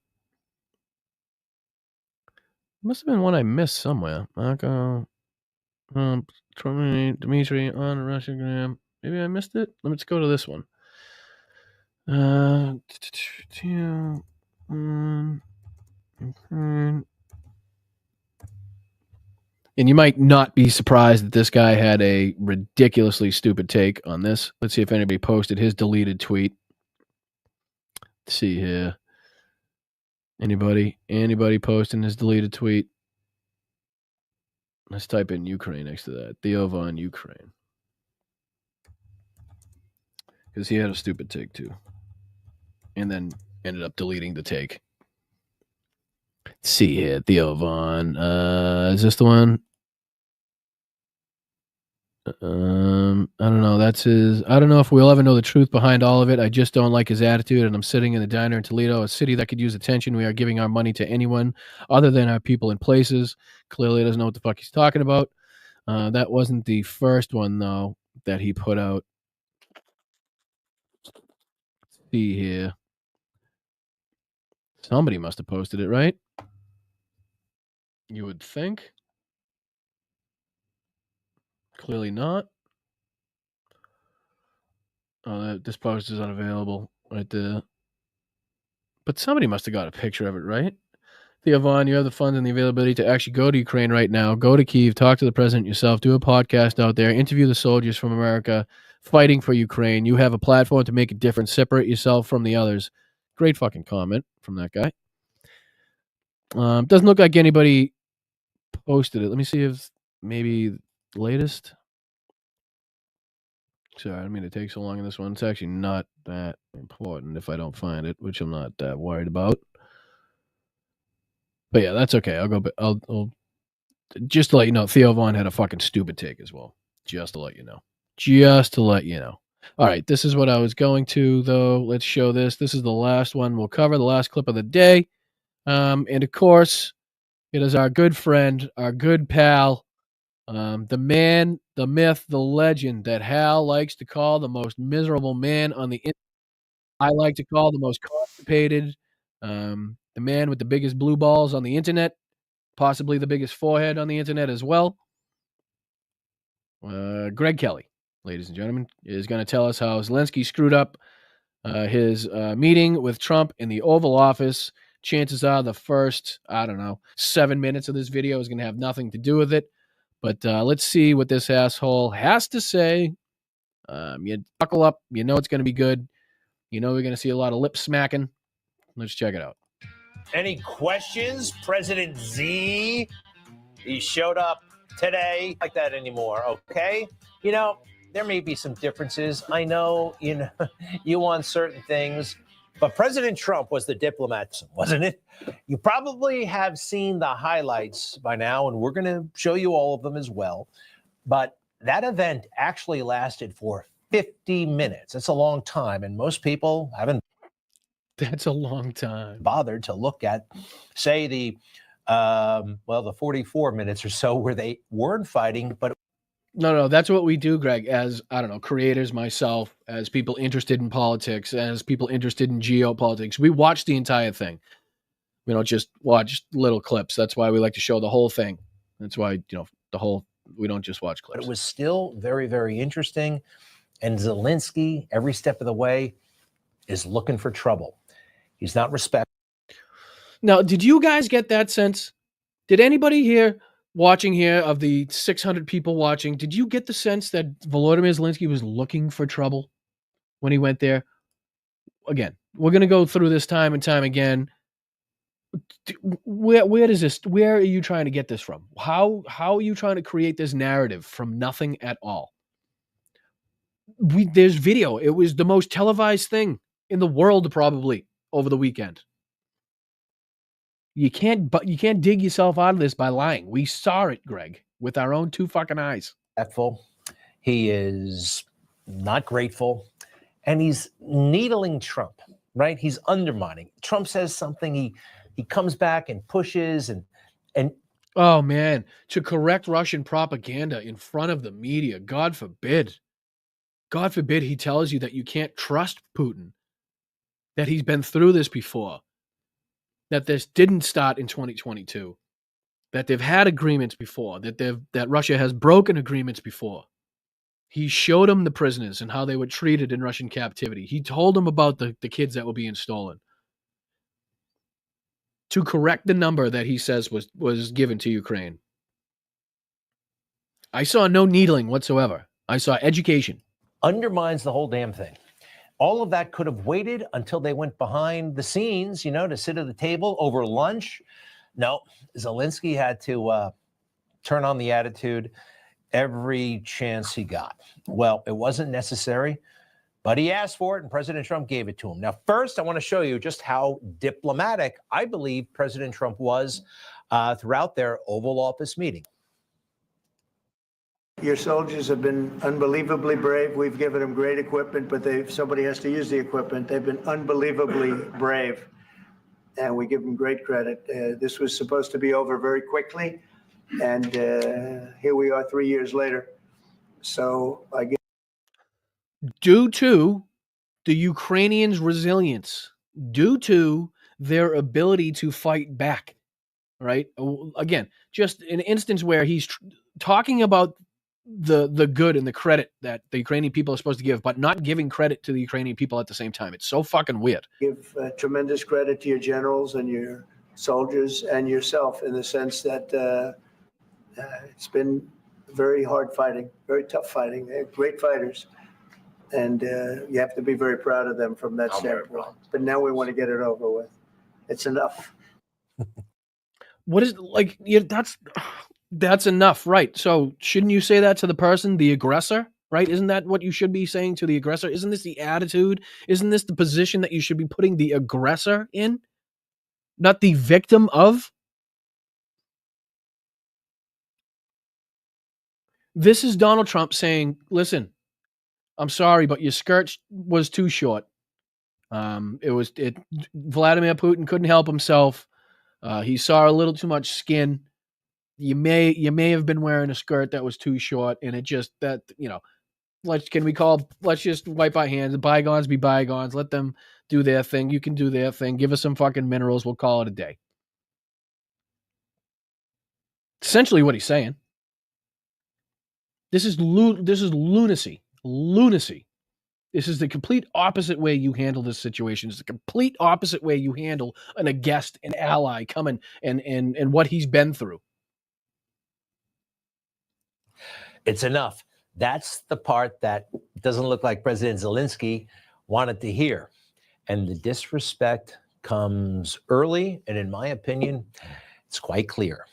Must have been one I missed somewhere. Marco, Dimitri on Russiagram. Maybe I missed it. Let's go to this one. And you might not be surprised that this guy had a ridiculously stupid take on this. Let's see if anybody posted his deleted tweet. Let's see here. Anybody posting his deleted tweet? Let's type in Ukraine next to that. Theo Von Ukraine. Because he had a stupid take too. And then ended up deleting the take. Let's see here. Theo Von. Is this the one? I don't know. That's his. I don't know if we'll ever know the truth behind all of it. I just don't like his attitude. And I'm sitting in the diner in Toledo, a city that could use attention. We are giving our money to anyone other than our people in places. Clearly doesn't know what the fuck he's talking about. That wasn't the first one, though, that he put out. Let's see here. Somebody must have posted it, right? You would think. Clearly not. Oh, this post is unavailable right there. But somebody must have got a picture of it, right? Theo Von, you have the funds and the availability to actually go to Ukraine right now. Go to Kyiv, talk to the president yourself, do a podcast out there, interview the soldiers from America fighting for Ukraine. You have a platform to make a difference. Separate yourself from the others. Great fucking comment from that guy. Doesn't look like anybody posted it. Let me see if maybe latest. Sorry, I didn't mean to take so long in this one. It's actually not that important if I don't find it, which I'm not that worried about. But yeah, that's okay. I'll go. I'll just to let you know, Theo Von had a fucking stupid take as well. Just to let you know. Just to let you know. All right, this is what I was going to, though. Let's show this. This is the last one we'll cover, the last clip of the day. And of course, it is our good friend, our good pal, the man, the myth, the legend that Hal likes to call the most miserable man on the internet. I like to call the most constipated, the man with the biggest blue balls on the internet, possibly the biggest forehead on the internet as well. Greg Kelly, ladies and gentlemen, is going to tell us how Zelenskyy screwed up his meeting with Trump in the Oval Office. Chances are the first, 7 minutes of this video is going to have nothing to do with it. But let's see what this asshole has to say. You buckle up. You know it's going to be good. You know we're going to see a lot of lip smacking. Let's check it out. Any questions? President Z, he showed up today. Like that anymore, okay? You know, there may be some differences. I know, you want certain things. But President Trump was the diplomat, wasn't it? You probably have seen the highlights by now, and we're going to show you all of them as well. But that event actually lasted for 50 minutes. It's a long time, and most people haven't. That's a long time. Bothered to look at, say, the 44 minutes or so where they weren't fighting, but. No, that's what we do, Greg, as, creators, myself, as people interested in politics, as people interested in geopolitics. We watch the entire thing. We don't just watch little clips. That's why we like to show the whole thing. That's why, we don't just watch clips. But it was still very, very interesting. And Zelenskyy, every step of the way, is looking for trouble. He's not respectful. Now, did you guys get that sense? Did anybody here watching here of the 600 people watching, did you get the sense that Volodymyr Zelenskyy was looking for trouble when he went there? Again, we're going to go through this time and time again. Where are you trying to get this from? How are you trying to create this narrative from nothing at all? There's video. It was the most televised thing in the world probably over the weekend. You can't dig yourself out of this by lying. We saw it, Greg, with our own two fucking eyes. He is not grateful, and he's needling Trump, right? He's undermining. Trump says something, he comes back and pushes, and And oh man, to correct Russian propaganda in front of the media, God forbid he tells you that you can't trust Putin, that he's been through this before, that this didn't start in 2022, that they've had agreements before, that Russia has broken agreements before. He showed them the prisoners and how they were treated in Russian captivity. He told them about the kids that were being stolen. To correct the number that he says was given to Ukraine. I saw no needling whatsoever. I saw education. Undermines the whole damn thing. All of that could have waited until they went behind the scenes, to sit at the table over lunch. No, Zelenskyy had to turn on the attitude every chance he got. Well, it wasn't necessary, but he asked for it, and President Trump gave it to him. Now, first, I want to show you just how diplomatic I believe President Trump was throughout their Oval Office meeting. Your soldiers have been unbelievably brave. We've given them great equipment, but somebody has to use the equipment. They've been unbelievably brave, and we give them great credit. This was supposed to be over very quickly, and here we are 3 years later. So I guess due to the Ukrainians' resilience, due to their ability to fight back, right? Again, just an instance where he's talking about the good and the credit that the Ukrainian people are supposed to give, but not giving credit to the Ukrainian people at the same time. It's so fucking weird. give tremendous credit to your generals and your soldiers and yourself in the sense that it's been very hard fighting, very tough fighting. They're great fighters. And you have to be very proud of them from that standpoint. But now we want to get it over with. It's enough. What is like? Yeah, that's enough, right? So shouldn't you say that to the person, the aggressor, right? Isn't that what you should be saying to the aggressor? Isn't this the attitude? Isn't this the position that you should be putting the aggressor in, not the victim of? This is Donald Trump saying, "Listen, I'm sorry, but your skirt was too short. Vladimir Putin couldn't help himself. He saw a little too much skin. You may have been wearing a skirt that was too short, and it just let's just wipe our hands. Bygones be bygones. Let them do their thing. You can do their thing. Give us some fucking minerals. We'll call it a day." Essentially what he's saying. This is lunacy. Lunacy. This is the complete opposite way you handle this situation. It's the complete opposite way you handle a guest, an ally coming and what he's been through. It's enough. That's the part that doesn't look like President Zelenskyy wanted to hear. And the disrespect comes early, and in my opinion, it's quite clear.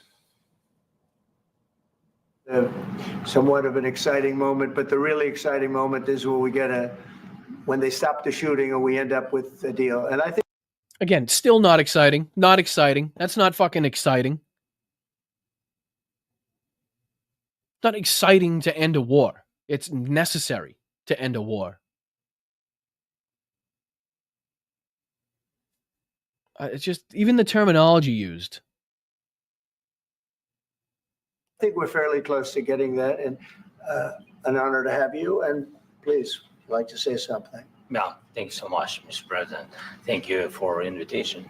Somewhat of an exciting moment, but the really exciting moment is when they stop the shooting and we end up with a deal. And I think, again, still not exciting. Not exciting. That's not fucking exciting. It's not exciting to end a war. It's necessary to end a war. It's just even the terminology used. I think we're fairly close to getting that, and an honor to have you. And please, I'd like to say something. Yeah, thank you so much, Mr. President. Thank you for invitation.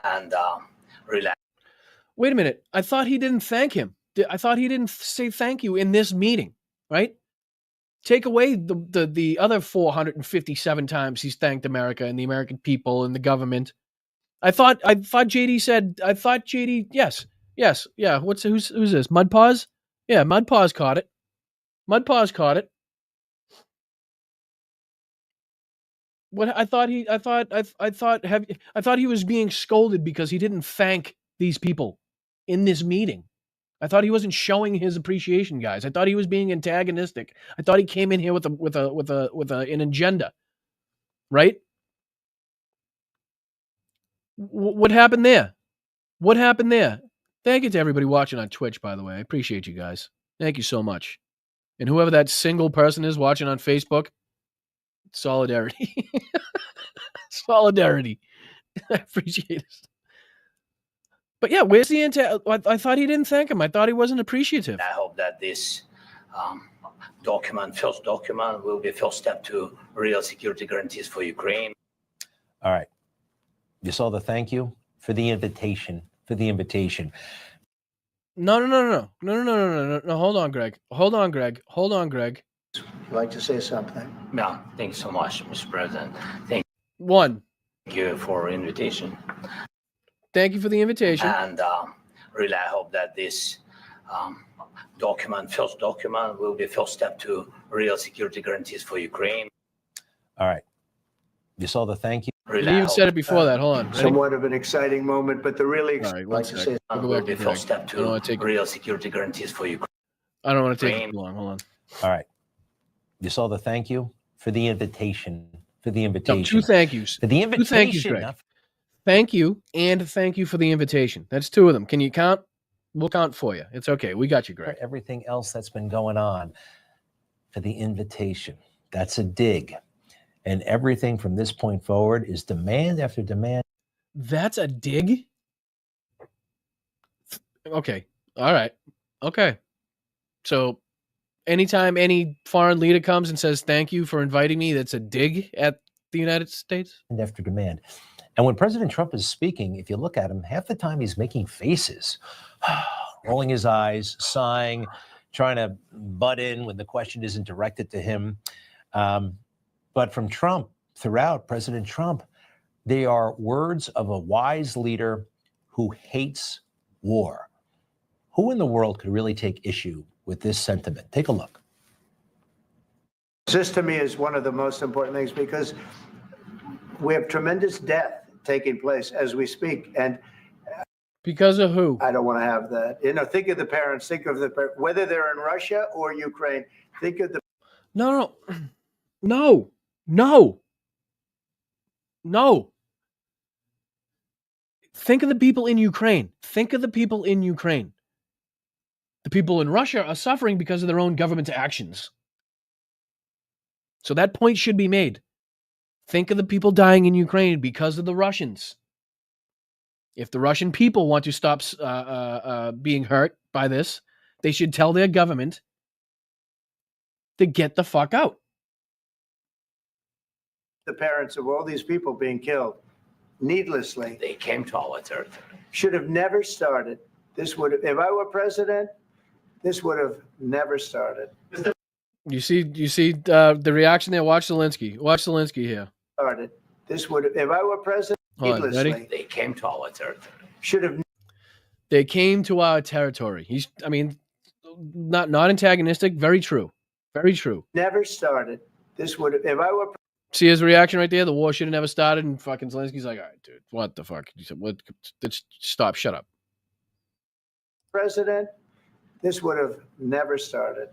And relax. Wait a minute. I thought he didn't thank him. I thought he didn't say thank you in this meeting, right? Take away the other 457 times he's thanked America and the American people and the government. I thought JD said. I thought JD. Yes. Yeah. Who's this? Mudpaws? Yeah, Mudpaws caught it. Mudpaws caught it. What I thought he was being scolded because he didn't thank these people in this meeting. I thought he wasn't showing his appreciation, guys. I thought he was being antagonistic. I thought he came in here with an agenda, right? What happened there? What happened there? Thank you to everybody watching on Twitch, by the way. I appreciate you guys. Thank you so much. And whoever that single person is watching on Facebook, solidarity. Solidarity. I appreciate it. But yeah, where's the I thought he didn't thank him. I thought he wasn't appreciative. I hope that this first document will be a first step to real security guarantees for Ukraine. All right. You saw the thank you for the invitation. No. Hold on, Greg. Would you like to say something? Yeah, thanks so much, Mr. President. Thank you for invitation. Thank you for the invitation. And really, I hope that this first document will be a first step to real security guarantees for Ukraine. All right. You saw the thank you. Really, you even said it before that. Hold on. Ready? Somewhat of an exciting moment, but the really One sec. We'll go back to Greg. Step to real security guarantees for Ukraine. I don't want to take it too long. Hold on. All right. You saw the thank you for the invitation. No, two thank yous. For the invitation. Two thank yous, Greg. Thank you and thank you for the invitation. That's two of them. Can you count? We'll count for you. It's okay. We got you, Greg. For everything else that's been going on. For the invitation. That's a dig. And everything from this point forward is demand after demand. That's a dig? Okay. All right. Okay. So anytime any foreign leader comes and says, thank you for inviting me, that's a dig at the United States? And after demand. And when President Trump is speaking, if you look at him, half the time he's making faces, rolling his eyes, sighing, trying to butt in when the question isn't directed to him. But from Trump, throughout President Trump, they are words of a wise leader who hates war. Who in the world could really take issue with this sentiment? Take a look. This to me is one of the most important things because we have tremendous death taking place as we speak. And because of who? I don't want to have that. Think of the parents, whether they're in Russia or Ukraine, think of the. No. Think of the people in Ukraine. The people in Russia are suffering because of their own government's actions. So that point should be made. Think of the people dying in Ukraine because of the Russians. If the Russian people want to stop being hurt by this, they should tell their government to get the fuck out. The parents of all these people being killed needlessly. They came to our territory. Should have never started. If I were president, this would have never started. You see the reaction there. Watch Zelenskyy here. Started. If I were president, needlessly. They came to our territory. They came to our territory. Not antagonistic. Very true. Never started. If I were. See his reaction right there? The war should have never started, and fucking Zelensky's like, all right, dude, what the fuck? He said, what? Stop, shut up. President, this would have never started.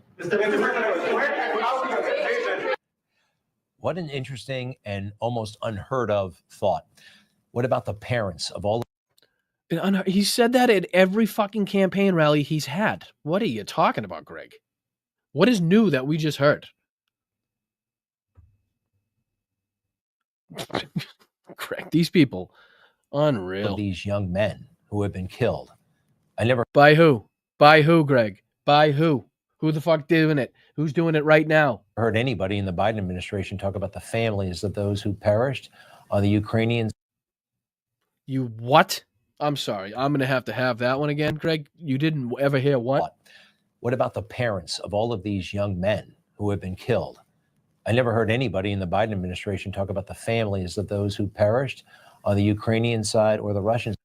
What an interesting and almost unheard of thought. What about the parents of all? He said that at every fucking campaign rally he's had. What are you talking about, Greg? What is new that we just heard? Greg, these people, unreal. These young men who have been killed. By who? By who, Greg? By who? Who the fuck doing it? Who's doing it right now? Heard anybody in the Biden administration talk about the families of those who perished on the Ukrainians. You what? I'm sorry. I'm going to have that one again, Greg. You didn't ever hear what? What about the parents of all of these young men who have been killed? I never heard anybody in the Biden administration talk about the families of those who perished on the Ukrainian side or the Russian.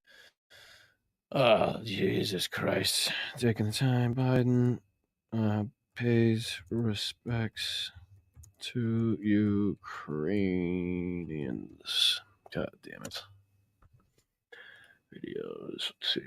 Oh, Jesus Christ. Taking the time, Biden pays respects to Ukrainians. God damn it. Videos. Let's see.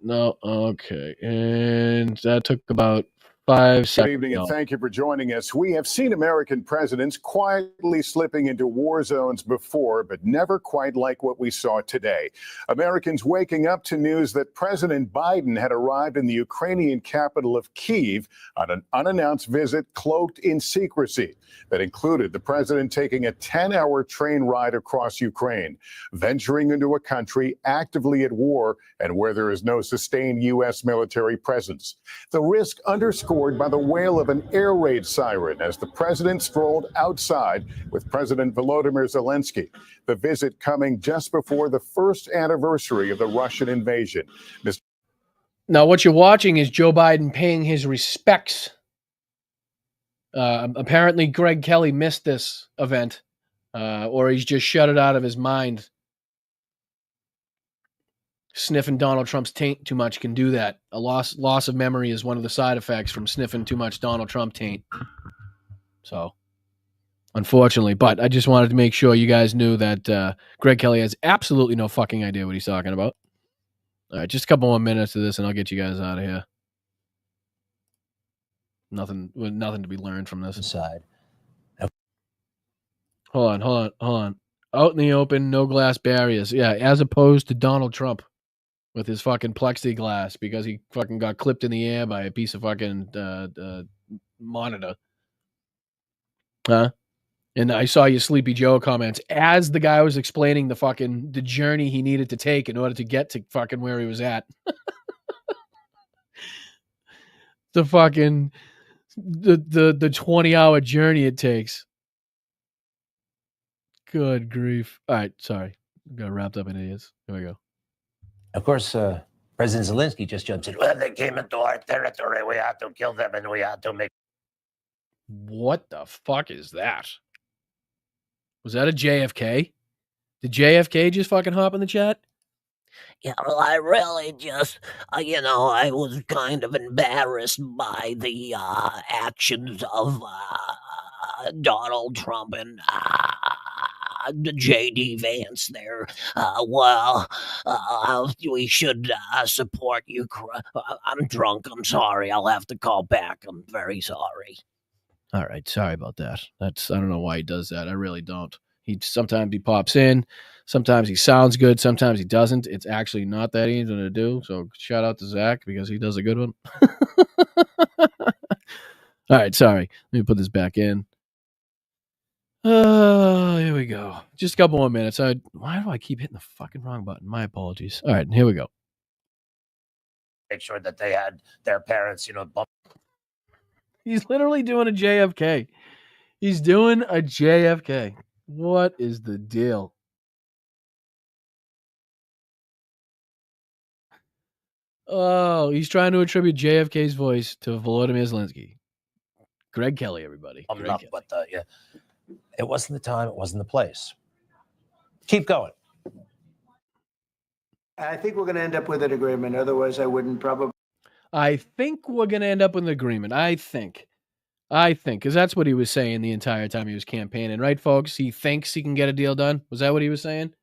No, okay. And that took about 5 Good seconds. evening, and thank you for joining us. We have seen American presidents quietly slipping into war zones before, but never quite like what we saw today. Americans waking up to news that President Biden had arrived in the Ukrainian capital of Kyiv on an unannounced visit cloaked in secrecy. That included the president taking a 10-hour train ride across Ukraine, venturing into a country actively at war and where there is no sustained U.S. military presence. The risk underscored by the wail of an air raid siren as the president strolled outside with President Volodymyr Zelenskyy. The visit coming just before the first anniversary of the Russian invasion. Now, what you're watching is Joe Biden paying his respects. Apparently, Greg Kelly missed this event, or he's just shut it out of his mind. Sniffing Donald Trump's taint too much can do that. A loss of memory is one of the side effects from sniffing too much Donald Trump taint. So, unfortunately, but I just wanted to make sure you guys knew that Greg Kelly has absolutely no fucking idea what he's talking about. All right, just a couple more minutes of this, and I'll get you guys out of here. Nothing to be learned from this. Inside. Hold on. Out in the open, no glass barriers. Yeah, as opposed to Donald Trump with his fucking plexiglass because he fucking got clipped in the air by a piece of fucking monitor. Huh? And I saw your Sleepy Joe comments as the guy was explaining the journey he needed to take in order to get to fucking where he was at. The 20-hour journey it takes. Good grief. All right, sorry. Got wrapped up in idiots. Here we go. Of course, President Zelenskyy just jumps in. Well, they came into our territory. We had to kill them, and we had to make. What the fuck is that? Was that a JFK? Did JFK just fucking hop in the chat? Yeah, well, I really just, I was kind of embarrassed by the actions of Donald Trump and the J.D. Vance there. We should support Ukraine. I'm drunk. I'm sorry. I'll have to call back. I'm very sorry. All right, sorry about that. I don't know why he does that. I really don't. Sometimes he pops in, sometimes he sounds good, sometimes he doesn't. It's actually not that easy to do. So shout out to Zach because he does a good one. All right, sorry. Let me put this back in. Here we go. Just a couple more minutes. Why do I keep hitting the fucking wrong button? My apologies. All right, here we go. Make sure that they had their parents, He's literally doing a JFK. He's doing a JFK. What is the deal? Oh, he's trying to attribute JFK's voice to Volodymyr Zelenskyy. Greg Kelly, everybody. But yeah, it wasn't the time. It wasn't the place. Keep going. I think we're going to end up with an agreement. Otherwise, I wouldn't probably. I think we're going to end up with an agreement. I think, because that's what he was saying the entire time he was campaigning, right, folks? He thinks he can get a deal done. Was that what he was saying?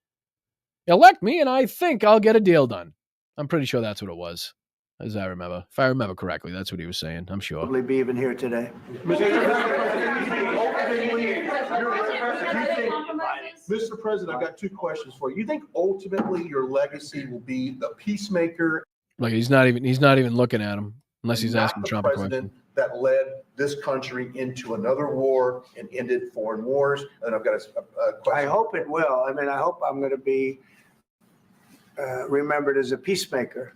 Elect me, and I think I'll get a deal done. I'm pretty sure that's what it was, as I remember. If I remember correctly, that's what he was saying. I'm sure. Probably be even here today. Mr. President, I've got two questions for you. You think ultimately your legacy will be the peacemaker? Like he's not even looking at him unless he's asking the Trump a question. president that led this country into another war and ended foreign wars. And I've got a question. I hope it will. I mean, I hope I'm going to be remembered as a peacemaker.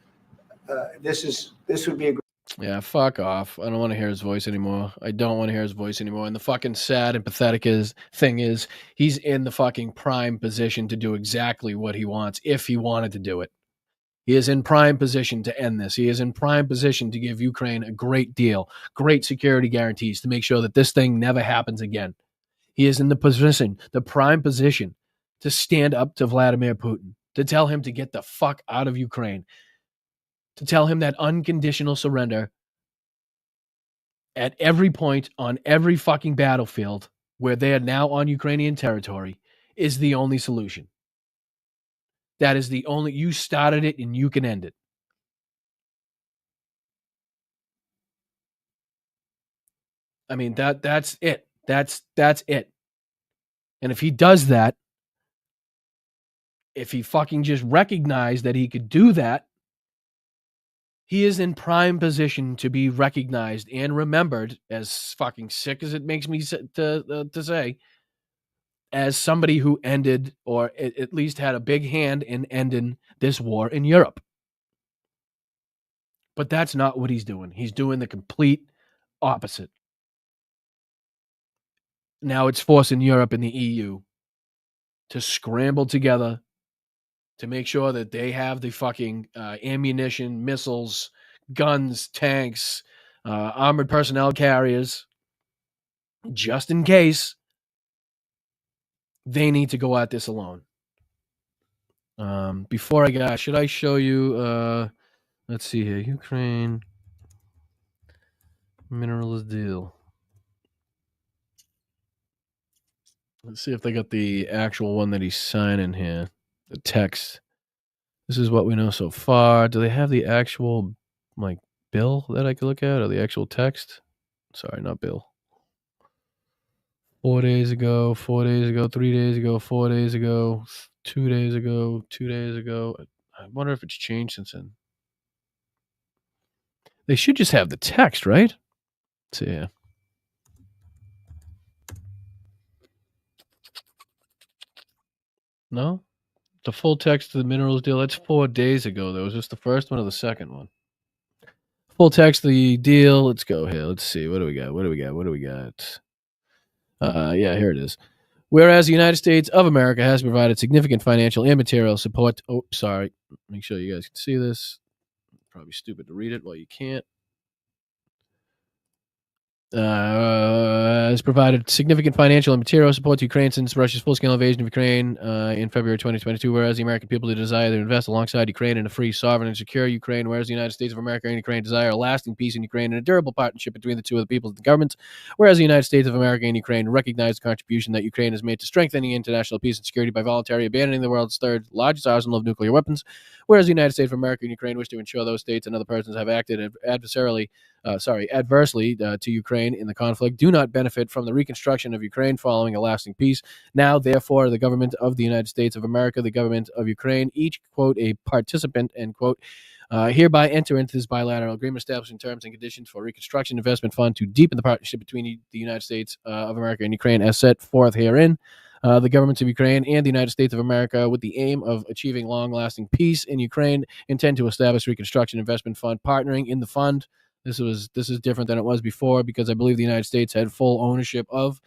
This would be a. Yeah, fuck off. I don't want to hear his voice anymore. I don't want to hear his voice anymore. And the fucking sad and pathetic thing is he's in the fucking prime position to do exactly what he wants if he wanted to do it. He is in prime position to end this. He is in prime position to give Ukraine a great deal, great security guarantees to make sure that this thing never happens again. He is in the prime position to stand up to Vladimir Putin, to tell him to get the fuck out of Ukraine, to tell him that unconditional surrender at every point on every fucking battlefield where they are now on Ukrainian territory is the only solution. That is the only, you started it and you can end it. I mean, that's it. That's it. And if he does that, if he fucking just recognized that he could do that, he is in prime position to be recognized and remembered, as fucking sick as it makes me to say, as somebody who ended, or at least had a big hand in ending this war in Europe. But that's not what he's doing. He's doing the complete opposite. Now it's forcing Europe and the EU to scramble together to make sure that they have the fucking ammunition, missiles, guns, tanks, armored personnel carriers, just in case they need to go at this alone. Before I go, should I show you, let's see here, Ukraine minerals deal. Let's see if they got the actual one that he's signing here, the text. This is what we know so far. Do they have the actual, like, bill that I could look at, or the actual text? Sorry, not bill. 4 days ago, 4 days ago, 3 days ago, 4 days ago, 2 days ago, 2 days ago. I wonder if it's changed since then. They should just have the text, right? Let's see here. No? The full text of the minerals deal, that's 4 days ago, though. Was this the first one or the second one? Full text of the deal. Let's go here. Let's see. What do we got? Yeah, here it is. Whereas the United States of America has provided significant financial and material support. Oh, sorry. Make sure you guys can see this. Probably stupid to read it while you can't. Has provided significant financial and material support to Ukraine since Russia's full-scale invasion of Ukraine in February 2022, whereas the American people desire to invest alongside Ukraine in a free, sovereign, and secure Ukraine, whereas the United States of America and Ukraine desire a lasting peace in Ukraine and a durable partnership between the two of the peoples and the governments, whereas the United States of America and Ukraine recognize the contribution that Ukraine has made to strengthening international peace and security by voluntarily abandoning the world's third largest arsenal of nuclear weapons, whereas the United States of America and Ukraine wish to ensure those states and other persons have acted adversely to Ukraine in the conflict do not benefit from the reconstruction of Ukraine following a lasting peace. Now, therefore, the government of the United States of America, the government of Ukraine, each, quote, a participant, end quote, hereby enter into this bilateral agreement establishing terms and conditions for Reconstruction Investment Fund to deepen the partnership between the United States of America and Ukraine as set forth herein. The governments of Ukraine and the United States of America, with the aim of achieving long-lasting peace in Ukraine, intend to establish Reconstruction Investment Fund partnering in the fund. This is different than it was before because I believe the United States had full ownership of.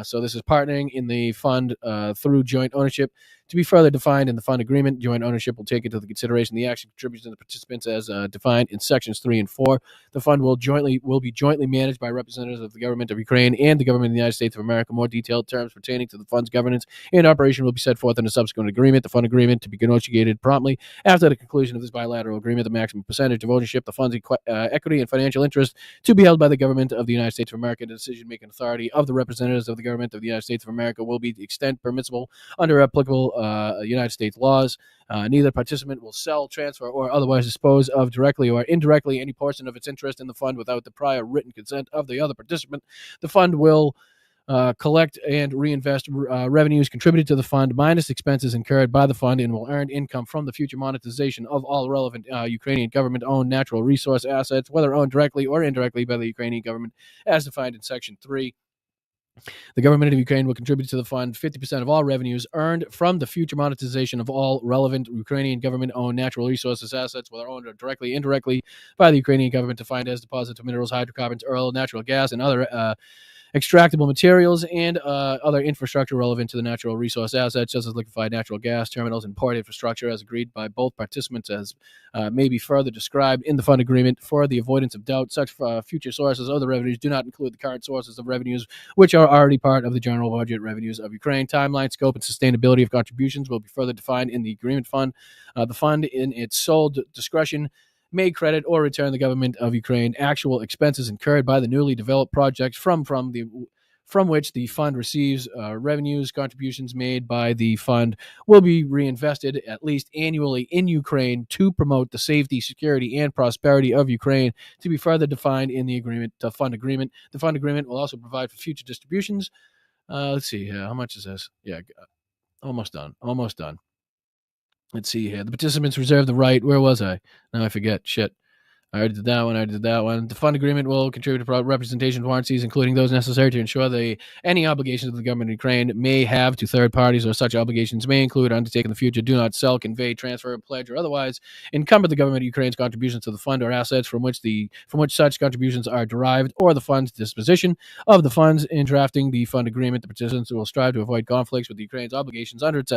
So this is partnering in the fund through joint ownership. To be further defined in the fund agreement, joint ownership will take into consideration the action contributions of the participants as defined in sections 3 and 4. The fund will be jointly managed by representatives of the government of Ukraine and the government of the United States of America. More detailed terms pertaining to the fund's governance and operation will be set forth in a subsequent agreement. The fund agreement to be negotiated promptly after the conclusion of this bilateral agreement. The maximum percentage of ownership, the fund's equity and financial interest to be held by the government of the United States of America. The decision-making authority of the representatives of the government of the United States of America will be the extent permissible under applicable United States laws. Neither participant will sell, transfer, or otherwise dispose of directly or indirectly any portion of its interest in the fund without the prior written consent of the other participant. The fund will collect and reinvest revenues contributed to the fund minus expenses incurred by the fund and will earn income from the future monetization of all relevant Ukrainian government-owned natural resource assets, whether owned directly or indirectly by the Ukrainian government, as defined in Section 3. The government of Ukraine will contribute to the fund 50% of all revenues earned from the future monetization of all relevant Ukrainian government-owned natural resources assets, whether owned directly or indirectly by the Ukrainian government, defined as deposits of minerals, hydrocarbons, oil, natural gas, and other extractable materials and other infrastructure relevant to the natural resource assets, such as liquefied natural gas terminals and port infrastructure, as agreed by both participants, as may be further described in the fund agreement. For the avoidance of doubt, such future sources of the revenues do not include the current sources of revenues, which are already part of the general budget revenues of Ukraine. Timeline, scope, and sustainability of contributions will be further defined in the agreement fund. The fund, in its sole discretion, may credit or return the government of Ukraine actual expenses incurred by the newly developed projects from from which the fund receives revenues. Contributions made by the fund will be reinvested at least annually in Ukraine to promote the safety, security, and prosperity of Ukraine, to be further defined in the fund agreement. The fund agreement will also provide for future distributions. Let's see here. How much is this? Yeah, almost done. Let's see here. The participants reserve the right. Where was I? Now I forget. Shit. I already did that one. The fund agreement will contribute to representation warranties, including those necessary to ensure any obligations of the government of Ukraine may have to third parties, or such obligations may include undertaken in the future, do not sell, convey, transfer, pledge, or otherwise encumber the government of Ukraine's contributions to the fund or assets from which such contributions are derived, or the fund's disposition of the funds. In drafting the fund agreement, the participants will strive to avoid conflicts with Ukraine's obligations under its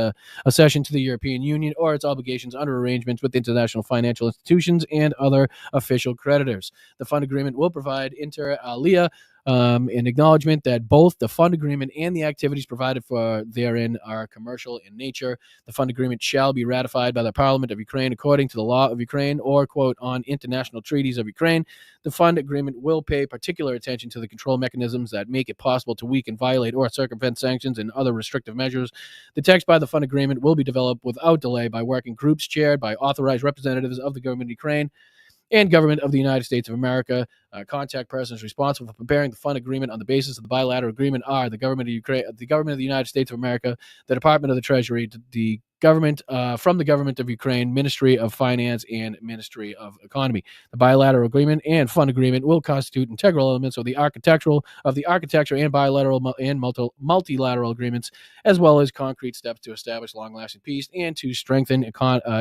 accession to the European Union, or its obligations under arrangements with international financial institutions and other official creditors. The fund agreement will provide inter alia an acknowledgement that both the fund agreement and the activities provided for therein are commercial in nature. The fund agreement shall be ratified by the Parliament of Ukraine according to the law of Ukraine, or, quote, on international treaties of Ukraine. The fund agreement will pay particular attention to the control mechanisms that make it possible to weaken, violate, or circumvent sanctions and other restrictive measures. The text by the fund agreement will be developed without delay by working groups chaired by authorized representatives of the government of Ukraine and government of the United States of America. Contact persons responsible for preparing the fund agreement on the basis of the bilateral agreement are the government of Ukraine, the government of the United States of America, the Department of the Treasury, the government from the government of Ukraine, Ministry of Finance, and Ministry of Economy. The bilateral agreement and fund agreement will constitute integral elements of the architecture and bilateral and multilateral agreements, as well as concrete steps to establish long-lasting peace and to strengthen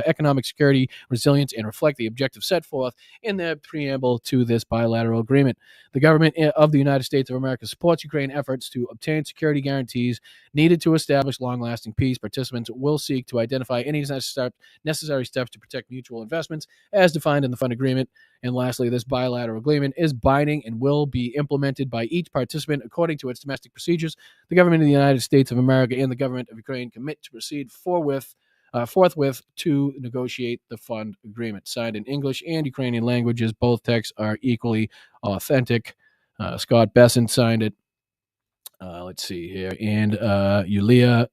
economic security, resilience, and reflect the objectives set forth in the preamble to this bilateral agreement. The government of the United States of America supports Ukraine efforts to obtain security guarantees needed to establish long-lasting peace. Participants will seek to identify any necessary steps to protect mutual investments as defined in the fund agreement. And lastly, this bilateral agreement is binding and will be implemented by each participant according to its domestic procedures. The government of the United States of America and the government of Ukraine commit to proceed forthwith to negotiate the fund agreement. Signed in English and Ukrainian languages. Both texts are equally authentic. Scott Bessent signed it. Let's see here. And Yulia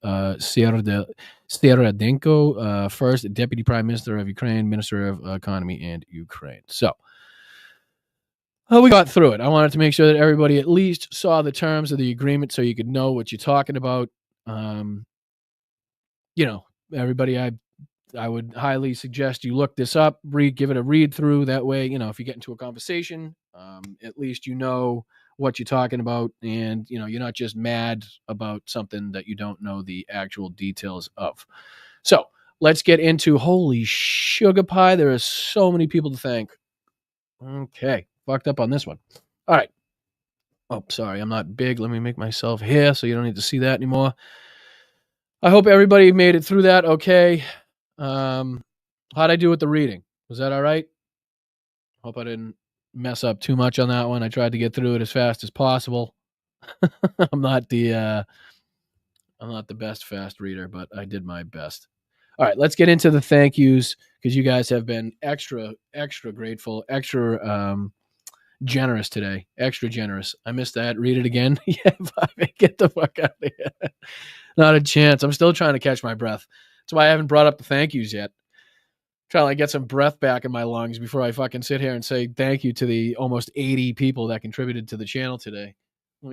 Seradenko, first Deputy Prime Minister of Ukraine, Minister of Economy and Ukraine. So we got through it. I wanted to make sure that everybody at least saw the terms of the agreement so you could know what you're talking about. Everybody, I would highly suggest you look this up, give it a read through. That way, if you get into a conversation, at least you know what you're talking about, and you're not just mad about something that you don't know the actual details of. So let's get into holy sugar pie. There are so many people to thank. Okay, fucked up on this one. All right. Oh, sorry, I'm not big. Let me make myself here so you don't need to see that anymore. I hope everybody made it through that okay. How'd I do with the reading? Was that all right? Hope I didn't mess up too much on that one. I tried to get through it as fast as possible. I'm not the best fast reader, but I did my best. All right, let's get into the thank yous, because you guys have been extra grateful, extra generous today. Extra generous. I missed that. Read it again. Yeah, get the fuck out of here. Not a chance. I'm still trying to catch my breath. That's why I haven't brought up the thank yous yet. Trying to get some breath back in my lungs before I fucking sit here and say thank you to the almost 80 people that contributed to the channel today. Let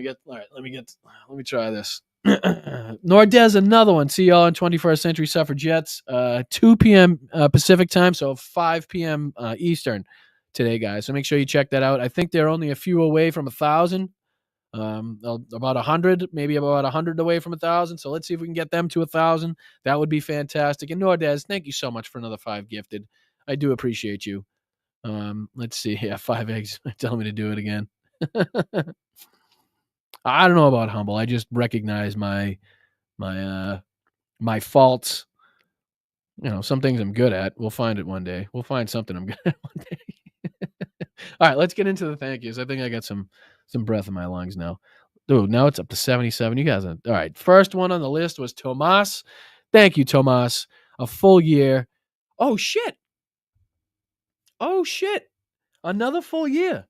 me try this. Nordez, another one. See y'all on 21st Century Suffragettes, 2 p.m. Pacific time, so 5 p.m. Eastern today, guys. So make sure you check that out. I think they're only a few away from 1,000. About 100, maybe about 100 away from 1,000. So let's see if we can get them to 1,000. That would be fantastic. And Nordez, thank you so much for another 5 gifted. I do appreciate you. Let's see. Yeah, 5 eggs. Tell me to do it again. I don't know about humble. I just recognize my faults. Some things I'm good at. We'll find it one day. We'll find something I'm good at one day. All right, let's get into the thank yous. I think I got some breath in my lungs now. Dude, now it's up to 77. You guys are all right. First one on the list was Tomas. Thank you, Tomas. A full year. Oh shit. Another full year.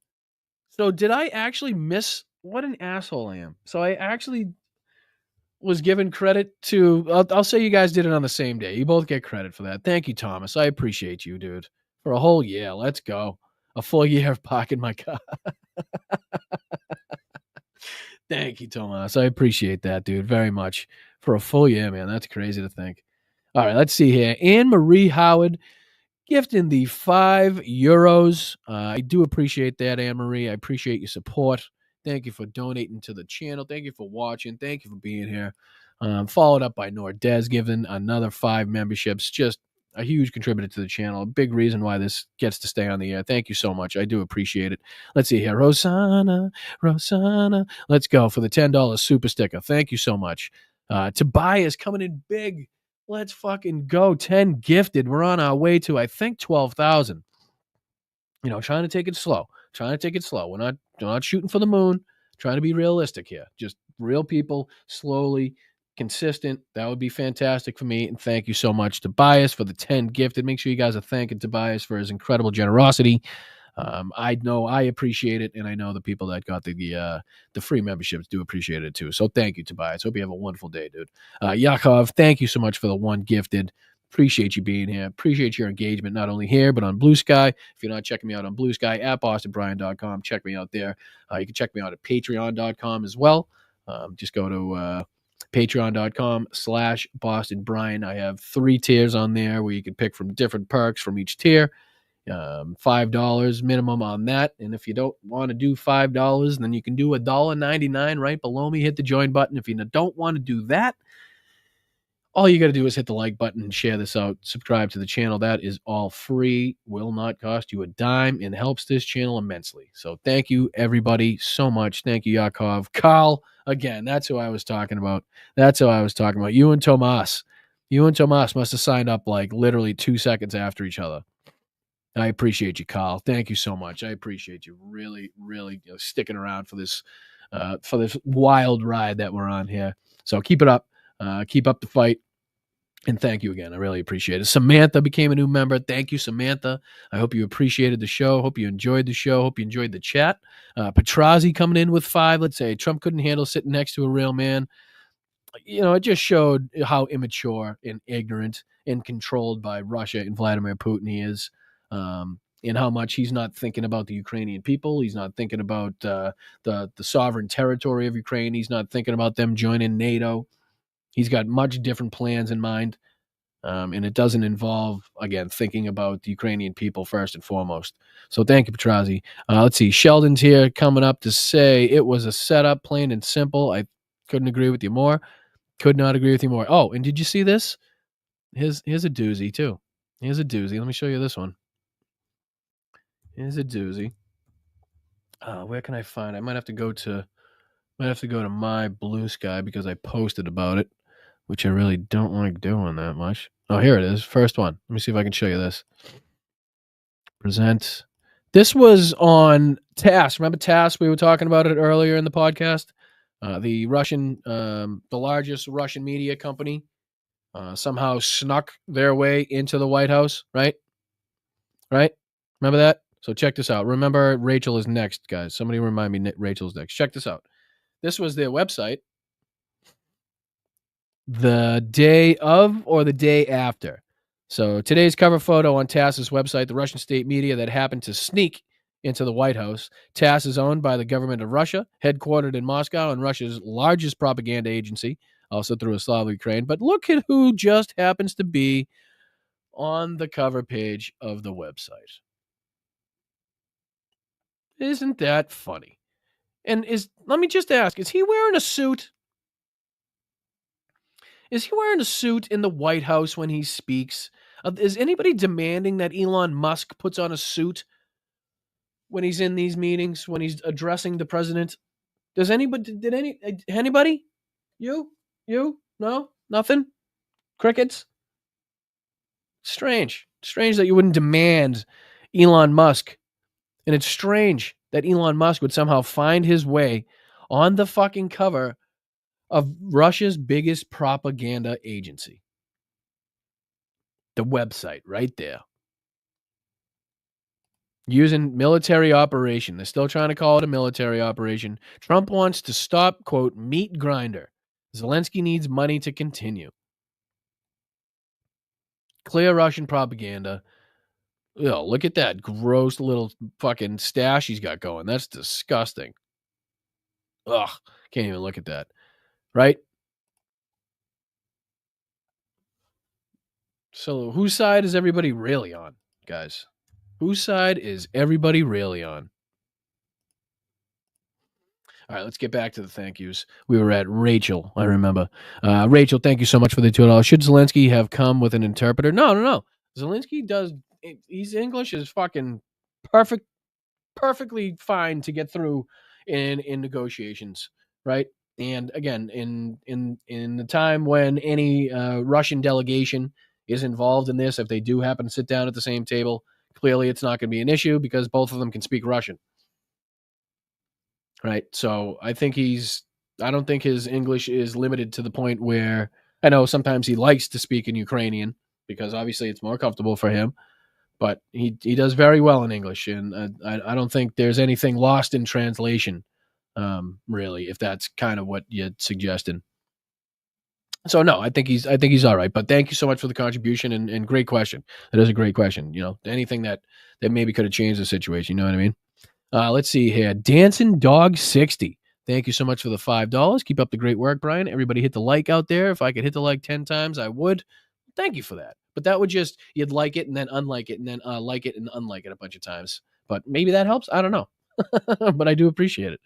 So did I actually miss what an asshole I am. So I actually was given credit to, I'll say you guys did it on the same day. You both get credit for that. Thank you, Thomas. I appreciate you, dude. For a whole year. Let's go. A full year of parking my car. Thank you, Thomas. I appreciate that, dude, very much. For a full year, man. That's crazy to think. All right, let's see here. Anne Marie Howard gifting the €5. I do appreciate that, Anne Marie. I appreciate your support. Thank you for donating to the channel. Thank you for watching. Thank you for being here. Followed up by Nordez giving another 5 memberships. Just a huge contributor to the channel. A big reason why this gets to stay on the air. Thank you so much. I do appreciate it. Let's see here. Rosanna. Let's go for the $10 super sticker. Thank you so much. Tobias coming in big. Let's fucking go. 10 gifted. We're on our way to, I think, 12,000. Trying to take it slow. We're not shooting for the moon. Trying to be realistic here. Just real people, slowly, consistent. That would be fantastic for me. And thank you so much, Tobias, for the 10 gifted. Make sure you guys are thanking Tobias for his incredible generosity. I know I appreciate it, and I know the people that got the free memberships do appreciate it too. So thank you, Tobias. Hope you have a wonderful day, dude. Yakov, thank you so much for the 1 gifted. Appreciate you being here. Appreciate your engagement, not only here, but on Blue Sky. If you're not checking me out on Blue Sky, at bostonbrian.com, check me out there. You can check me out at patreon.com as well. Just go to patreon.com/bostonbrian. I have 3 tiers on there where you can pick from different perks from each tier. $5 minimum on that. And if you don't want to do $5, then you can do $1.99 right below me. Hit the join button. If you don't want to do that, all you got to do is hit the like button and share this out. Subscribe to the channel. That is all free. Will not cost you a dime and helps this channel immensely. So thank you, everybody, so much. Thank you, Yakov. Carl, again, that's who I was talking about. You and Tomas. You and Tomas must have signed up like literally 2 seconds after each other. I appreciate you, Carl. Thank you so much. I appreciate you really, really sticking around for this wild ride that we're on here. So keep it up. Keep up the fight. And thank you again. I really appreciate it. Samantha became a new member. Thank you, Samantha. I hope you appreciated the show. Hope you enjoyed the show. Hope you enjoyed the chat. Petrazi coming in with 5. Let's say Trump couldn't handle sitting next to a real man. It just showed how immature and ignorant and controlled by Russia and Vladimir Putin he is. And how much he's not thinking about the Ukrainian people. He's not thinking about the sovereign territory of Ukraine. He's not thinking about them joining NATO. He's got much different plans in mind. And it doesn't involve, again, thinking about the Ukrainian people first and foremost. So thank you, Petrazi. Let's see. Sheldon's here coming up to say it was a setup, plain and simple. I couldn't agree with you more. Could not agree with you more. Oh, and did you see this? Here's a doozy, too. Here's a doozy. Let me show you this one. Here's a doozy. Where can I find it? I might have to go to my Blue Sky because I posted about it, which I really don't like doing that much. Oh, here it is. First one. Let me see if I can show you this. Present. This was on TASS. Remember TASS? We were talking about it earlier in the podcast. The largest Russian media company somehow snuck their way into the White House, right? Right? Remember that? So check this out. Remember, Rachel is next, guys. Somebody remind me Rachel's next. Check this out. This was their website the day of or the day after. So today's cover photo on TASS's website, the Russian state media that happened to sneak into the White House. TASS is owned by the government of Russia, headquartered in Moscow and Russia's largest propaganda agency, also through Slav Ukraine. But look at who just happens to be on the cover page of the website. Isn't that funny? And let me just ask, is he wearing a suit? Is he wearing a suit in the White House when he speaks? Is anybody demanding that Elon Musk puts on a suit when he's in these meetings, when he's addressing the president? Does anybody, anybody? You? No? Nothing? Crickets? Strange that you wouldn't demand Elon Musk. And it's strange that Elon Musk would somehow find his way on the fucking cover of Russia's biggest propaganda agency. The website right there. using military operation. They're still trying to call it a military operation. Trump wants to stop, quote, meat grinder. Zelensky needs money to continue. Clear Russian propaganda. Oh, look at that gross little fucking stash he's got going. That's disgusting. Ugh, can't even look at that. Right? So whose side is everybody really on, guys? Whose side is everybody really on? All right, let's get back to the thank yous. We were at Rachel, I remember. Rachel, thank you so much for the $2. Should Zelensky have come with an interpreter? No. Zelensky does. His English is fucking perfectly fine to get through in negotiations, right? And again, in the time when any Russian delegation is involved in this, if they do happen to sit down at the same table, clearly it's not going to be an issue because both of them can speak Russian. Right. So I don't think his English is limited to the point where I know sometimes he likes to speak in Ukrainian because obviously it's more comfortable for him, but he does very well in English. And I don't think there's anything lost in translation, really, if that's kind of what you're suggesting. So no, I think he's all right. But thank you so much for the contribution and great question. That is a great question. You know, anything that maybe could have changed the situation. You know what I mean? Let's see here. Dancing Dog 60. Thank you so much for the $5. Keep up the great work, Brian. Everybody hit the like out there. If I could hit the like 10 times, I would. Thank you for that. But that would just, you'd like it and then unlike it and then like it and unlike it a bunch of times. But maybe that helps. I don't know. But I do appreciate it.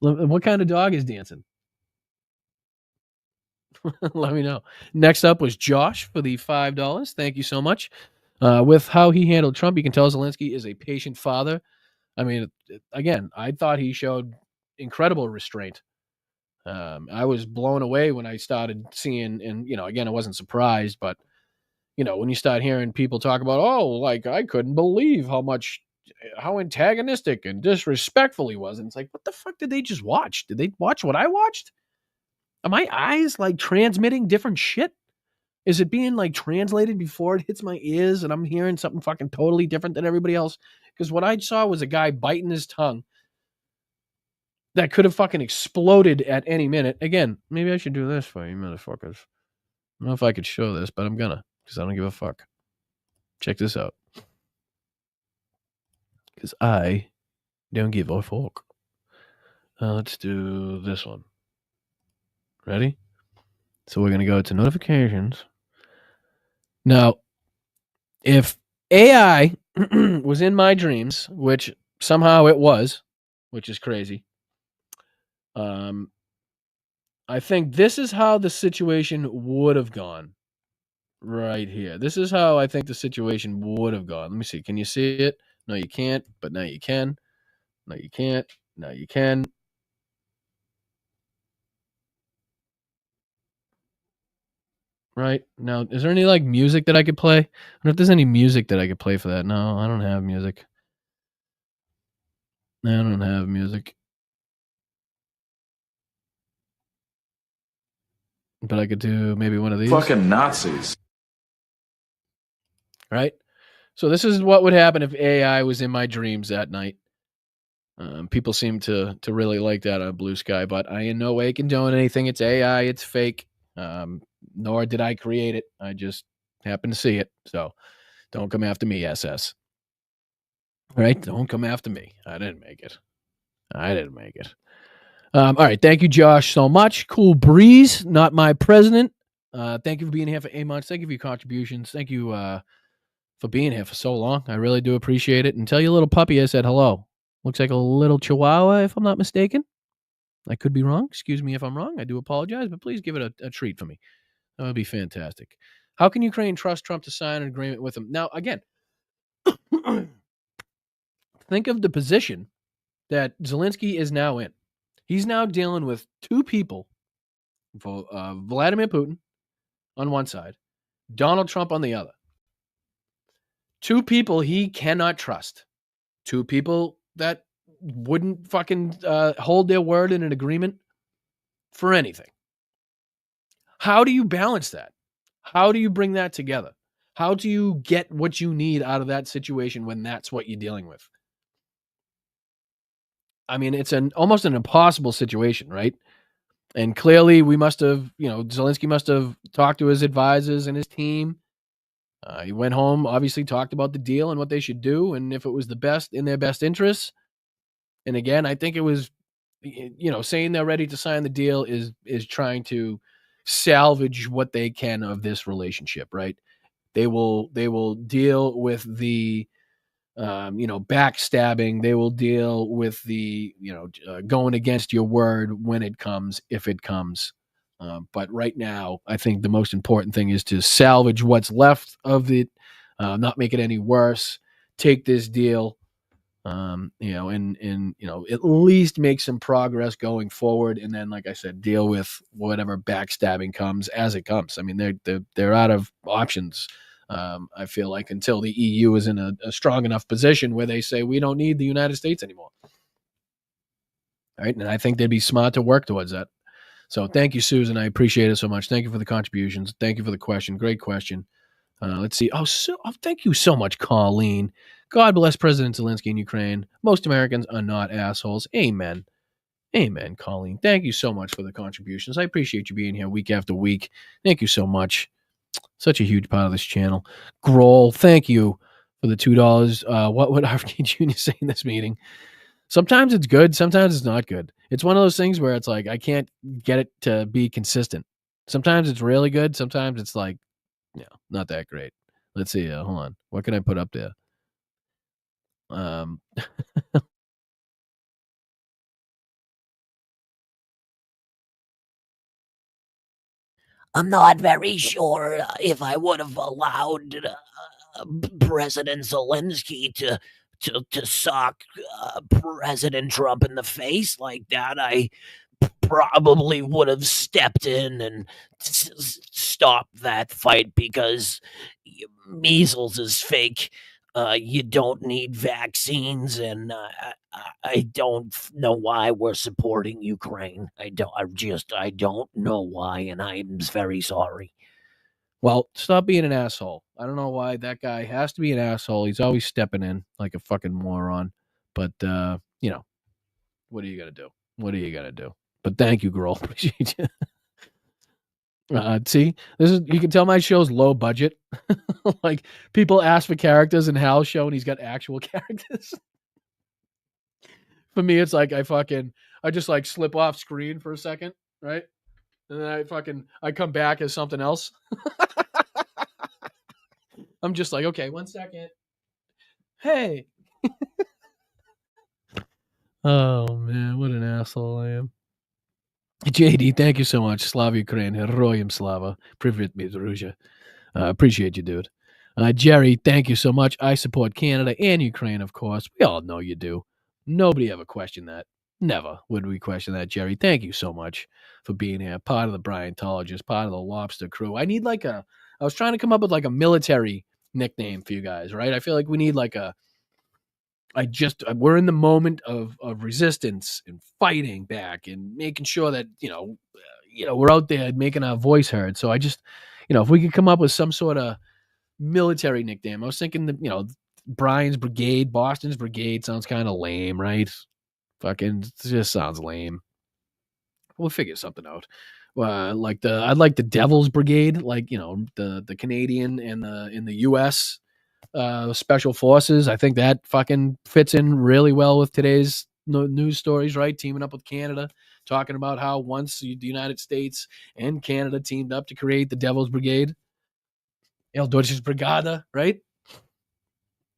What kind of dog is dancing? Let me know. Next up was Josh for the $5. Thank you so much. With how he handled Trump, you can tell Zelensky is a patient father. I mean, again, I thought he showed incredible restraint. I was blown away when I started seeing, and, again, I wasn't surprised, but, when you start hearing people talk about, like, I couldn't believe how antagonistic and disrespectful he was. And it's like, what the fuck did they just watch? Did they watch what I watched? Are my eyes, like, transmitting different shit? Is it being, like, translated before it hits my ears and I'm hearing something fucking totally different than everybody else? Because what I saw was a guy biting his tongue that could have fucking exploded at any minute. Again, maybe I should do this for you, motherfuckers. I don't know if I could show this, but I'm gonna, because I don't give a fuck. Check this out. Because I don't give a fuck. Let's do this one. Ready? So we're going to go to notifications. Now, if AI was in my dreams, which somehow it was, which is crazy, I think this is how the situation would have gone. Right here. This is how I think the situation would have gone. Let me see. Can you see it? No, you can't, but now you can. No, you can't. Now you can. Right. Now, is there any like music that I could play? I don't know if there's any music that I could play for that. No, I don't have music. I don't have music. But I could do maybe one of these. Fucking Nazis. Right? So this is what would happen if AI was in my dreams that night. People seem to really like that on Blue Sky, but I in no way condone anything. It's AI. It's fake. Nor did I create it. I just happened to see it. So don't come after me, SS. Right? Don't come after me. I didn't make it. All right. Thank you, Josh, so much. Cool breeze. Not my president. Thank you for being here for 8 months. Thank you for your contributions. Thank you for being here for so long. I really do appreciate it. And tell your little puppy I said hello. Looks like a little chihuahua, if I'm not mistaken. I could be wrong. Excuse me if I'm wrong. I do apologize, but please give it a treat for me. That would be fantastic. How can Ukraine trust Trump to sign an agreement with him? Now, again, think of the position that Zelensky is now in. He's now dealing with two people, Vladimir Putin on one side, Donald Trump on the other. Two people he cannot trust. Two people that wouldn't fucking hold their word in an agreement for anything. How do you balance that? How do you bring that together? How do you get what you need out of that situation when that's what you're dealing with? I mean, it's almost an impossible situation, right? And clearly we must have, Zelenskyy must have talked to his advisors and his team. He went home, obviously talked about the deal and what they should do, and if it was the best in their best interests. And again, I think it was, saying they're ready to sign the deal is trying to salvage what they can of this relationship, right? They will deal with the, backstabbing. They will deal with the, going against your word when it comes, if it comes. But right now, I think the most important thing is to salvage what's left of it, not make it any worse. Take this deal, and at least make some progress going forward. And then, like I said, deal with whatever backstabbing comes as it comes. I mean, they're out of options. I feel like until the EU is in a strong enough position where they say we don't need the United States anymore. All right, and I think they'd be smart to work towards that. So thank you, Susan. I appreciate it so much. Thank you for the contributions. Thank you for the question. Great question. Let's see. Thank you so much, Colleen. God bless President Zelenskyy in Ukraine. Most Americans are not assholes. Amen. Amen, Colleen. Thank you so much for the contributions. I appreciate you being here week after week. Thank you so much. Such a huge part of this channel. Grohl, thank you for the $2. What would RFK Jr. say in this meeting? Sometimes it's good. Sometimes it's not good. It's one of those things where it's like, I can't get it to be consistent. Sometimes it's really good. Sometimes it's like, not that great. Let's see. Hold on. What can I put up there? I'm not very sure if I would have allowed President Zelenskyy to sock President Trump in the face like that. I probably would have stepped in and stopped that fight because measles is fake. You don't need vaccines, and I don't know why we're supporting Ukraine. I don't know why, and I'm very sorry. Well, stop being an asshole. I don't know why that guy has to be an asshole. He's always stepping in like a fucking moron. But what are you gonna do? What are you gonna do? But thank you, girl. Appreciate you. See, you can tell my show's low budget. Like people ask for characters in Hal's show, and he's got actual characters. For me, it's like I just like slip off screen for a second, right? And then I come back as something else. I'm just like, okay, 1 second. Hey. Oh man, what an asshole I am. JD, thank you so much. Slava Ukraine. Heroyam Slava. Privet me, Russia. Appreciate you, dude. Jerry, thank you so much. I support Canada and Ukraine, of course. We all know you do. Nobody ever questioned that. Never would we question that, Jerry. Thank you so much for being here. Part of the Bryantologist, part of the Lobster crew. I need I was trying to come up with like a military nickname for you guys, right? I feel like we need like we're in the moment of resistance and fighting back and making sure that, we're out there making our voice heard. So I just, if we could come up with some sort of military nickname, I was thinking that, Brian's Brigade, Boston's Brigade sounds kind of lame, right? Fucking just sounds lame. We'll figure something out. I'd like the Devil's Brigade, like, the Canadian and in the U.S. Special Forces. I think that fucking fits in really well with today's news stories, right? Teaming up with Canada, talking about how once the United States and Canada teamed up to create the Devil's Brigade. El Deutsches Brigada, right?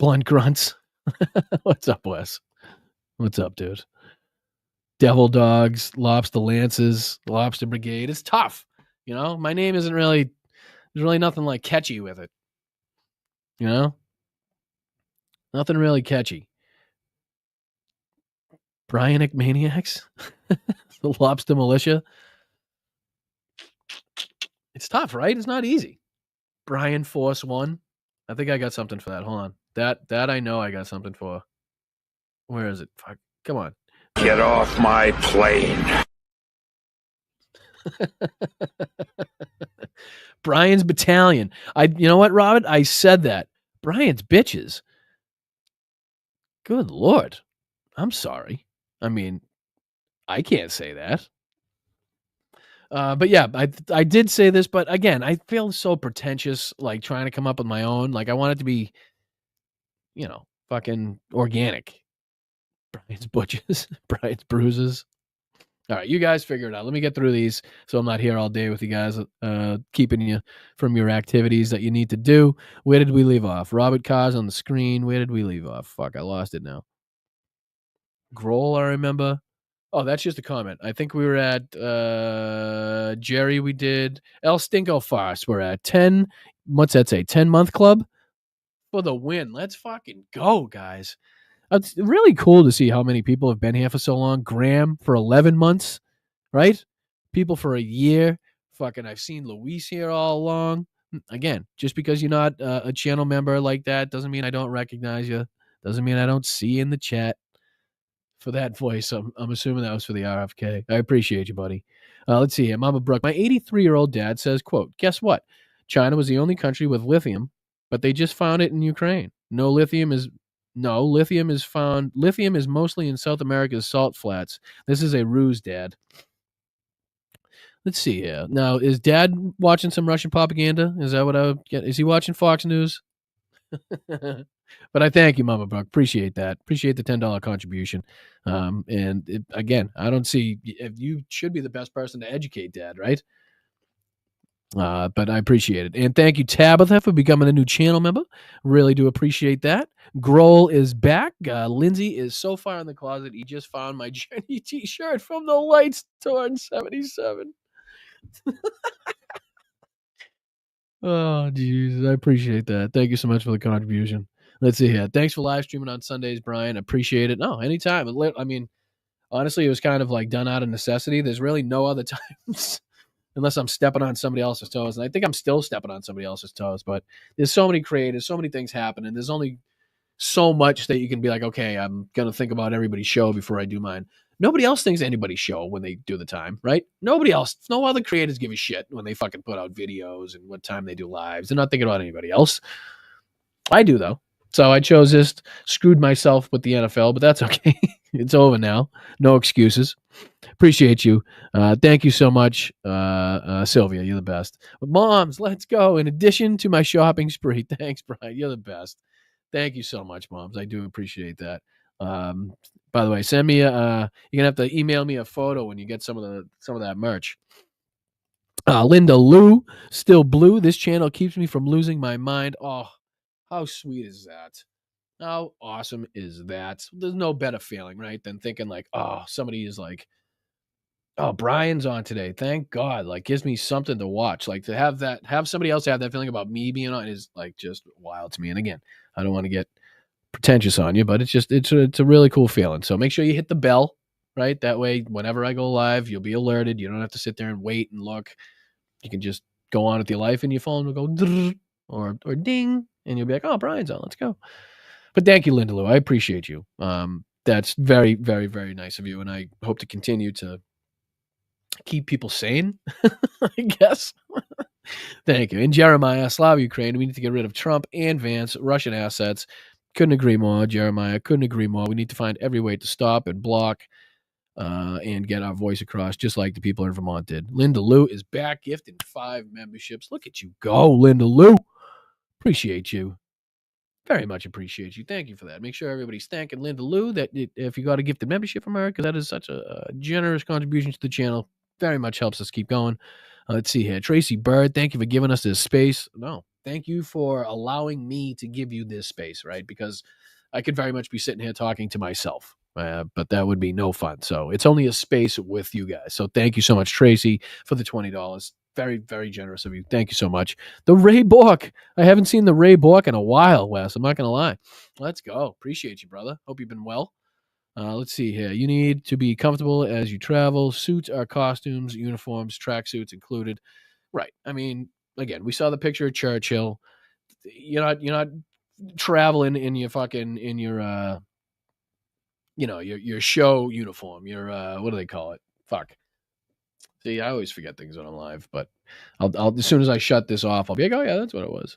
Blunt grunts. What's up, Wes? What's up, dude? Devil Dogs, Lobster Lances, Lobster Brigade. It's tough. My name isn't really, there's really nothing like catchy with it. Nothing really catchy. Bryonic Maniacs? The Lobster Militia? It's tough, right? It's not easy. Brian Force 1. I think I got something for that. Hold on. That I know I got something for. Where is it? Fuck. Come on. Get off my plane. Brian's battalion. You know what, Robert? I said that. Brian's bitches. Good Lord. I'm sorry. I mean, I can't say that. But yeah, I did say this, but again, I feel so pretentious, like trying to come up with my own. Like I want it to be, fucking organic. Brian's butches, Brian's bruises. All right, you guys figure it out. Let me get through these so I'm not here all day with you guys, keeping you from your activities that you need to do. Where did we leave off? Robert Carr's on the screen. Where did we leave off? Fuck, I lost it now. Grohl, I remember. Oh, that's just a comment. I think we were at Jerry. We did El Stinko Farce. We're at 10. What's that say? 10-month club for the win. Let's fucking go, guys. It's really cool to see how many people have been here for so long. Graham for 11 months, right? People for a year. Fucking, I've seen Luis here all along. Again, just because you're not a channel member like that doesn't mean I don't recognize you. Doesn't mean I don't see you in the chat. For that voice, I'm assuming that was for the RFK. I appreciate you, buddy. Let's see here. Mama Brooke, my 83-year-old dad says, quote, guess what? China was the only country with lithium, but they just found it in Ukraine. Lithium is found. Lithium is mostly in South America's salt flats. This is a ruse, Dad. Let's see here. Now, is Dad watching some Russian propaganda? Is that what I would get? Is he watching Fox News? But I thank you, Mama Buck. Appreciate that. Appreciate the $10 contribution. Again, I don't see if you should be the best person to educate Dad, right? But I appreciate it. And thank you, Tabitha, for becoming a new channel member. Really do appreciate that. Grohl is back. Lindsey is so far in the closet, he just found my Jenny t-shirt from the Lights Torn 77. Oh, Jesus. I appreciate that. Thank you so much for the contribution. Let's see here. Thanks for live streaming on Sundays, Brian. Appreciate it. No, anytime. I mean, honestly, it was kind of like done out of necessity. There's really no other times unless I'm stepping on somebody else's toes. And I think I'm still stepping on somebody else's toes, but there's so many creators, so many things happening. There's only so much that you can be like, okay, I'm going to think about everybody's show before I do mine. Nobody else thinks anybody's show when they do the time, right? Nobody else, no other creators give a shit when they fucking put out videos and what time they do lives. They're not thinking about anybody else. I do, though. So I chose this, screwed myself with the NFL, but that's okay. It's over now. No excuses. Appreciate you. Thank you so much, Sylvia. You're the best. But moms, let's go. In addition to my shopping spree, thanks, Brian. You're the best. Thank you so much, moms. I do appreciate that. By the way, send me you're gonna have to email me a photo when you get some of that merch. Linda Lou, still blue. This channel keeps me from losing my mind. Oh, how sweet is that? How awesome is that? There's no better feeling, right, than thinking like, oh, somebody is like, oh, Brian's on today. Thank God. Like, gives me something to watch. Like, to have somebody else have that feeling about me being on is like just wild to me. And again, I don't want to get pretentious on you, but it's a really cool feeling. So make sure you hit the bell, right? That way, whenever I go live, you'll be alerted. You don't have to sit there and wait and look. You can just go on with your life, and your phone will go or ding, and you'll be like, oh, Brian's on. Let's go. But thank you, Linda Lou. I appreciate you. That's very, very, very nice of you, and I hope to continue to keep people sane, I guess. Thank you. And Jeremiah, Slav Ukraine, we need to get rid of Trump and Vance, Russian assets. Couldn't agree more, Jeremiah. Couldn't agree more. We need to find every way to stop and block and get our voice across, just like the people in Vermont did. Linda Lou is back, gifting 5 memberships. Look at you go, Linda Lou. Appreciate you. Very much appreciate you. Thank you for that. Make sure everybody's thanking Linda Lou that if you got a gifted membership from her, because that is such a generous contribution to the channel. Very much helps us keep going. Let's see here. Tracy Bird, thank you for giving us this space. No, thank you for allowing me to give you this space, right? Because I could very much be sitting here talking to myself, but that would be no fun. So it's only a space with you guys. So thank you so much, Tracy, for the $20. Very, very generous of you. Thank you so much. The Ray Bork. I haven't seen the Ray Bork in a while, Wes. I'm not going to lie. Let's go. Appreciate you, brother. Hope you've been well. Let's see here. You need to be comfortable as you travel. Suits are costumes, uniforms, tracksuits included. Right. I mean, again, we saw the picture of Churchill. You're not traveling in your fucking your show uniform. Your what do they call it? Fuck. See, I always forget things when I'm live, but I'll as soon as I shut this off, I'll be like, oh yeah, that's what it was.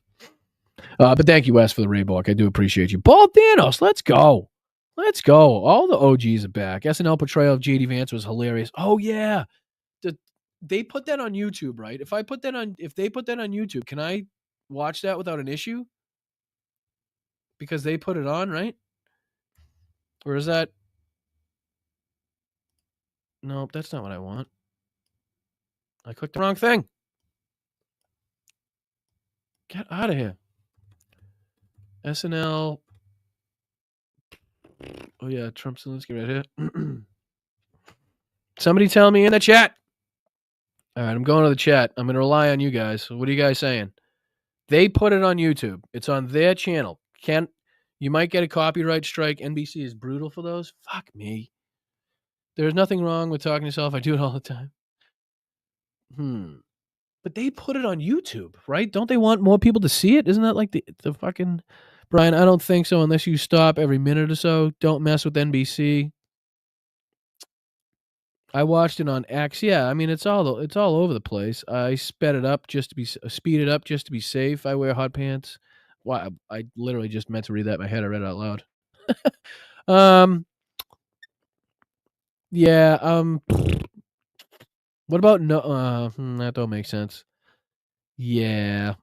But thank you, Wes, for the Reebok. I do appreciate you. Bald Thanos, let's go. Let's go. All the OGs are back. SNL portrayal of JD Vance was hilarious. Oh yeah. They put that on YouTube, right? If they put that on YouTube, can I watch that without an issue? Because they put it on, right? Or is that? Nope, that's not what I want. I clicked the wrong thing. Get out of here. SNL. Oh yeah, Trump Zelenskyy right here. Somebody tell me in the chat. All right, I'm going to the chat. I'm going to rely on you guys. What are you guys saying? They put it on YouTube. It's on their channel. You might get a copyright strike. NBC is brutal for those. Fuck me. There's nothing wrong with talking to yourself. I do it all the time. But they put it on YouTube, right? Don't they want more people to see it? Isn't that like the fucking... Brian, I don't think so unless you stop every minute or so. Don't mess with NBC. I watched it on X. Yeah, I mean it's all over the place. I speed it up just to be safe. I wear hot pants. Wow, I literally just meant to read that in my head. I read it out loud. Yeah. What about no? That don't make sense. Yeah.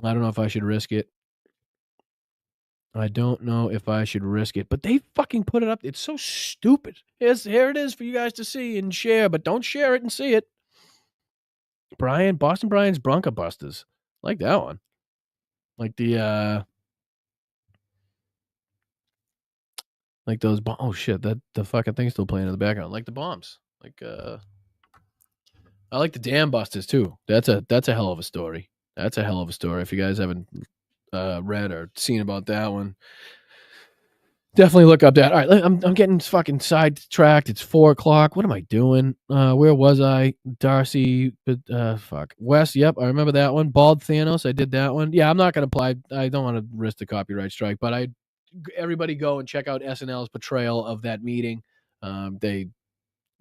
I don't know if I should risk it. But they fucking put it up. It's so stupid. Here it is for you guys to see and share, but don't share it and see it. Boston Brian's Bronco Busters. Like that one. Like the like those oh shit, that the fucking thing's still playing in the background. Like the bombs. Like I like the Dam Busters too. That's a hell of a story. That's a hell of a story. If you guys haven't read or seen about that one, definitely look up that. All right, I'm getting fucking sidetracked. It's 4:00. What am I doing? Where was I? Darcy, fuck. Wes, yep, I remember that one. Bald Thanos, I did that one. Yeah, I'm not gonna apply. I don't want to risk the copyright strike, but everybody go and check out SNL's portrayal of that meeting. They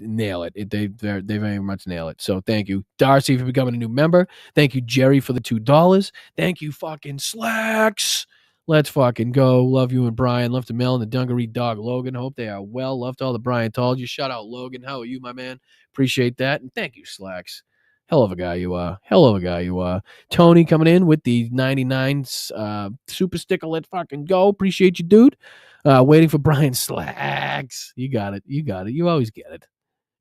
nail it. They very much nail it. So thank you, Darcy, for becoming a new member. Thank you, Jerry, for the $2. Thank you, fucking Slacks. Let's fucking go. Love you and Brian. Love to Mel and the Dungaree dog, Logan. Hope they are well. Love to all the Brian told you. Shout out, Logan. How are you, my man? Appreciate that. And thank you, Slacks. Hell of a guy you are. Tony coming in with the 99 super sticker. Let's fucking go. Appreciate you, dude. Waiting for Brian. Slacks. You got it. You always get it.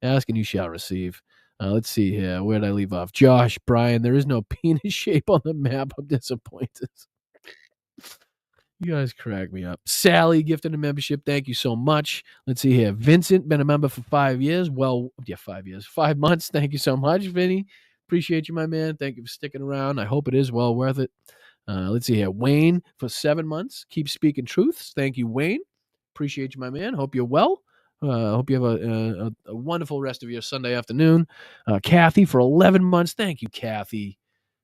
Ask and you shall receive. Let's see here. Where did I leave off? Josh, Brian, there is no penis shape on the map. I'm disappointed. You guys crack me up. Sally gifted a membership. Thank you so much. Let's see here. Vincent, been a member for 5 years. Well, yeah, 5 years. 5 months. Thank you so much, Vinny. Appreciate you, my man. Thank you for sticking around. I hope it is well worth it. Let's see here. Wayne for 7 months. Keep speaking truths. Thank you, Wayne. Appreciate you, my man. Hope you're well. Hope you have a wonderful rest of your Sunday afternoon. Kathy for 11 months. Thank you, Kathy.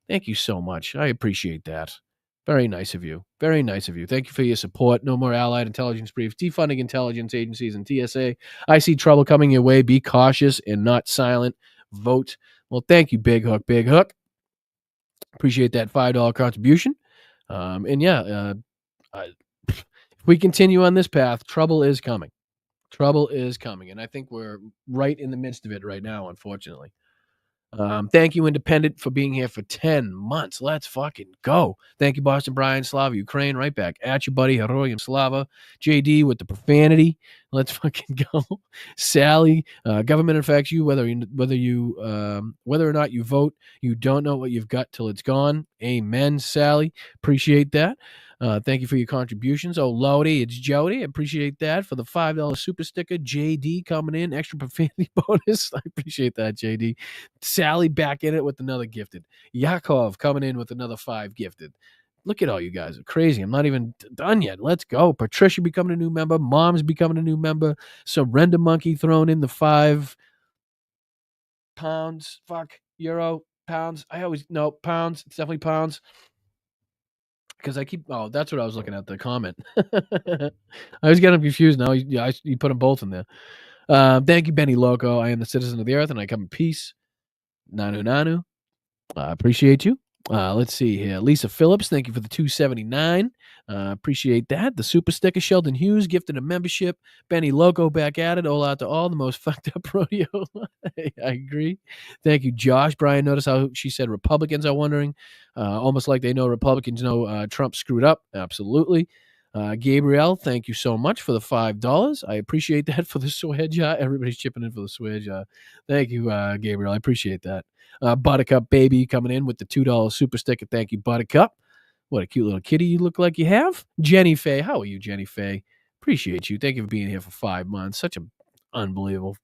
Thank you so much. I appreciate that. Very nice of you. Very nice of you. Thank you for your support. No more Allied intelligence briefs. Defunding intelligence agencies and TSA. I see trouble coming your way. Be cautious and not silent. Vote. Well, thank you, Big Hook. Big Hook. Appreciate that $5 contribution. If we continue on this path, trouble is coming. Trouble is coming, and I think we're right in the midst of it right now, unfortunately. Thank you, Independent, for being here for 10 months. Let's fucking go. Thank you, Boston Brian, Slava Ukraine. Right back at you, buddy. Heroyam Slava. JD with the profanity. Let's fucking go. Sally, government affects you whether or not you vote. You don't know what you've got till it's gone. Amen, Sally. Appreciate that. Thank you for your contributions. Oh, Lodi, it's Jody. I appreciate that for the $5 super sticker. JD coming in, extra profanity bonus. I appreciate that, JD. Sally back in it with another gifted. Yakov coming in with another 5 gifted. Look at all you guys are crazy. I'm not even done yet. Let's go. Patricia becoming a new member. Mom's becoming a new member. Surrender Monkey throwing in the 5 pounds. Fuck. Euro. Pounds. Pounds. It's definitely pounds. Because that's what I was looking at, the comment. I was getting confused now. You put them both in there. Thank you, Benny Loco. I am the citizen of the earth and I come in peace. Nanu. Appreciate you. Let's see here. Lisa Phillips, thank you for the $2.79. Appreciate that. The super sticker. Sheldon Hughes gifted a membership. Benny Loco back at it. All out to all. The most fucked up rodeo. I agree. Thank you, Josh. Brian, notice how she said Republicans are wondering. Almost like they know Republicans know Trump screwed up. Absolutely. Gabriel, thank you so much for the $5. I appreciate that for the swedge. Everybody's chipping in for the swedge. Thank you, Gabriel. I appreciate that. Buttercup Baby coming in with the $2 super sticker. Thank you, Buttercup. What a cute little kitty you look like you have. Jenny Faye. How are you, Jenny Faye? Appreciate you. Thank you for being here for 5 months. Such an unbelievable,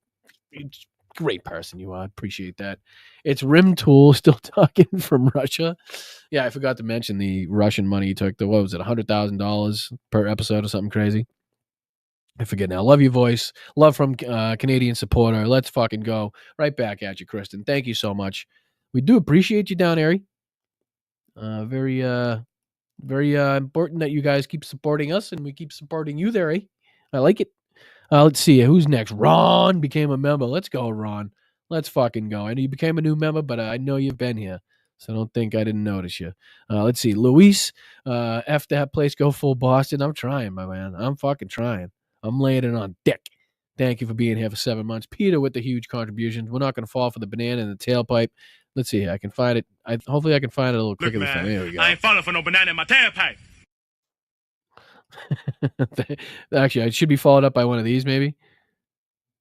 great person you are. Appreciate that. It's Rim Tool still talking from Russia. Yeah, I forgot to mention the Russian money he took. What was it, $100,000 per episode or something crazy? I forget now. Love your voice. Love from Canadian supporter. Let's fucking go. Right back at you, Kristen. Thank you so much. We do appreciate you down, Ari. Very important that you guys keep supporting us and we keep supporting you there, eh? I like it. Let's see. Who's next? Ron became a member. Let's go, Ron. Let's fucking go. I know you became a new member, but I know you've been here. So don't think I didn't notice you. Let's see. Luis, F that place, go full Boston. I'm trying, my man. I'm fucking trying. I'm laying it on thick. Thank you for being here for 7 months. Peter with the huge contributions. We're not going to fall for the banana in the tailpipe. Let's see. I can find it. Hopefully I can find it a little quicker this time. There we go. I ain't falling for no banana in my tailpipe. Actually, it should be followed up by one of these, maybe.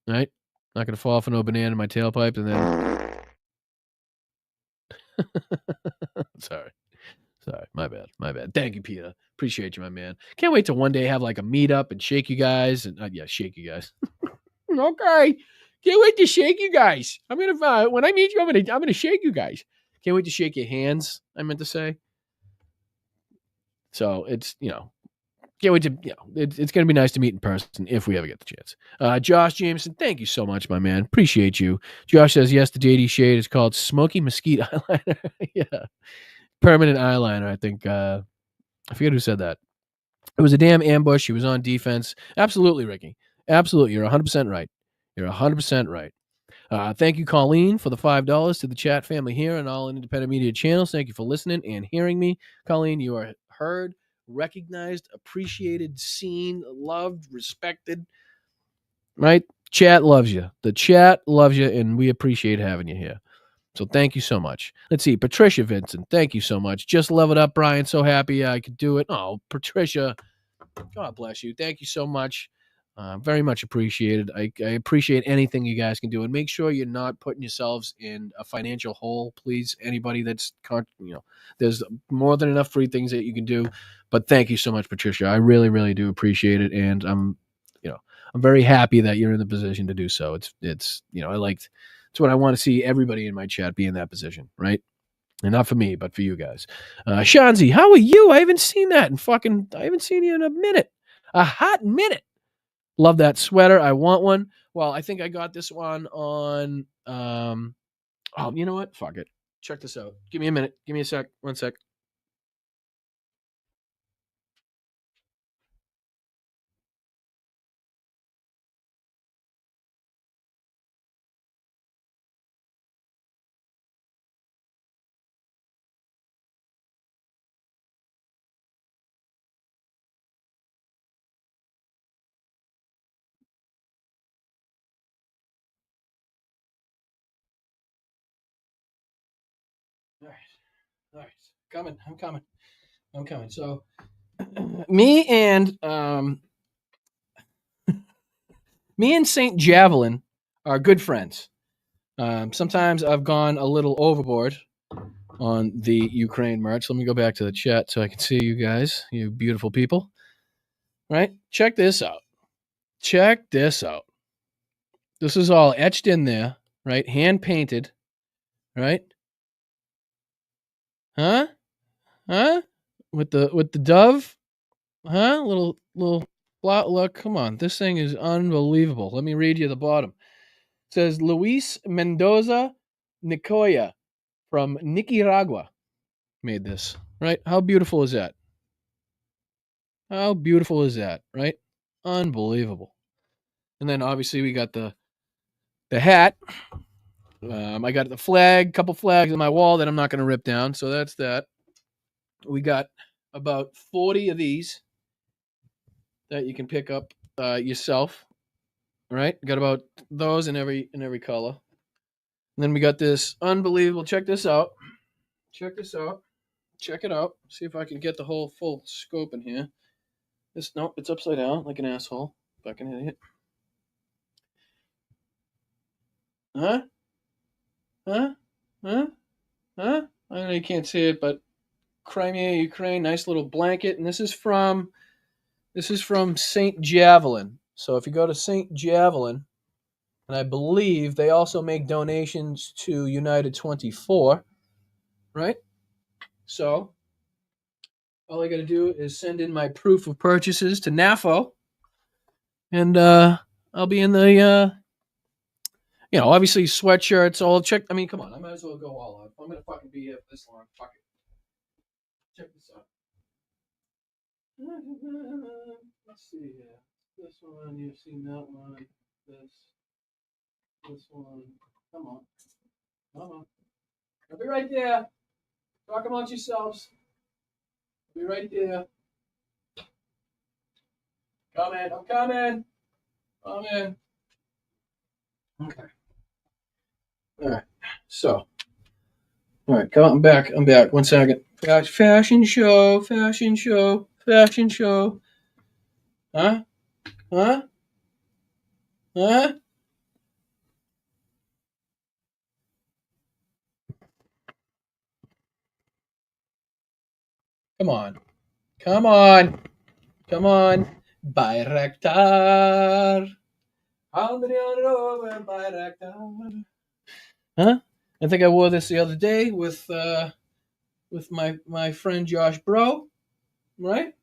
Right? Not going to fall for no banana in my tailpipe. And then... Sorry. My bad. Thank you, Peter. Appreciate you, my man. Can't wait to one day have like a meetup and shake you guys. And shake you guys. Okay. Can't wait to shake you guys. I'm gonna when I meet you, I'm gonna shake you guys. Can't wait to shake your hands. I meant to say. So it's can't wait to it's gonna be nice to meet in person if we ever get the chance. Josh Jameson, thank you so much, my man. Appreciate you. Josh says yes. The JD shade is called Smoky Mesquite Eyeliner. Yeah. Permanent eyeliner, I think. I forget who said that. It was a damn ambush. He was on defense. Absolutely, Ricky. Absolutely. You're 100% right. You're 100% right. Thank you, Colleen, for the $5 to the chat family here and all independent media channels. Thank you for listening and hearing me. Colleen, you are heard, recognized, appreciated, seen, loved, respected. Right? Chat loves you. The chat loves you, and we appreciate having you here. So thank you so much. Let's see. Patricia Vincent, thank you so much. Just leveled up, Brian. So happy I could do it. Oh, Patricia, God bless you. Thank you so much. Very much appreciated. I appreciate anything you guys can do. And make sure you're not putting yourselves in a financial hole, please. Anybody that's, there's more than enough free things that you can do. But thank you so much, Patricia. I really, really do appreciate it. And I'm very happy that you're in the position to do so. It's what I want to see everybody in my chat be in that position, right? And not for me, but for you guys. Shanzi, how are you? I haven't seen that I haven't seen you in a minute. A hot minute. Love that sweater. I want one. Well, I think I got this one on you know what? Fuck it. Check this out. Give me a minute. Give me a sec. 1 sec. All right. I'm coming. So me and St. Javelin are good friends. Sometimes I've gone a little overboard on the Ukraine merch. Let me go back to the chat so I can see you guys, you beautiful people. Right? Check this out. This is all etched in there, right? Hand painted, right? Huh? With the dove? Huh? Little blot. Look, come on. This thing is unbelievable. Let me read you the bottom. It says Luis Mendoza Nicoya from Nicaragua made this, right? How beautiful is that? Right? Unbelievable. And then obviously we got the hat. I got the flag, couple flags on my wall that I'm not going to rip down. So that's that. We got about 40 of these that you can pick up yourself. All right, got about those in every color. And then we got this unbelievable. Check this out. Check this out. Check it out. See if I can get the whole full scope in here. Nope, it's upside down like an asshole. Fucking idiot. Huh? Huh? Huh? Huh? I know you can't see it, but Crimea, Ukraine, nice little blanket. And this is from St. Javelin. So if you go to St. Javelin, and I believe they also make donations to United 24, right? So all I got to do is send in my proof of purchases to NAFO, and I'll be in the, obviously sweatshirts, all check. I mean, come on, I might as well go all out. I'm going to fucking be here for this long. Fuck it. Check this out. Let's see here. This one, you've seen that one. This one. Come on. Come on. I'll be right there. Talk amongst yourselves. I'll be right there. Coming. I'm coming. Coming. Okay. All right. So. All right. Come on. I'm back. 1 second. Fashion show. Fashion show. Fashion show. Huh? Huh? Huh? Come on. Come on. Come on. Bayraktar. Bayraktar. Huh? I think I wore this the other day with my friend Josh Bro. Right?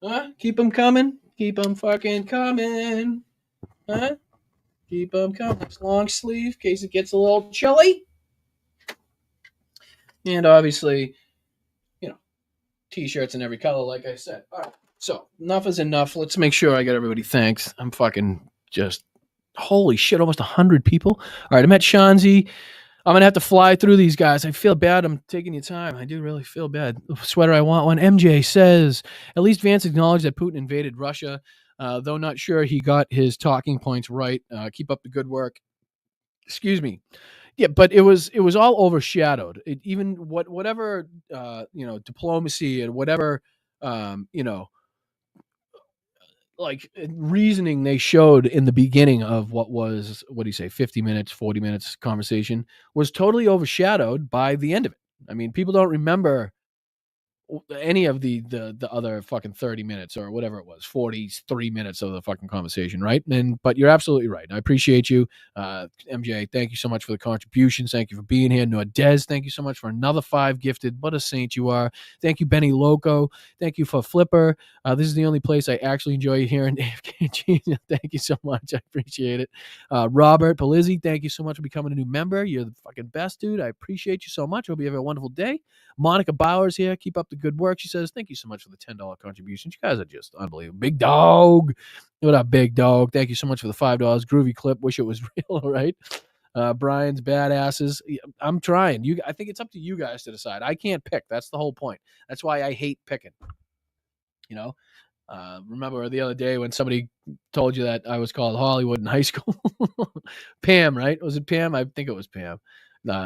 Huh? Keep them coming. Keep them fucking coming. Huh? Keep them coming. It's long sleeve in case it gets a little chilly. And obviously, t-shirts in every color, like I said. All right. So enough is enough. Let's make sure I got everybody thanks. I'm fucking just, holy shit, almost 100 people. All right, I'm at Shanzi. I'm going to have to fly through these guys. I feel bad. I'm taking your time. I do really feel bad. Sweater, I want one. MJ says, at least Vance acknowledged that Putin invaded Russia, though not sure he got his talking points right. Keep up the good work. Excuse me. Yeah, but it was all overshadowed. Whatever diplomacy and whatever like reasoning they showed in the beginning of what was, what do you say, 50 minutes, 40 minutes conversation was totally overshadowed by the end of it. I mean, people don't remember any of the other fucking 30 minutes or whatever it was, 43 minutes of the fucking conversation, right? But you're absolutely right. I appreciate you. MJ, thank you so much for the contributions. Thank you for being here. Nordez, thank you so much for another 5 gifted. What a saint you are. Thank you, Benny Loco. Thank you for Flipper. This is the only place I actually enjoy hearing AFKG. Thank you so much. I appreciate it. Robert Palizzi, thank you so much for becoming a new member. You're the fucking best, dude. I appreciate you so much. Hope you have a wonderful day. Monica Bowers here. Keep up the good work. She says, thank you so much for the $10 contributions. You guys are just unbelievable. Big dog. What up, big dog? Thank you so much for the $5. Groovy clip. Wish it was real, all right? Brian's badasses. I'm trying. I think it's up to you guys to decide. I can't pick. That's the whole point. That's why I hate picking. Remember the other day when somebody told you that I was called Hollywood in high school? Pam, right? Was it Pam? I think it was Pam.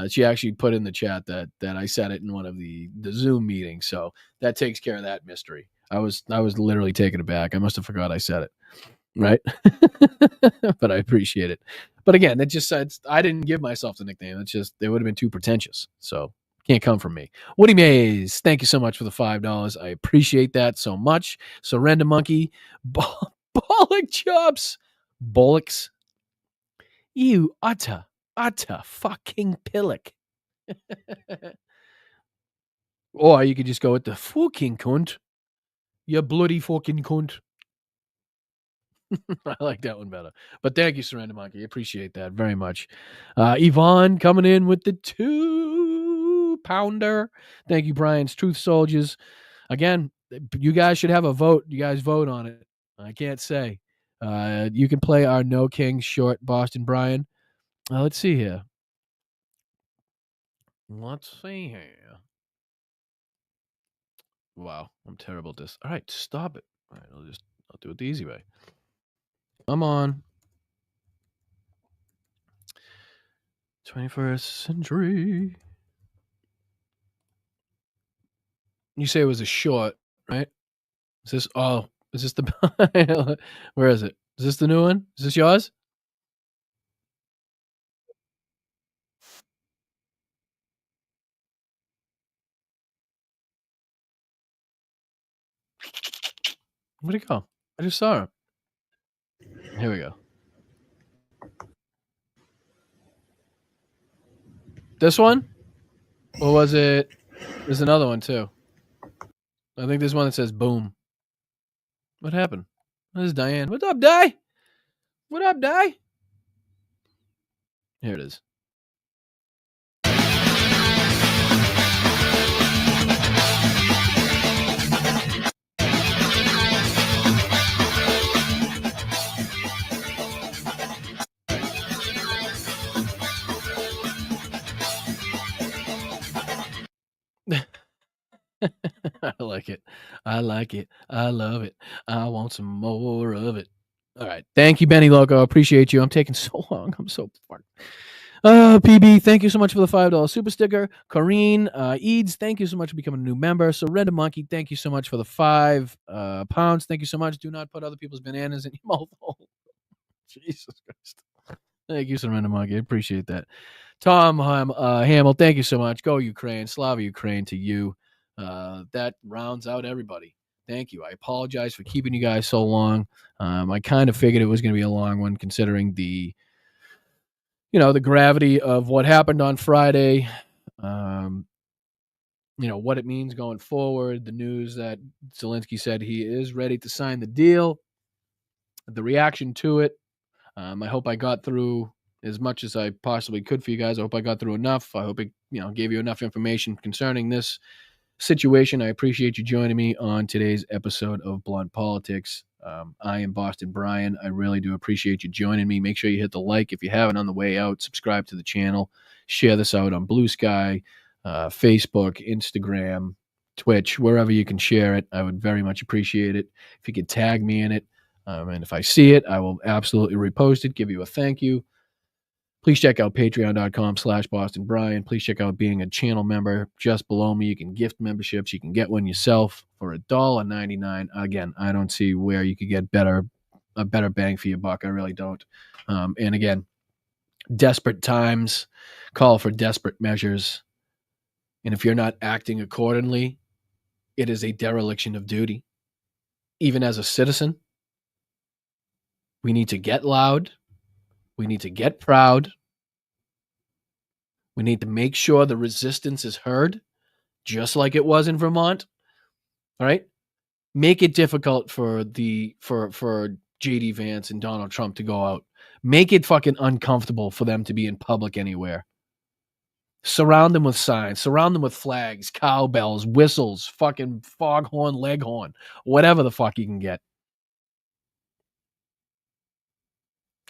She actually put in the chat that I said it in one of the Zoom meetings. So that takes care of that mystery. I was literally taken aback. I must have forgot I said it. Right. But I appreciate it. But again, I didn't give myself the nickname. It's just, it would have been too pretentious. So can't come from me. Woody Mays, thank you so much for the $5. I appreciate that so much. Surrender Monkey, Bollock Chops, Bollocks. You utter fucking pillock. Or you could just go with the fucking cunt. You bloody fucking cunt. I like that one better. But thank you, Surrender Monkey. Appreciate that very much. Yvonne coming in with the 2-pounder. Thank you, Brian's Truth Soldiers. Again, you guys should have a vote. You guys vote on it. I can't say. You can play our No King short, Boston Brian. Let's see here. Let's see here. Wow, I'm terrible at this. All right, stop it. All right, I'll do it the easy way. Come on. 21st century. You say it was a short, right? Is this the where is it? Is this the new one? Is this yours? Where'd it go? I just saw him. Here we go. This one? Or was it? There's another one too. I think there's one that says boom. What happened? This is Diane. What's up, Di? What up, Di? Here it is. I like it. I like it. I love it. I want some more of it. All right. Thank you, Benny Loco. I appreciate you. I'm taking so long. I'm so fucked. PB, thank you so much for the $5 super sticker. Corrine, Eads, thank you so much for becoming a new member. Surrender Monkey, thank you so much for the £5. Thank you so much. Do not put other people's bananas in your mouth hole. Jesus Christ. Thank you, Surrender Monkey. I appreciate that. Tom Hamill, thank you so much. Go Ukraine. Slava Ukraine to you. That rounds out everybody. Thank you. I apologize for keeping you guys so long. I kind of figured it was going to be a long one considering the gravity of what happened on Friday, what it means going forward, the news that Zelenskyy said he is ready to sign the deal, the reaction to it. I hope I got through as much as I possibly could for you guys. I hope I got through enough. I hope it, gave you enough information concerning this situation. I appreciate you joining me on today's episode of Blunt Politics. I am Boston Brian. I really do appreciate you joining me. Make sure you hit the like if you haven't on the way out. Subscribe to the channel. Share this out on Blue Sky, Facebook, Instagram, Twitch, wherever you can share it. I would very much appreciate it if you could tag me in it. And if I see it, I will absolutely repost it, give you a thank you. Please check out patreon.com/BostonBrian. Please check out being a channel member. Just below me, you can gift memberships. You can get one yourself for $1.99. Again, I don't see where you could get a better bang for your buck. I really don't. And again, desperate times call for desperate measures. And if you're not acting accordingly, it is a dereliction of duty. Even as a citizen, we need to get loud. We need to get proud. We need to make sure the resistance is heard, just like it was in Vermont. All right? Make it difficult for JD Vance and Donald Trump to go out. Make it fucking uncomfortable for them to be in public anywhere. Surround them with signs. Surround them with flags, cowbells, whistles, fucking foghorn, leghorn, whatever the fuck you can get.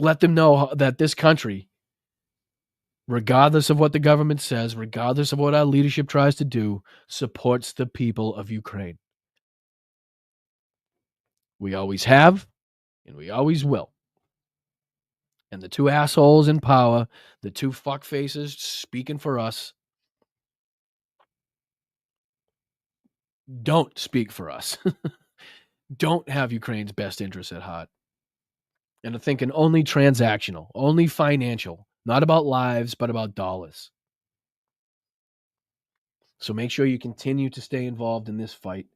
Let them know that this country, regardless of what the government says, regardless of what our leadership tries to do, supports the people of Ukraine. We always have, and we always will. And the two assholes in power, the two fuckfaces speaking for us, don't speak for us. Don't have Ukraine's best interests at heart. And are thinking only transactional, only financial, not about lives, but about dollars. So make sure you continue to stay involved in this fight.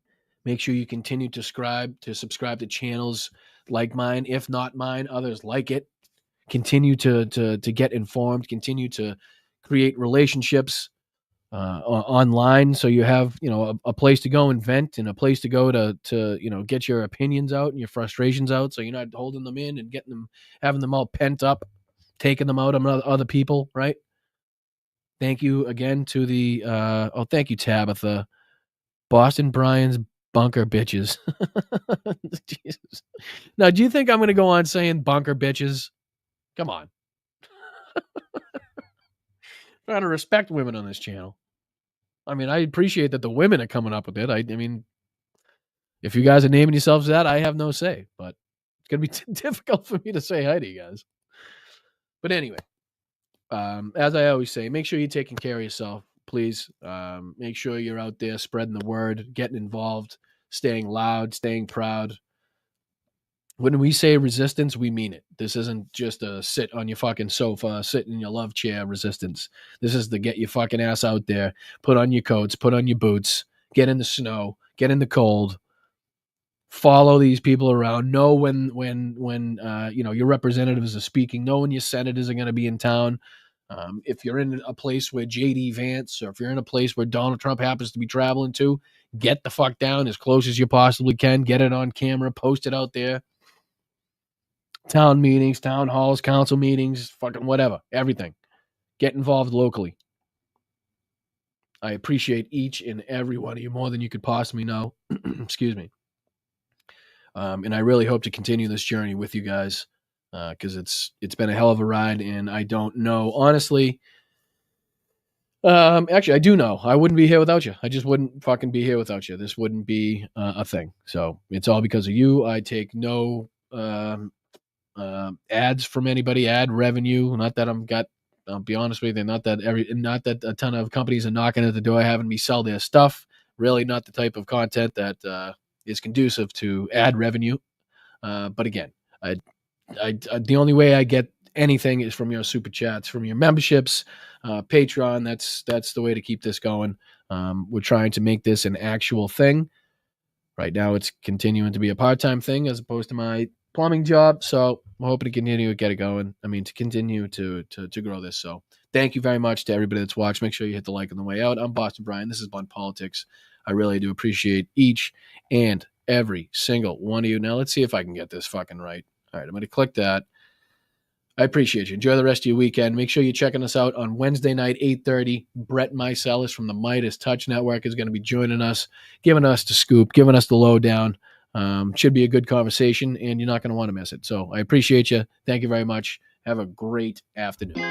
Make sure you continue to subscribe to channels like mine, if not mine, others like it. Continue to get informed. Continue to create relationships online, so you have a place to go and vent, and a place to go to get your opinions out and your frustrations out. So you're not holding them in and having them all pent up, taking them out on other people, right? Thank you again to thank you, Tabitha. Boston Brian's bunker bitches. Jesus. Now, do you think I'm going to go on saying bunker bitches? Come on. Trying to respect women on this channel. I mean, I appreciate that the women are coming up with it. I mean, if you guys are naming yourselves that, I have no say. But it's going to be difficult for me to say hi to you guys. But anyway, as I always say, make sure you're taking care of yourself, please. Make sure you're out there spreading the word, getting involved, staying loud, staying proud. When we say resistance, we mean it. This isn't just a sit on your fucking sofa, sit in your love chair resistance. This is the get your fucking ass out there, put on your coats, put on your boots, get in the snow, get in the cold, follow these people around, know when your representatives are speaking, know when your senators are going to be in town. If you're in a place where JD Vance, or if you're in a place where Donald Trump happens to be traveling to, get the fuck down as close as you possibly can, get it on camera, post it out there. Town meetings, town halls, council meetings, fucking whatever, everything. Get involved locally. I appreciate each and every one of you more than you could possibly know. Excuse me. And I really hope to continue this journey with you guys, because it's been a hell of a ride, and I don't know, honestly. Actually, I do know. I wouldn't be here without you. I just wouldn't fucking be here without you. This wouldn't be a thing. So it's all because of you. I take no ads from anybody, ad revenue. Not that I'll be honest with you, not that a ton of companies are knocking at the door having me sell their stuff. Really not the type of content that is conducive to ad revenue. But again, I the only way I get anything is from your super chats, from your memberships, Patreon. That's the way to keep this going. We're trying to make this an actual thing. Right now it's continuing to be a part-time thing as opposed to my plumbing job. So I'm hoping to continue to get it going. I mean, to continue to grow this. So thank you very much to everybody that's watched. Make sure you hit the like on the way out. I'm Boston Brian. This is Blunt Politics. I really do appreciate each and every single one of you. Now let's see if I can get this fucking right. All right, I'm going to click that. I appreciate you. Enjoy the rest of your weekend. Make sure you're checking us out on Wednesday night, 8:30. Brett Meiselas from the Midas Touch Network is going to be joining us, giving us the scoop, giving us the lowdown. Should be a good conversation, and you're not going to want to miss it. So I appreciate you. Thank you very much. Have a great afternoon.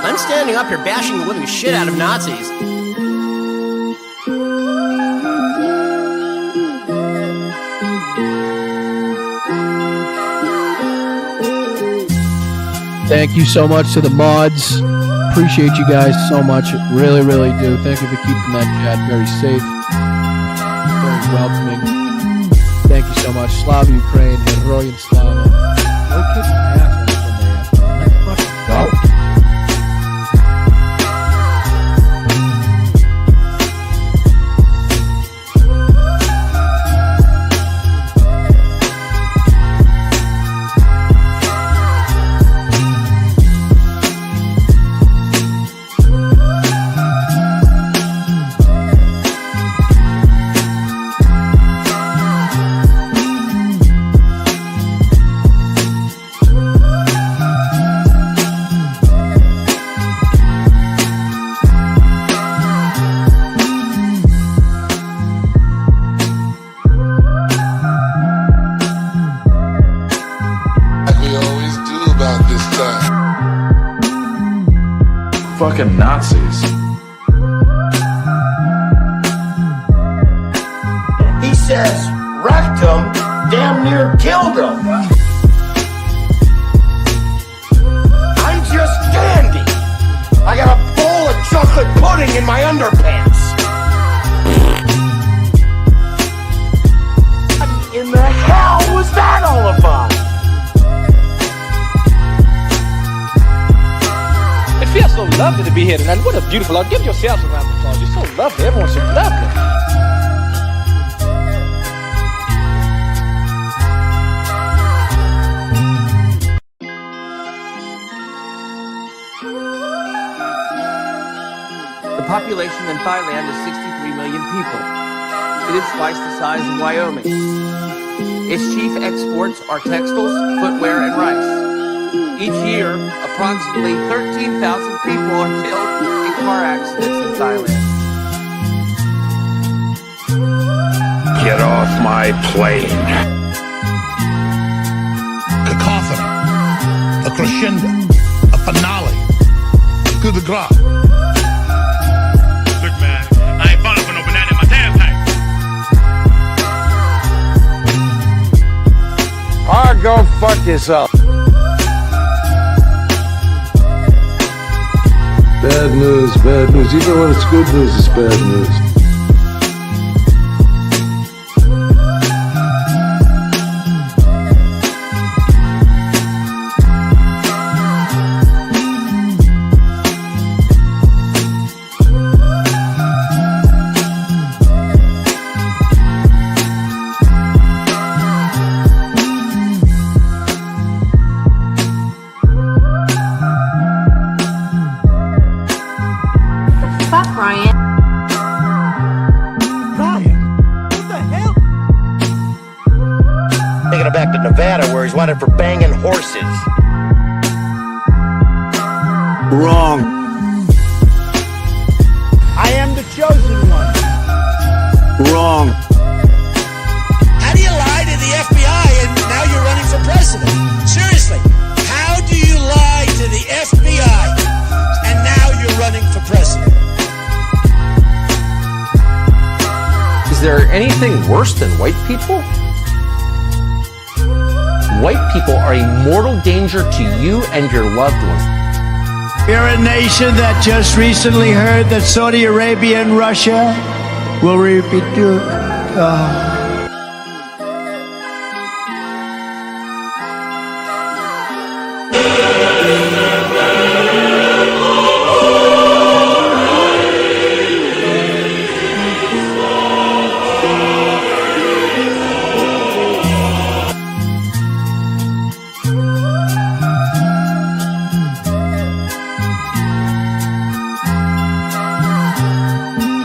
I'm standing up here bashing the living shit out of Nazis. Thank you so much to the mods. Appreciate you guys so much. Really, really do. Thank you for keeping that chat very safe, very welcoming. Thank you so much. Slava Ukraine, Heroyan Slava. Go kick my ass on somebody. Let's fucking go. Fucking Nazis. He says rectum damn near killed him. I'm just dandy. I got a bowl of chocolate pudding in my underpants. What in the hell was that all about? It feels so lovely to be here tonight. What a beautiful, give yourselves a round of applause. You're so lovely. Everyone's so lovely. The population in Thailand is 63 million people. It is twice the size of Wyoming. Its chief exports are textiles, footwear, and rice. Each year, approximately 13,000 people are killed in car accidents in Thailand. Get off my plane. Cacophony, a crescendo, a finale, coup de grace. Look, man, I ain't falling for no banana in my tailpipe. Ah, go fuck yourself. Bad news, bad news. Even when it's good news, it's bad news. Fuck Ryan. Taking him back to Nevada where he's wanted for banging horses. Wrong. I am the chosen one. Wrong. How do you lie to the FBI and now you're running for president? Seriously, how do you lie to the FBI and now you're running for president? Is there anything worse than white people? White people are a mortal danger to you and your loved ones. We're a nation that just recently heard that Saudi Arabia and Russia will repeat.